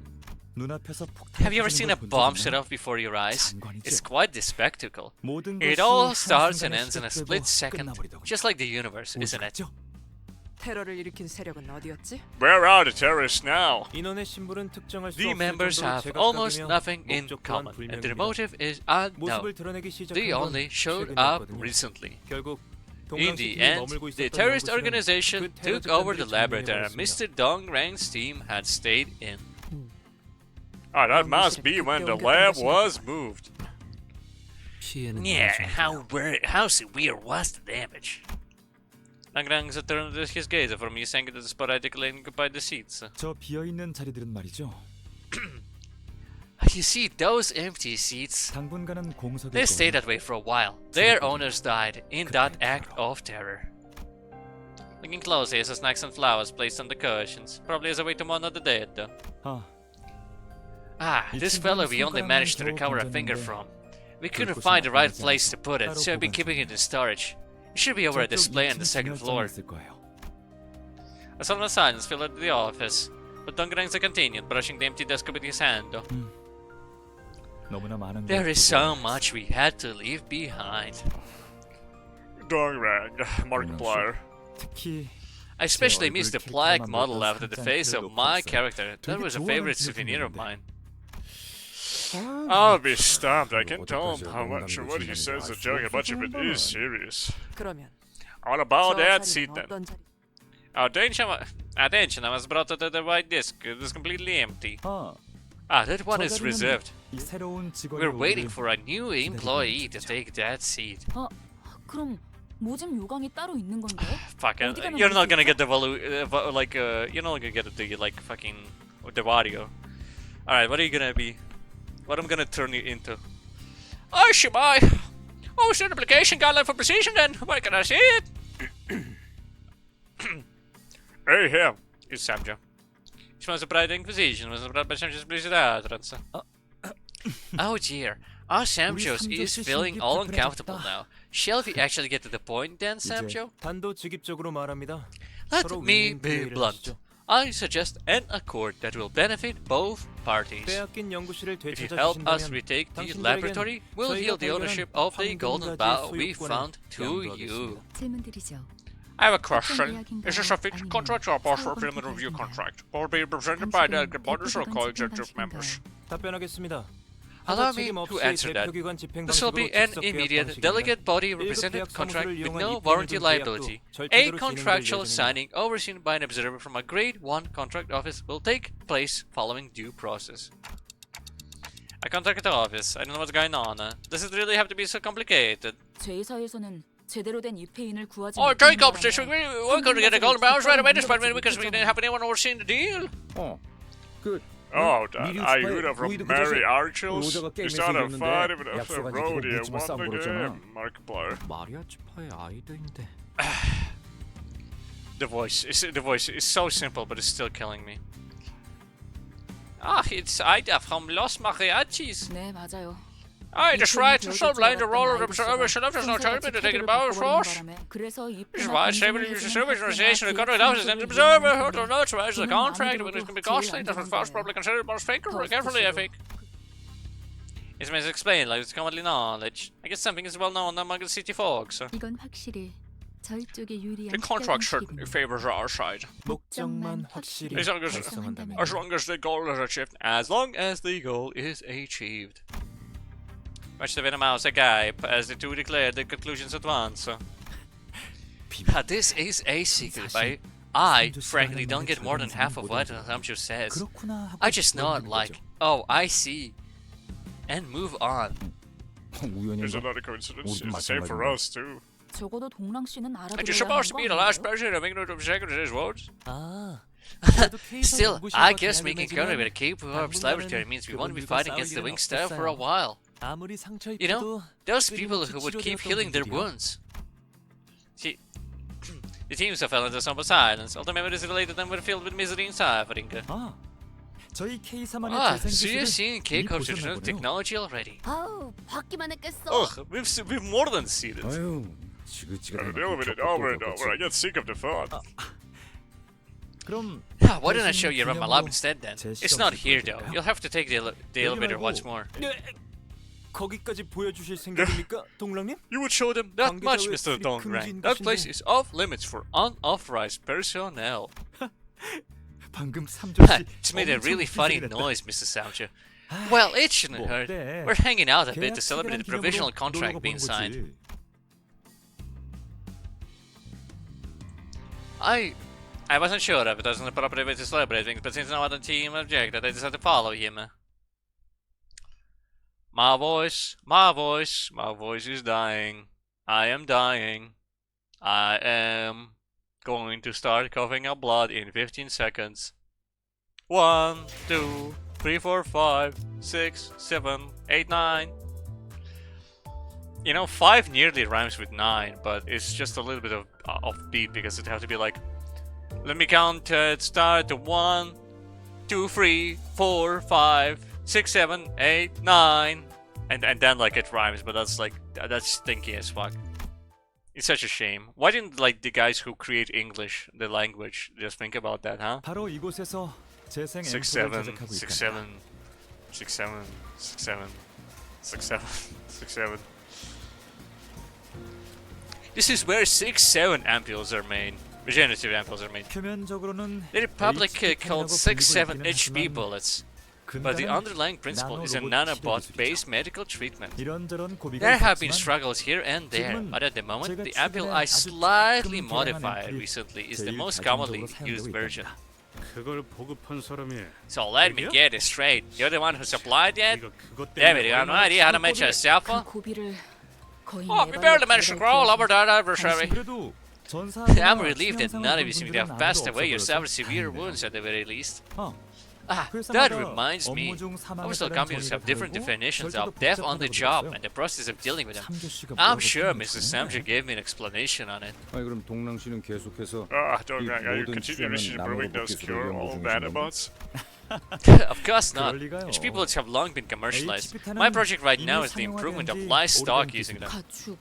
Speaker 6: 눈앞에서 폭탄
Speaker 3: Have you ever seen a
Speaker 6: 터지는 걸
Speaker 3: bomb
Speaker 6: 본
Speaker 3: set
Speaker 6: 적이
Speaker 3: off before your eyes?
Speaker 6: 장관이죠.
Speaker 3: It's quite the spectacle.
Speaker 6: 모든
Speaker 3: It
Speaker 6: 것이
Speaker 3: all starts and
Speaker 6: 한순간에
Speaker 3: ends in a
Speaker 6: 시작되고
Speaker 3: split second,
Speaker 6: 끝나버리더군요.
Speaker 3: just like the universe, isn't it?
Speaker 6: 오죽했죠?
Speaker 11: 테러를 일으킨 세력은 어디였지?
Speaker 1: Where are the terrorists now?
Speaker 7: 인원의 신분은 특정할 수
Speaker 1: The
Speaker 7: 없을
Speaker 1: members
Speaker 7: 정도로
Speaker 1: have almost
Speaker 7: 제각각이며
Speaker 1: nothing in
Speaker 7: 목적 또한
Speaker 1: common, and their
Speaker 7: 불명입니다.
Speaker 1: motive is unknown.
Speaker 7: 모습을 드러내기 시작한
Speaker 1: They
Speaker 7: 건
Speaker 1: only showed up
Speaker 7: 최근이었거든요.
Speaker 1: recently.
Speaker 7: 결국
Speaker 1: In the
Speaker 7: 동방시티에
Speaker 1: end,
Speaker 7: 머물고
Speaker 1: the
Speaker 7: 있었던
Speaker 1: terrorist
Speaker 7: 연구실은
Speaker 1: organization
Speaker 7: 그 테러
Speaker 1: took over the
Speaker 7: 집단들이
Speaker 1: lab that
Speaker 7: 점령해버렸습니다.
Speaker 1: Mr. Dong Rang's team had stayed in.
Speaker 4: Ah, that must be when the lab was moved.
Speaker 1: Yeah, how severe was the damage? Langrang's turned his gaze from me saying to the sporadically occupied the seats.
Speaker 6: 저 비어 있는 자리들은 말이죠.
Speaker 1: You see those empty seats?
Speaker 6: 당분간은 공석일
Speaker 1: They stayed
Speaker 6: 거예요.
Speaker 1: that way for a while. Their owners died in that act of terror. Looking closely as the snacks and flowers placed on the cushions, probably as a way to honor the dead, though.
Speaker 6: 아,
Speaker 1: This fellow we only managed to recover a finger from. We couldn't find the right place to put it, so I've been keeping it in storage. It should be over a display on the second floor.
Speaker 6: 있을 거예요.
Speaker 1: A sudden silence filled the office, but Dungrangsa continued, brushing the empty desk with his hand.
Speaker 6: 너무나 많은
Speaker 1: There
Speaker 6: 걸
Speaker 1: is
Speaker 6: 두고
Speaker 1: so much we had to leave behind.
Speaker 4: Dongrang, Markiplier.
Speaker 6: 특히
Speaker 1: I especially missed the plaque
Speaker 6: 캐릭터만
Speaker 1: model
Speaker 6: 보던
Speaker 1: after the
Speaker 6: 산장의
Speaker 1: face of
Speaker 6: 틀을
Speaker 1: my
Speaker 6: 놓고
Speaker 1: character. That
Speaker 6: 되게
Speaker 1: was a
Speaker 6: 좋아하는
Speaker 1: favorite
Speaker 6: 기억이
Speaker 1: souvenir of
Speaker 6: 있는데.
Speaker 1: mine.
Speaker 4: I'll be stumped. I can tell him how much of what he says is a joke and much of it is serious.
Speaker 11: 그러면
Speaker 4: What about
Speaker 11: 저
Speaker 4: that
Speaker 11: 자리는
Speaker 4: seat then?
Speaker 11: 어떤 자리?
Speaker 1: Attention, I was brought to the white disc. It is completely empty.
Speaker 6: 아,
Speaker 1: That one is reserved.
Speaker 6: 이 새로운 직원이
Speaker 1: We're waiting
Speaker 6: 오기를
Speaker 1: for a new employee to take that seat.
Speaker 10: 그럼 모집 요강이 따로 있는 건가요?
Speaker 1: Fuck,
Speaker 10: 어디 가면
Speaker 1: you're not
Speaker 10: 모를
Speaker 1: gonna
Speaker 10: 수
Speaker 1: get the you're not gonna get the like fucking the audio. Alright, what are you gonna be? What I'm gonna turn you into? Oh, Shibai! Oh, it's an application guideline for precision then. Where can I see it?
Speaker 4: Hey, him.
Speaker 1: It's Samjo. It's was a bright inquisition, was a bright publicidad. Oh dear, our Samjos is feeling all uncomfortable now. Shall we actually get to the point then, Samjo?
Speaker 7: 단도직입적으로 말합니다.
Speaker 1: Let
Speaker 7: 서로
Speaker 1: me
Speaker 7: 윈윈
Speaker 1: be
Speaker 7: 플레이를
Speaker 1: blunt.
Speaker 7: 하시죠.
Speaker 1: I suggest an accord that will benefit both parties.
Speaker 7: 빼앗긴 연구실을
Speaker 1: If you
Speaker 7: 되찾아
Speaker 1: help us
Speaker 7: 주신다면
Speaker 1: retake the
Speaker 7: 당신들에겐
Speaker 1: laboratory, we'll
Speaker 7: 저희가
Speaker 1: yield the ownership
Speaker 7: 발견한
Speaker 1: of the golden
Speaker 7: 황금
Speaker 1: bow
Speaker 7: 가지의
Speaker 1: we
Speaker 7: 소유권을
Speaker 1: found to you.
Speaker 7: 양도하겠습니다.
Speaker 10: 질문드리죠.
Speaker 1: I have a question.
Speaker 10: 이야기인가요?
Speaker 1: Is this a fixed contract or a partial
Speaker 10: 사업은
Speaker 1: preliminary review
Speaker 10: 계획인가요?
Speaker 1: contract? Or be presented by the
Speaker 10: 당신은
Speaker 1: borders or
Speaker 10: 대표기관
Speaker 1: co-executive
Speaker 10: 집행
Speaker 1: members?
Speaker 7: 답변하겠습니다.
Speaker 1: Allow
Speaker 7: 하도
Speaker 1: me
Speaker 7: 책임
Speaker 1: to
Speaker 7: 없이
Speaker 1: answer that.
Speaker 7: 대표기관 집행
Speaker 1: This will
Speaker 7: 방식으로
Speaker 1: be an
Speaker 7: 즉석 계약
Speaker 1: immediate
Speaker 7: 방식입니다.
Speaker 1: delegate body
Speaker 7: 일급
Speaker 1: representative
Speaker 7: 계약
Speaker 1: contract
Speaker 7: 사무소를
Speaker 1: with
Speaker 7: 이용한
Speaker 1: no
Speaker 7: 이
Speaker 1: warranty
Speaker 7: 계약도
Speaker 1: liability. A
Speaker 7: 절차대로
Speaker 1: contractual
Speaker 7: 진행될
Speaker 1: signing overseen by an observer from a grade 1 contract office will take place following due process. A contract office. I don't know what's going on. Does it really have to be so complicated?
Speaker 10: 제 회사에서는 제대로 된 입회인을 구하지
Speaker 1: Oh,
Speaker 10: 못하는
Speaker 1: Jacobs,
Speaker 10: 바람에
Speaker 1: we're going to get a golden bounce right away despite me because we didn't have anyone overseeing the deal.
Speaker 4: Oh, that Ayuda from Mary Archels? You started a fight even after a rodeo won the game, Markiplier.
Speaker 7: 마리아치파의 아이들인데.
Speaker 1: The voice is so simple, but it's still killing me. Ah, it's Ida from Los Mariachis.
Speaker 10: 네, 맞아요.
Speaker 1: I just right to so blind the role of the observer should have just not told me to take it about force.
Speaker 10: 그래서
Speaker 1: This is why saving the service organization the country office and the observer who don't know to raise the contract when it's going to be costly. That was first probably considered most carefully, I think. It's meant to explain like it's commonly knowledge. I guess something is well known among the city folks.
Speaker 10: 이건 확실히 저희 쪽에 유리한
Speaker 1: The contract
Speaker 10: 특별한
Speaker 1: certainly
Speaker 10: 시기군요.
Speaker 1: favors our side.
Speaker 7: 목적만 확실히
Speaker 1: As long as the goal is achieved. As long as the goal is achieved. Much the venom mouse a guy, as the two declared the conclusions at once. This is a secret, but I frankly don't get more than half of what Samcho says.
Speaker 6: 그렇구나 하고
Speaker 1: I just nod
Speaker 6: 들어보는
Speaker 1: like,
Speaker 6: 거죠.
Speaker 1: oh, I see, and move on.
Speaker 4: There's
Speaker 8: 우연인가?
Speaker 4: another coincidence.
Speaker 8: 모두
Speaker 4: It's the same for
Speaker 8: 마찬가지인가?
Speaker 4: us, too.
Speaker 10: 적어도 동랑 씨는
Speaker 1: And you're
Speaker 10: 알아들어야
Speaker 1: supposed to
Speaker 10: 하는
Speaker 1: be
Speaker 10: 거
Speaker 1: the last
Speaker 10: 아닌가요?
Speaker 1: person to make note of his words.
Speaker 7: 아.
Speaker 1: Still, I guess making contact with a K-pop laboratory means we won't be fighting against the wing staff for a while.
Speaker 7: 아무리 상처
Speaker 1: You know,
Speaker 7: 입혀도
Speaker 1: those people who would keep healing their wounds. See, the teams have fell into somber silence. All the memories related to them were filled with misery and suffering.
Speaker 6: 아, 저희 K3안의
Speaker 1: Ah,
Speaker 6: 재생
Speaker 1: so you've
Speaker 6: 기술을
Speaker 1: seen
Speaker 6: 이미
Speaker 1: K-Corp's
Speaker 6: 보셨나 보네요.
Speaker 1: technology already.
Speaker 2: 아우 받기만 했겠어.
Speaker 1: Ugh, we've more than seen it.
Speaker 8: 아유,
Speaker 4: I
Speaker 8: 지긋지긋한
Speaker 4: deal with it over and over. I get sick of the thought.
Speaker 6: 그럼
Speaker 1: Why don't I show you around my lab instead then?
Speaker 6: 제
Speaker 1: It's not
Speaker 6: 시험
Speaker 1: here
Speaker 6: 시켜줄까요?
Speaker 1: though. You'll have to take the elevator once more.
Speaker 7: 거기까지 보여주실 생각입니까, 동랑님?
Speaker 1: You would show them that much,
Speaker 7: 관계자 외
Speaker 1: Mr.
Speaker 7: 출입
Speaker 1: Dongrang.
Speaker 7: 금지인
Speaker 1: That place
Speaker 7: 곳인데.
Speaker 1: is off limits for unauthorized personnel.
Speaker 6: 방금 삼조씨
Speaker 1: It's made a really
Speaker 6: 엄청
Speaker 1: funny
Speaker 6: 웃기게
Speaker 1: noise, Mr. Samjo. Well, it shouldn't
Speaker 6: 뭐
Speaker 1: hurt.
Speaker 6: 어때?
Speaker 1: We're hanging out a bit to
Speaker 6: 계약
Speaker 1: celebrate the
Speaker 6: 체결한
Speaker 1: provisional
Speaker 6: 기념으로
Speaker 1: contract
Speaker 6: 놀러
Speaker 1: being
Speaker 6: 가보는
Speaker 1: signed.
Speaker 6: 거지.
Speaker 3: I wasn't sure if it was an appropriate way to celebrate things, but since no other team objected, I decided to follow him. My voice is dying. I am dying. I am going to start coughing up blood in 15 seconds. 1, 2, 3, 4, 5, 6, 7, 8, 9. You know, 5 nearly rhymes with 9, but it's just a little bit of beat because it have to be like, let me count it, start to 1, 2, 3, 4, 5, 6, 7, 8, 9. And then like it rhymes, but that's like, that's stinky as fuck. It's such a shame. Why didn't like the guys who create English, the language, just think about that, huh?
Speaker 6: 바로 이곳에서 재생
Speaker 1: 6,
Speaker 6: 앰프를
Speaker 1: 7,
Speaker 6: 제작하고
Speaker 1: 6,
Speaker 6: 있다.
Speaker 1: 7, 6, 7, 6, 7, 6, 7, 6, 7. This is where 6, 7 ampules are made. Regenerative ampules are made.
Speaker 6: 표면적으로는
Speaker 3: The Republic called 6, 7
Speaker 6: 불리고
Speaker 3: HP
Speaker 6: 있기는
Speaker 3: bullets,
Speaker 6: 하지만
Speaker 3: but the
Speaker 6: 근간은
Speaker 3: underlying principle is a
Speaker 6: 나노로봇
Speaker 3: nanobot-based medical treatment.
Speaker 6: 이런저런 고비가
Speaker 3: There have been
Speaker 6: 있었지만
Speaker 3: struggles here and there,
Speaker 6: 지금은
Speaker 3: but at the moment,
Speaker 6: 제가
Speaker 3: the ampule
Speaker 6: 최근에
Speaker 3: I
Speaker 6: 아주
Speaker 3: slightly
Speaker 6: 조금
Speaker 3: modified
Speaker 6: 개량한
Speaker 3: recently is the
Speaker 6: 제일
Speaker 3: most
Speaker 6: 자전적으로
Speaker 3: commonly
Speaker 6: 사용되고
Speaker 3: used version.
Speaker 6: 있답니다.
Speaker 5: 그걸 보급한 사람이
Speaker 3: So let me get it straight. You're the one who supplied it?
Speaker 5: 이거 그것
Speaker 3: David,
Speaker 5: 때문에
Speaker 3: you have no idea how to make yourself
Speaker 10: 그
Speaker 3: one?
Speaker 10: 고비를 거의
Speaker 3: Oh, we barely managed to crawl over that adversary.
Speaker 6: 그래도
Speaker 3: I'm relieved that none of you seem to have passed away yourself with severe wounds at the very least. Ah, that reminds me. Also, companies have different definitions of death on the job and the process of dealing with them. I'm sure Mrs. Samja gave me an explanation on it.
Speaker 8: 아니 그럼 동랑 씨는 계속해서
Speaker 1: Dongrang, are you continuously improving those cure all nanobots?
Speaker 3: Of course not. HP bullets have long been commercialized. My project right now is the improvement of livestock using them.
Speaker 10: 가축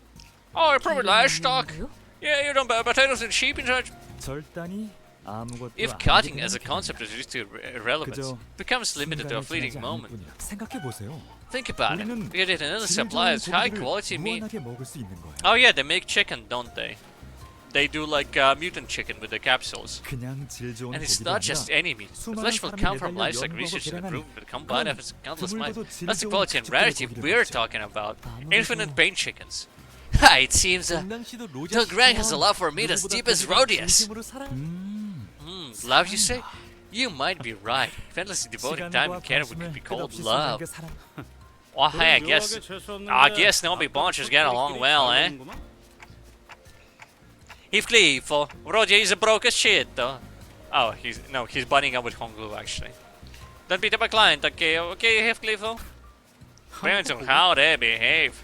Speaker 3: Oh, improving livestock? Yeah, you don't buy potatoes and sheep and such.
Speaker 6: 절단이 아무것도
Speaker 3: If
Speaker 6: 아니게
Speaker 3: cutting
Speaker 6: 되는
Speaker 3: as a
Speaker 6: 게
Speaker 3: concept is reduced to irrelevance,
Speaker 6: 그저
Speaker 3: becomes limited to a
Speaker 6: 순간을
Speaker 3: fleeting
Speaker 6: 지나지
Speaker 3: moment.
Speaker 6: 않을 뿐이야. 생각해 보세요.
Speaker 3: Think about it.
Speaker 6: 우리는
Speaker 3: We get another
Speaker 6: 질
Speaker 3: supply
Speaker 6: 좋은
Speaker 3: of high
Speaker 6: 고기를
Speaker 3: quality meat.
Speaker 6: 무한하게 먹을 수 있는 거야.
Speaker 3: Oh yeah, they make chicken, don't they? They do like mutant chicken with the capsules.
Speaker 6: 그냥 질 좋은
Speaker 3: And it's
Speaker 6: 고기가
Speaker 3: not just
Speaker 6: 아니라
Speaker 3: any meat. The
Speaker 6: 수많은
Speaker 3: flesh will
Speaker 6: 사람이
Speaker 3: come from
Speaker 6: 매달려
Speaker 3: livestock
Speaker 6: 연구하고
Speaker 3: research and
Speaker 6: 개량한
Speaker 3: improvement with combined
Speaker 6: 그런
Speaker 3: efforts of countless minds.
Speaker 6: 드물고도 질
Speaker 3: That's the
Speaker 6: 좋은
Speaker 3: quality and
Speaker 6: 가축들의
Speaker 3: rarity
Speaker 6: 고기를
Speaker 3: we're
Speaker 6: 먹지.
Speaker 3: talking about.
Speaker 6: 아무래도
Speaker 3: Infinite pain chickens. Ha, it seems Doug Grant has a love for meat as deep as Rhodius. Love, you say? You might be right. If endlessly devoting time and care would be called love. Oh, hey, I guess Nobi Bunches get along well, eh? Heathcliff, Roger is a broke as shit, though. Oh, he's butting up with Honglu, actually. Don't beat up a client, okay? Okay, Heathcliff? Depends on how they behave.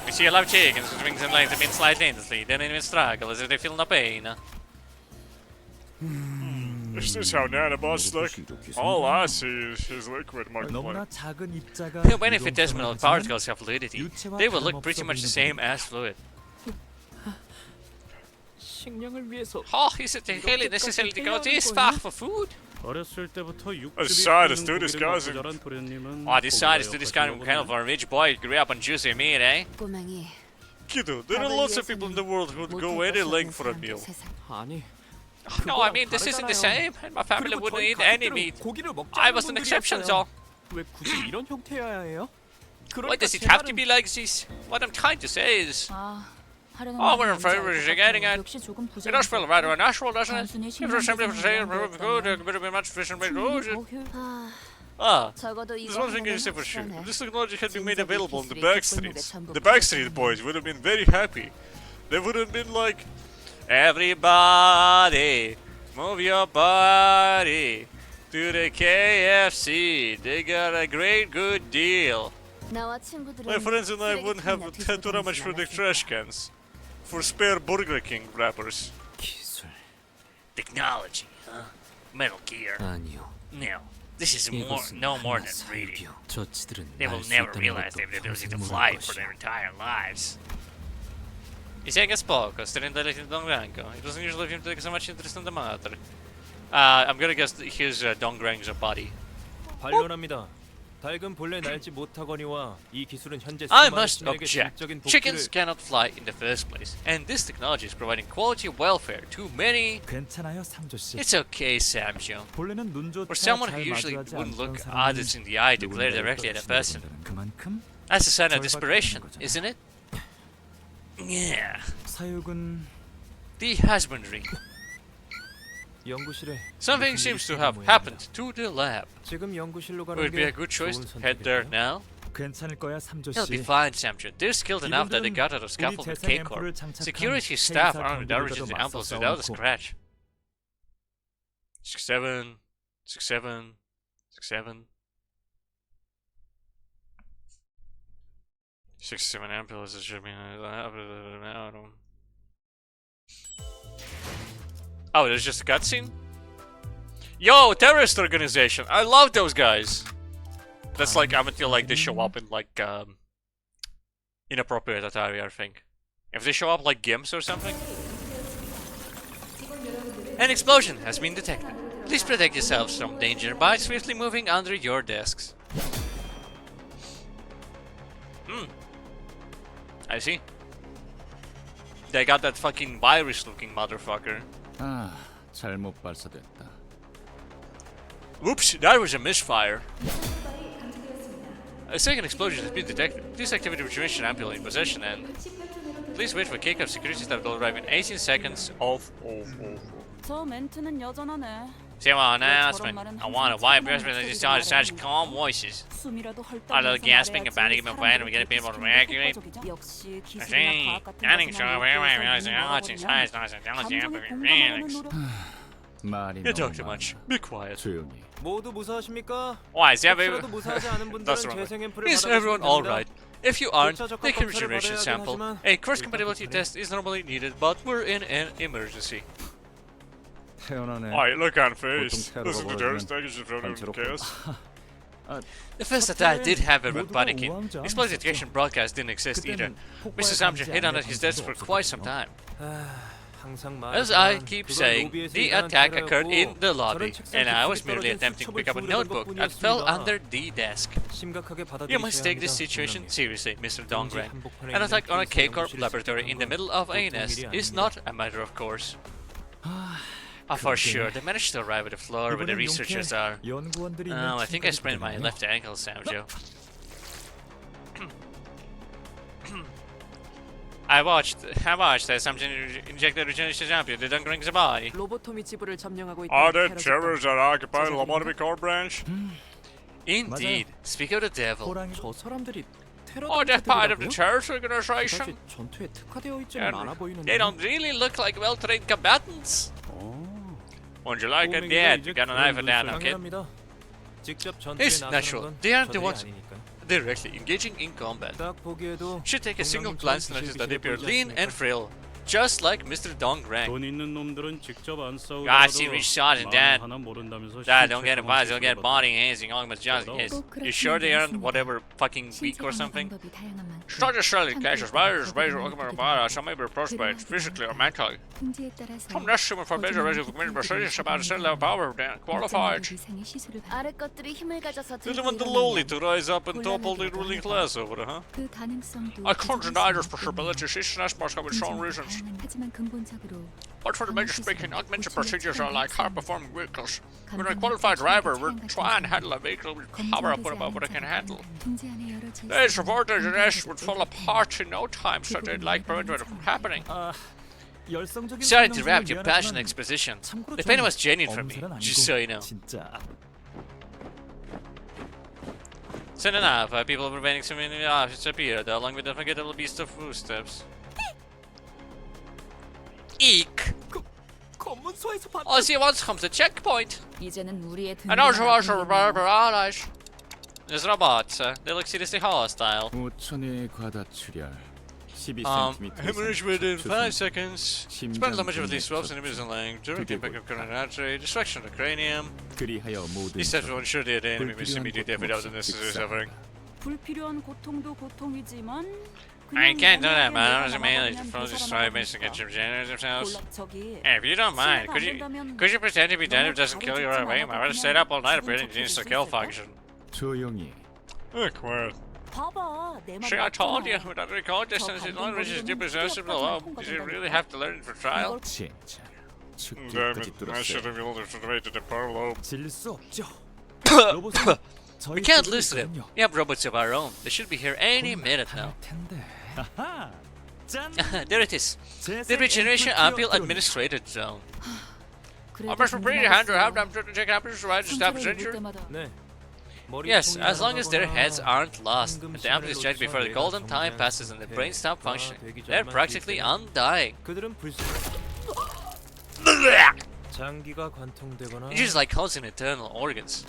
Speaker 3: We see a lot of chickens whose wings and legs have been sliced endlessly. They don't even struggle as if they feel no pain.
Speaker 1: Is this how nanobots look? All I see is liquid
Speaker 6: 너무나 작은 입자가
Speaker 3: When infinitesimal particles have fluidity, they will look pretty much the same as fluid.
Speaker 7: 식량을 위해서
Speaker 3: Oh, is it really necessary to go this far for food?
Speaker 5: 어렸을 때부터
Speaker 1: Aside is too disgusting.
Speaker 3: Oh, this side is to this kind of a rich boy who grew up on juicy meat, eh?
Speaker 10: 꼬맹이
Speaker 1: Kiddo, there are lots of people in the world who would go any length for a meal.
Speaker 7: 아니
Speaker 3: No, I mean, this isn't the same. And my family wouldn't eat any meat.
Speaker 7: 고기를 먹지
Speaker 3: I
Speaker 7: 않는
Speaker 3: was an
Speaker 7: 분들이었어요.
Speaker 3: exception, so.
Speaker 7: 왜 굳이 이런 형태여야 해요?
Speaker 3: Why does it have to be like this? What I'm trying to say is,
Speaker 10: 아 하려는
Speaker 3: oh, we're
Speaker 10: 말이
Speaker 3: afraid
Speaker 10: 뭔지
Speaker 3: we're
Speaker 10: 알것
Speaker 3: getting
Speaker 10: 같아요.
Speaker 3: at.
Speaker 10: 역시 조금
Speaker 3: It does feel rather unnatural, doesn't it?
Speaker 10: 단순히
Speaker 3: If we're simply
Speaker 10: 식량
Speaker 3: saying
Speaker 10: 생산을
Speaker 3: good,
Speaker 10: 위한
Speaker 3: it would have been much efficient way to
Speaker 10: 충분히
Speaker 3: do it.
Speaker 10: 목효
Speaker 3: Ah,
Speaker 10: 적어도
Speaker 1: There's
Speaker 10: 이거
Speaker 1: one thing I
Speaker 10: 하나는
Speaker 1: say for sure.
Speaker 10: 확실하네.
Speaker 1: If this technology had been made
Speaker 10: 진작에
Speaker 1: available in the
Speaker 10: 기술이
Speaker 1: backstreets,
Speaker 10: 기쁨의 전부
Speaker 1: the backstreet boys would have been very happy. They would have been like, everybody, move your body to the KFC. They got a great good deal.
Speaker 10: 나와 친구들은
Speaker 1: My friends and I wouldn't have
Speaker 10: 쓰레기통이나
Speaker 1: had too much for the trash cans. For spare Burger King wrappers.
Speaker 7: 기술
Speaker 3: technology, huh? Metal Gear.
Speaker 7: 아니요.
Speaker 3: No, this is no more than reading.
Speaker 7: 저치들은
Speaker 3: They will never realize they have the ability to fly for their entire lives. I säkert spoko, ställ inte riktigt Dongrango. It doesn't usually seem to take so much interest in the matter. I'm gonna guess that his Dongrango's a body.
Speaker 7: 반론합니다. 닭은 본래 날지 못하거니와 이 기술은 현재
Speaker 1: I
Speaker 7: 수많은
Speaker 1: must
Speaker 7: 시민에게
Speaker 1: object.
Speaker 7: 질적인
Speaker 1: Chickens
Speaker 7: 복지를
Speaker 1: cannot fly in the first place, and this technology is providing quality welfare to many.
Speaker 6: 괜찮아요, 삼조 씨.
Speaker 1: It's okay, Samjo.
Speaker 6: 본래는 눈조차
Speaker 1: For someone who
Speaker 6: 잘
Speaker 1: usually
Speaker 6: 마주하지
Speaker 1: wouldn't
Speaker 6: 않던
Speaker 1: look
Speaker 6: 사람이
Speaker 1: others in the eye to glare directly at a person.
Speaker 6: 그만큼
Speaker 1: That's a sign of
Speaker 6: 절박한
Speaker 1: desperation,
Speaker 6: 거잖아.
Speaker 1: isn't it? Yeah.
Speaker 6: 사육은
Speaker 1: The husbandry.
Speaker 7: 연구실에
Speaker 1: Something
Speaker 7: 무슨 일이
Speaker 1: seems to
Speaker 7: 있는
Speaker 1: have
Speaker 7: 모양이다.
Speaker 1: happened to the lab.
Speaker 7: 지금 연구실로 가는
Speaker 1: Would it be a
Speaker 7: 게
Speaker 1: good choice
Speaker 7: 좋은
Speaker 1: to head there
Speaker 7: 선택일까요?
Speaker 1: now?
Speaker 6: 괜찮을 거야, 삼조
Speaker 1: It'll be
Speaker 6: 씨.
Speaker 1: fine, Samjo. They're skilled enough that they got out of scuffle with K-Corp. Security staff aren't damaged examples without a scratch. 6-7, 6-7, 6-7. 6-7 ambulances should be. Oh, there's just a cutscene? Yo, terrorist organization! I love those guys! That's like, I feel like they show up in like, inappropriate attire, I think. If they show up like gimps or something. An explosion has been detected. Please protect yourselves from danger by swiftly moving under your desks. I see. They got that fucking virus-looking motherfucker.
Speaker 8: 아, 잘못 발사됐다.
Speaker 1: Oops, that was a misfire. A second explosion has been detected. This activity will reach an ambulance in possession and... Please wait for K-Cup security staff to arrive in 18 seconds of...
Speaker 2: 저 멘트는 여전하네.
Speaker 1: Same announcement. I want to wipe your and start such calm voices.
Speaker 2: 숨이라도
Speaker 1: I love
Speaker 2: 헐떡이면서
Speaker 1: gasping and panicking
Speaker 2: 말해야지.
Speaker 1: my plan. We get people to evacuate.
Speaker 2: 역시 기술이나
Speaker 1: See,
Speaker 2: 과학 같은
Speaker 1: standing
Speaker 2: 것은
Speaker 1: sure
Speaker 2: 안
Speaker 1: where my
Speaker 2: 배워서
Speaker 1: realizing how much
Speaker 2: 눈이
Speaker 1: size
Speaker 2: 멀어버리면
Speaker 1: not a jealousy
Speaker 2: 감정에
Speaker 1: happening.
Speaker 2: 공감하는
Speaker 1: Relax.
Speaker 2: 노력.
Speaker 8: 말이
Speaker 1: You
Speaker 8: 너무
Speaker 1: talk too
Speaker 8: 많아.
Speaker 1: much. Be quiet.
Speaker 8: 조용히.
Speaker 7: 모두 무사하십니까?
Speaker 1: Why is everyone...
Speaker 7: 혹시라도 무사하지 않은 분들은
Speaker 1: That's wrong.
Speaker 7: 재생 앰플을
Speaker 1: Is
Speaker 7: 받아가시면
Speaker 1: everyone
Speaker 7: 됩니다.
Speaker 1: alright? If you aren't,
Speaker 7: 교차 적합
Speaker 1: take a
Speaker 7: 검사를
Speaker 1: regeneration
Speaker 7: 받아야
Speaker 1: sample.
Speaker 7: 하지만
Speaker 1: A cross compatibility test is normally needed, but we're in an emergency.
Speaker 8: 태어나네.
Speaker 1: Alright, look on
Speaker 8: 보통
Speaker 1: face.
Speaker 8: 테러가
Speaker 1: This is the
Speaker 8: 벌어지면
Speaker 1: terrorist package from
Speaker 8: 단체로
Speaker 1: chaos.
Speaker 8: 아,
Speaker 1: The first attack did have a
Speaker 6: 모두가
Speaker 1: robotic in.
Speaker 6: 우왕좌왕
Speaker 1: Explosion detection broadcast didn't exist either.
Speaker 6: 그때는
Speaker 1: Mr. Samson hid under his desk for quite some time.
Speaker 7: 항상
Speaker 1: As I
Speaker 7: 말하지만
Speaker 1: keep
Speaker 7: 그건
Speaker 1: saying,
Speaker 7: 로비에서
Speaker 1: the
Speaker 7: 일어난
Speaker 1: attack occurred
Speaker 7: 테러였고
Speaker 1: in the lobby,
Speaker 7: 저는 책상
Speaker 1: and I was
Speaker 7: 깊숙이
Speaker 1: merely
Speaker 7: 떨어진
Speaker 1: attempting to
Speaker 7: 수첩을
Speaker 1: pick up a
Speaker 7: 주우려던
Speaker 1: notebook that fell
Speaker 7: 것뿐이었습니다.
Speaker 1: under the desk.
Speaker 7: 심각하게
Speaker 1: You must
Speaker 7: 받아들이셔야
Speaker 1: take this
Speaker 7: 합니다,
Speaker 1: situation
Speaker 7: 분명히.
Speaker 1: seriously, Mr.
Speaker 7: 경제
Speaker 1: Dongrang.
Speaker 7: 한복판에
Speaker 1: An
Speaker 7: 있는
Speaker 1: attack on a
Speaker 7: 필수
Speaker 1: K-Corp
Speaker 7: 연구실을
Speaker 1: laboratory in the middle of a
Speaker 7: 보통
Speaker 1: nest
Speaker 7: 일이
Speaker 1: is
Speaker 7: 아닙니다.
Speaker 1: not a matter of course. For sure, they managed to arrive at the floor where the
Speaker 6: 이번엔
Speaker 1: researchers
Speaker 6: 용케
Speaker 1: are.
Speaker 6: 연구원들이
Speaker 1: Oh, I think I
Speaker 6: 층까지
Speaker 1: sprained my
Speaker 6: 때문에
Speaker 1: left ankle, Samjo. I watched as something injected regeneration champion. They don't ring the body.
Speaker 11: 로보토미 지부를 점령하고 있다.
Speaker 1: Are there terrorists that occupy the Lobotomy Core branch? Indeed.
Speaker 6: 맞아요.
Speaker 1: Speak of the devil.
Speaker 6: 호랑이
Speaker 7: 저 사람들이 테러
Speaker 1: Are they part of the
Speaker 7: 단체들이라고요?
Speaker 1: terrorist
Speaker 7: 그다지
Speaker 1: organization?
Speaker 7: 전투에 특화되어 있지는
Speaker 1: And
Speaker 7: 않아 보이는데.
Speaker 1: they don't really look like well-trained combatants. Would you like it? Yeah, you got a knife in that, kid.
Speaker 7: 당연합니다. 직접 전투에
Speaker 1: It's
Speaker 7: 나서는
Speaker 1: natural.
Speaker 7: 건
Speaker 1: They aren't the
Speaker 7: 저들이
Speaker 1: ones
Speaker 7: 아니니까.
Speaker 1: directly engaging in combat.
Speaker 7: 딱 보기에도
Speaker 1: Should take a single
Speaker 7: 동양인처럼
Speaker 1: glance and notice that they appear
Speaker 7: 비실비실해
Speaker 1: lean
Speaker 7: 보이지
Speaker 1: and frail, just like Mr. Dongrang.
Speaker 5: 돈 있는 놈들은 직접 안 싸우더라도
Speaker 1: God, see, rich shot and
Speaker 5: 마음
Speaker 1: dad.
Speaker 5: 하나 모른다면서
Speaker 1: Dad, don't get
Speaker 5: 신체
Speaker 1: advised, they'll get
Speaker 5: 방식으로
Speaker 1: body hands and all much just
Speaker 5: 꼭
Speaker 1: yes.
Speaker 10: 그렇지는
Speaker 1: You sure they aren't
Speaker 10: 않습니다.
Speaker 1: whatever fucking weak or
Speaker 10: 신체
Speaker 1: something?
Speaker 10: 방법이 다양한 만큼
Speaker 1: Start to sell cases, buyers,
Speaker 10: 거부감을
Speaker 1: buyers,
Speaker 10: 느끼게
Speaker 1: buyers,
Speaker 10: 됩니다.
Speaker 1: some may be prospects, physically or mentally.
Speaker 10: 품질에 따라서
Speaker 1: Some necessary for better
Speaker 10: 거짓말
Speaker 1: ready to commit
Speaker 10: 기법들이
Speaker 1: procedures about a certain level of power, then qualified.
Speaker 10: 이상의 시술을 받-
Speaker 2: 아래 것들이 힘을 가져서
Speaker 1: You
Speaker 2: 들고
Speaker 1: want the
Speaker 2: 일어나면
Speaker 1: lowly to rise up and topple the ruling class over, huh?
Speaker 10: 그 가능성도
Speaker 1: I can't deny there's
Speaker 10: 부정할 수
Speaker 1: possibilities, each aspect have its own reasons.
Speaker 10: 하지만 근본적으로
Speaker 1: But for the major speaking, augmented procedures are like high-performing vehicles. When a qualified driver will try and handle a vehicle with power output above what it can handle.
Speaker 10: 둥지 안에 여러
Speaker 1: They support that the rest would fall apart in no time, so they'd like prevent it from happening.
Speaker 6: 아, 열성적인
Speaker 1: Sorry to
Speaker 6: 설명서는
Speaker 1: interrupt your passionate
Speaker 6: 미안하지만
Speaker 1: exposition.
Speaker 6: 참고로
Speaker 1: The pain
Speaker 6: 좀
Speaker 1: was genuine for me,
Speaker 6: 엄살은
Speaker 1: just
Speaker 6: 아니고
Speaker 1: so you know.
Speaker 6: 진짜
Speaker 1: Soon enough, people preventing some in the office appeared, along with the forgettable beast of footsteps. Eek!
Speaker 7: 검문소에서 봤.
Speaker 1: All she wants comes the checkpoint.
Speaker 2: 이제는 우리의
Speaker 1: And also Barbara allies. These robots, they look seriously hostile.
Speaker 8: 5천의 과다 출혈. 12cm
Speaker 1: Hemorrhage within 5 seconds. Spread damage of these swells and images in length. Direct impact of current artery. Destruction of the cranium.
Speaker 8: 그리하여 모든
Speaker 1: These steps will ensure the enemy misses
Speaker 8: 불필요한
Speaker 1: immediate death without the necessary suffering.
Speaker 2: 불필요한 고통도 고통이지만
Speaker 1: I can't do that, man. I was
Speaker 2: 내가
Speaker 1: managed
Speaker 2: 막으면
Speaker 1: from
Speaker 2: 그
Speaker 1: this
Speaker 2: 사람을
Speaker 1: try basically
Speaker 2: 막으니까.
Speaker 1: get regenerate themselves.
Speaker 2: 골락저기
Speaker 1: If you don't mind, could you pretend to be dead if it doesn't kill you right away? My rather stayed up all night appearing to the insta-kill function.
Speaker 8: 조용히
Speaker 4: quiet.
Speaker 2: 봐봐, 내
Speaker 3: See, I told you,
Speaker 2: 맞잖아.
Speaker 3: without recall distance, it only reaches deep possessive below. Did you really have to learn it for trial?
Speaker 8: 진짜
Speaker 4: Damn
Speaker 8: 축제까지
Speaker 4: it, I should
Speaker 8: 뚫었어요.
Speaker 4: have illustrated the parallel.
Speaker 6: 질 수 없죠. 로봇은 저희
Speaker 3: We can't
Speaker 6: 쪽으로
Speaker 3: lose to them.
Speaker 6: 있거든요.
Speaker 3: We have robots of our own. They should be here any minute now.
Speaker 6: 텐데. 아하. 짠.
Speaker 3: There it is. The
Speaker 6: 재생
Speaker 3: regeneration
Speaker 6: 앰플
Speaker 3: ampoule
Speaker 6: 키워드로.
Speaker 3: administrated zone. I
Speaker 10: 그래도
Speaker 3: must prepare your hand to have
Speaker 10: 궁금하겠어요.
Speaker 3: them to check happens to right to stop
Speaker 10: 상처를 입을
Speaker 3: censure.
Speaker 10: 때마다
Speaker 7: 네.
Speaker 3: Yes, as long as their heads aren't lost, and the ampoule is checked before the golden time passes and the brain stop functioning. They're practically undying.
Speaker 7: 그들은 불소. 장기가 관통되거나.
Speaker 3: It's just like causing internal organs.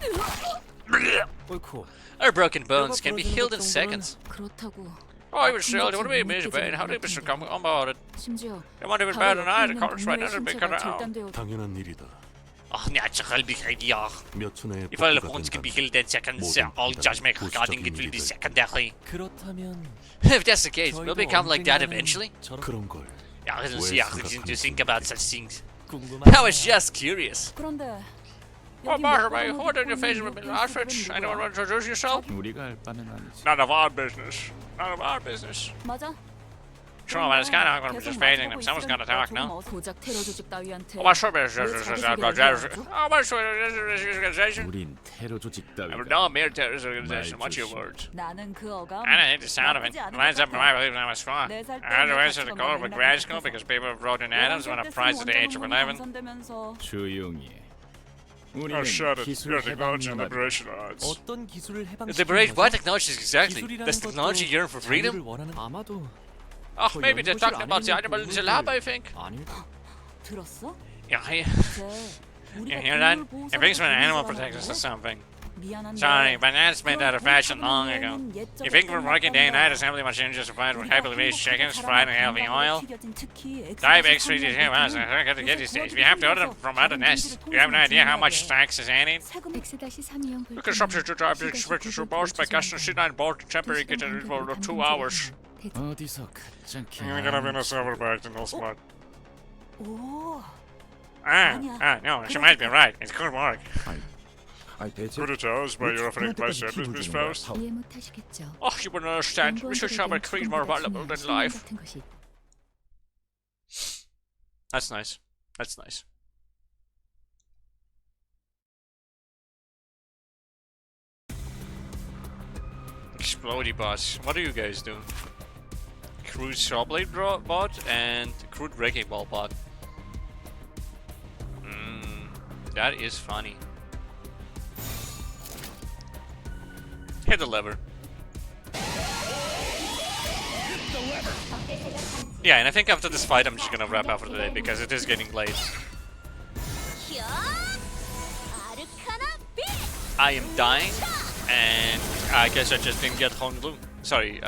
Speaker 7: 어이쿠.
Speaker 3: Our broken bones can be healed in seconds.
Speaker 10: 그렇다고
Speaker 3: Oh, even still, it would be amazing, but how did Mr. come about it?
Speaker 10: 심지어
Speaker 3: It might have been
Speaker 10: 바로
Speaker 3: better than
Speaker 10: 옆에
Speaker 3: I, the
Speaker 10: 있는
Speaker 3: colors right
Speaker 10: 동료의
Speaker 3: under me
Speaker 10: 신체가
Speaker 3: cut out.
Speaker 10: 절단되어
Speaker 4: 당연한 일이다.
Speaker 3: Oh, natural behavior.
Speaker 4: 몇 초 내에
Speaker 3: If all the
Speaker 4: 복구가
Speaker 3: bones can be
Speaker 4: 된다면
Speaker 3: healed in seconds,
Speaker 4: 모든
Speaker 3: all
Speaker 4: 판단은
Speaker 3: judgment regarding it will be
Speaker 4: 부수적인
Speaker 3: secondary.
Speaker 7: 그렇다면
Speaker 3: If that's the case, we'll become like that eventually.
Speaker 4: 그런 걸
Speaker 3: I didn't
Speaker 4: 왜
Speaker 3: see I didn't
Speaker 4: 생각하는지
Speaker 3: think about such things.
Speaker 7: 궁금한.
Speaker 3: I was just curious.
Speaker 10: 그런데
Speaker 3: Oh,
Speaker 10: 여기
Speaker 3: Master,
Speaker 10: 몇
Speaker 3: may
Speaker 10: 번을
Speaker 3: hold in
Speaker 10: 입고
Speaker 3: your face
Speaker 10: 있는
Speaker 3: with
Speaker 10: 이
Speaker 3: an outfit.
Speaker 10: 사람은
Speaker 3: Anyone
Speaker 10: 누구야?
Speaker 3: want to introduce yourself?
Speaker 8: 우리가 할 바는 아니지.
Speaker 3: None of our business. None of our business.
Speaker 10: 맞아?
Speaker 3: Sure, but it's kind of awkward. We're just fading them. Someone's gonna talk now.
Speaker 10: 고작 테러 조직 따위한테
Speaker 3: Oh, my sure business.
Speaker 10: 자기소개를
Speaker 3: Oh, my sure organization.
Speaker 8: 우린 테러 조직 따위가.
Speaker 3: No, mere terrorist organization. Watch your words.
Speaker 10: 나는 그 어감
Speaker 3: I don't hate the sound of it.
Speaker 10: 나쁘지 않을
Speaker 3: Lines
Speaker 10: 것
Speaker 3: up in my
Speaker 10: 같아.
Speaker 3: belief I was fun.
Speaker 10: 네 살
Speaker 3: I had to
Speaker 10: 때
Speaker 3: answer the call of a grad school because people wrote in atoms when a prize at the age of 11.
Speaker 10: 당선되면서
Speaker 8: 조용히 해.
Speaker 4: Oh,
Speaker 8: 우리는
Speaker 4: shut it.
Speaker 8: 기술
Speaker 4: You're technology and
Speaker 8: 해방용만
Speaker 4: liberation arts.
Speaker 7: 어떤 기술을 해방시키는
Speaker 3: Liberate
Speaker 7: 거죠?
Speaker 3: what technologies exactly? Does technology yearn for freedom?
Speaker 7: 자유를 원하는 아마도
Speaker 3: Oh, maybe they're talking about the animal in the lab, I think.
Speaker 7: 아닐.
Speaker 10: 들었어?
Speaker 3: Yeah,
Speaker 10: 쟤
Speaker 3: you
Speaker 10: 우리가
Speaker 3: hear that?
Speaker 10: 동물 보호사가
Speaker 3: It thinks we're an
Speaker 10: 되는
Speaker 3: animal
Speaker 10: 줄
Speaker 3: protectors or
Speaker 10: 알았는데?
Speaker 3: something.
Speaker 10: 미안한데
Speaker 3: Sorry, but that's made out of fashion long
Speaker 10: 그런
Speaker 3: ago.
Speaker 10: 이유는 옛적에
Speaker 3: You think we're working day and night
Speaker 10: 끝났단다.
Speaker 3: assembly machines just to find
Speaker 10: 우리가
Speaker 3: happily raised
Speaker 10: 행복하게
Speaker 3: chickens,
Speaker 10: 자라나
Speaker 3: fried in healthy
Speaker 10: 건강하게
Speaker 3: oil?
Speaker 10: 튀겨진 특히
Speaker 3: Dive
Speaker 10: 엑스레이
Speaker 3: X3D
Speaker 10: 삼십
Speaker 3: here,
Speaker 10: 년대
Speaker 3: I got to get these
Speaker 10: 그래서
Speaker 3: days. We have to order them
Speaker 10: 그것들을
Speaker 3: from other
Speaker 10: 통해서
Speaker 3: nests.
Speaker 10: 다른
Speaker 3: You have no
Speaker 10: 통신을
Speaker 3: idea how much
Speaker 10: 중요하게
Speaker 3: tax is added?
Speaker 10: 세금 X-3형
Speaker 3: We can substitute drive the switches to both by casting C9 bolt to temporary get it for 2 hours.
Speaker 8: 어디서 가짜게.
Speaker 4: You're gonna be in a server back and all smart.
Speaker 10: 오
Speaker 3: No, she might be right. It could work.
Speaker 8: 아니 대체
Speaker 4: Could you tell us why you're offering my service, Miss Faust?
Speaker 10: 이해 못하시겠죠.
Speaker 3: Oh, you wouldn't understand. We should have a creed more valuable than life.
Speaker 10: 같은 것이
Speaker 3: That's nice. That's nice. Explodey bots. What do you guys do? Crude Shawblade bot and Crude Wrecking Ball bot. That is funny. Hit the lever. Yeah, and I think after this fight I'm just gonna wrap up for the day because it is getting late.
Speaker 2: 히야! 아르카나 빛!
Speaker 3: I am dying, and I guess I just didn't get Honlu. Sorry,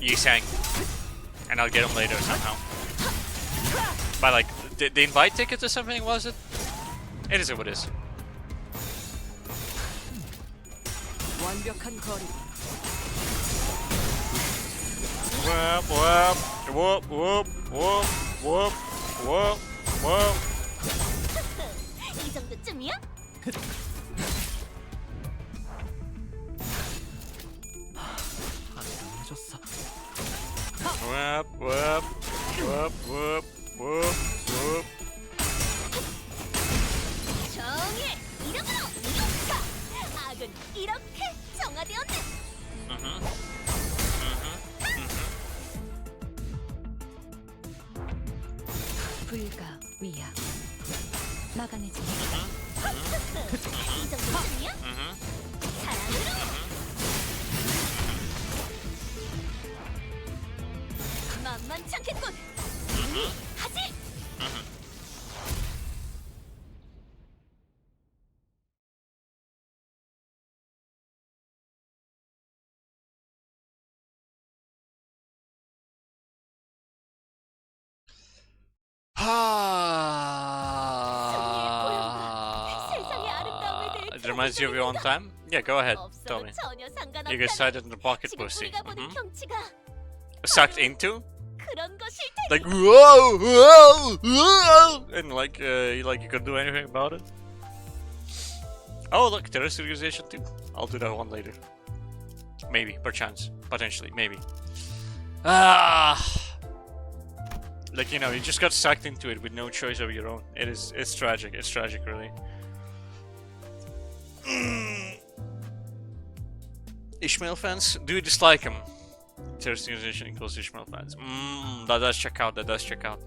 Speaker 3: Yisang. And I'll get him later somehow. By like, the invite ticket or something, was it? It is what it is.
Speaker 11: 완벽한 거리.
Speaker 3: Whoop, whoop, whoop, whoop, whoop, whoop, whoop, whoop.
Speaker 2: 이 정도쯤이야?
Speaker 7: 해줬어.
Speaker 3: Whoop, whoop, whoop, whoop, whoop, whoop.
Speaker 2: 정의 이름으로 용사! 악은 이렇게 정화되었네!
Speaker 10: 불가 위야 막아내지.
Speaker 2: 이 정도쯤이야? 사랑으로! 만만치 않겠군! 이미 하지! 세상의 아름다움에 대해
Speaker 3: It reminds you of your own time? Yeah, go ahead. Tell
Speaker 2: 없어도
Speaker 3: me.
Speaker 2: 전혀
Speaker 3: You get
Speaker 2: 상관없다네.
Speaker 3: sighted in the pocket
Speaker 2: 지금
Speaker 3: pussy.
Speaker 2: 우리가 보는 경치가
Speaker 3: Sucked into?
Speaker 2: 그런 것일 테니.
Speaker 3: Like whoa, whoa, whoa, and like you could do anything about it. Oh look, terrorist organization too. I'll do that one later.
Speaker 1: Maybe, perchance, potentially, maybe. Ah, like, you know, you just got sucked into it with no choice of your own. It's tragic. It's tragic, really. Ishmael fans, do you dislike him? Interesting musician equals Ishmael fans. That does check out. That does check out.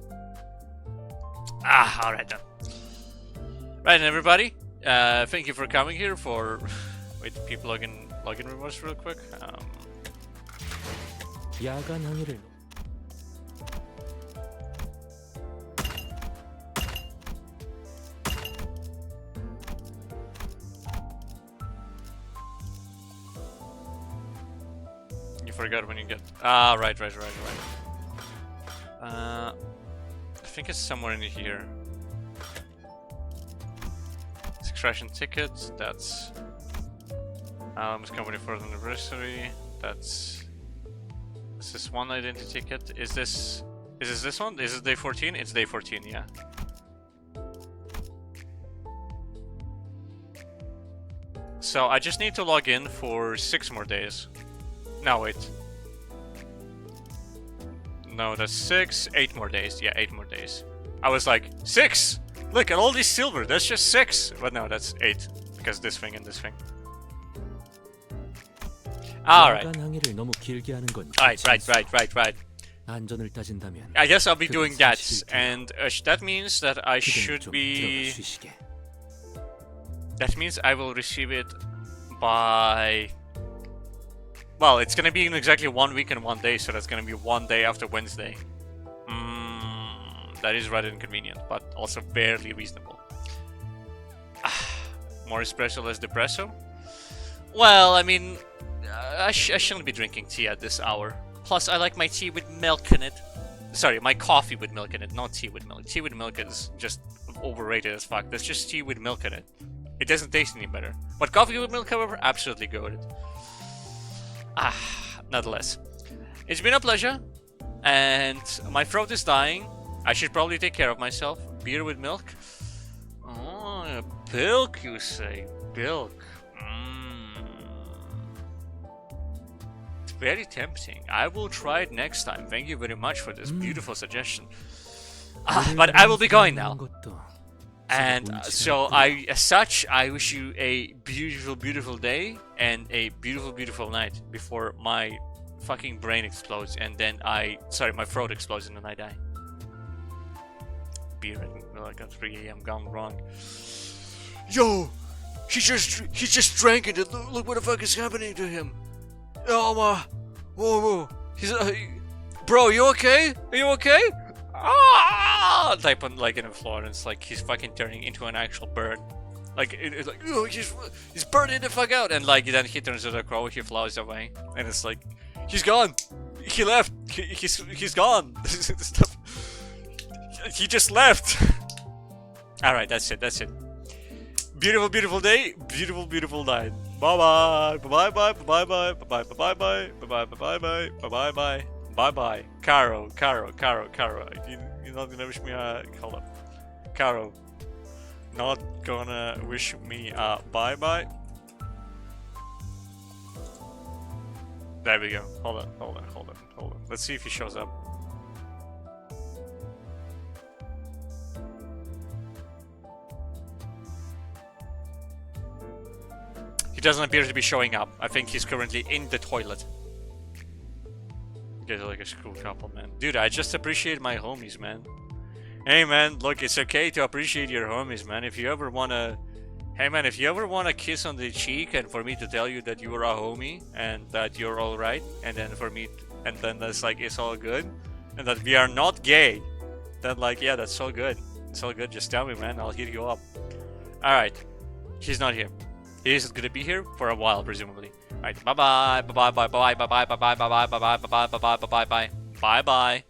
Speaker 1: Ah, all right then. Right, everybody. Thank you for coming here. For wait, people login reverse real quick.
Speaker 7: 야간 항해를
Speaker 1: You forgot when you get. Ah, right. I think it's somewhere in here. Extraction ticket. That's Limbus Company 4th anniversary. That's. Is this one identity ticket? Is this one? Is it day 14? It's day 14. Yeah. So I just need to log in for 6 more days. No, wait. No, that's 6. 8 more days. Yeah, 8 more days. I was like, 6! Look at all this silver. That's just 6. But no, that's 8. Because this thing and this thing. Alright.
Speaker 7: 야간 항해를 너무 길게 하는 건
Speaker 1: Right.
Speaker 7: 안전을 따진다면
Speaker 1: I guess I'll be doing that.
Speaker 7: 사실
Speaker 1: And that means that I
Speaker 7: 그대는
Speaker 1: should
Speaker 7: 좀
Speaker 1: be...
Speaker 7: 들어가 쉬시게.
Speaker 1: That means I will receive it by... Well, it's gonna be in exactly 1 week and 1 day, so that's gonna be 1 day after Wednesday. That is rather inconvenient, but also barely reasonable. More espresso, less depresso? Well, I mean, I shouldn't be drinking tea at this hour. Plus, I like my tea with milk in it. Sorry, my coffee with milk in it, not tea with milk. Tea with milk is just overrated as fuck. That's just tea with milk in it. It doesn't taste any better. But coffee with milk, however, absolutely good. Nonetheless. It's been a pleasure. And my throat is dying. I should probably take care of myself. Beer with milk. Oh, bilk, you say. Bilk. It's very tempting. I will try it next time. Thank you very much for this beautiful suggestion. But I will be going now. And so as such, I wish you a beautiful, beautiful day and a beautiful, beautiful night before my fucking brain explodes and then my throat explodes and then I die. Beer like at 3 AM gone wrong. Yo, he just drank it. Look what the fuck is happening to him. Oh my, whoa. He's bro, you okay? Are you okay? Ah! Type on like in the floor, and it's like he's fucking turning into an actual bird. Like it's like oh, he's burning the fuck out, and like then he turns into a crow, he flies away, and it's like he's gone. He left. He's gone. He just left. All right, that's it. Beautiful, beautiful day. Beautiful, beautiful night. Bye bye. Bye bye. Bye bye. Bye bye. Bye bye. Bye bye. Bye bye. Bye bye. Bye bye. Caro. You're not gonna wish me a hold up. Caro. Not gonna wish me a bye bye. There we go. Hold on. Let's see if he shows up. He doesn't appear to be showing up. I think he's currently in the toilet. You guys are like a school couple, man. Dude, I just appreciate my homies, man. Hey, man, look, it's okay to appreciate your homies, man. If you ever wanna... Hey, man, if you ever want a kiss on the cheek and for me to tell you that you are a homie and that you're alright, and then for me... And then that's like, it's all good, and that we are not gay, then like, yeah, that's so good. It's all good, just tell me, man, I'll hit you up. Alright, he's not here. He is gonna be here for a while, presumably. Alright, bye bye, bye bye, bye bye, bye bye, bye bye, bye bye, bye bye, bye bye, bye bye, bye bye, bye bye.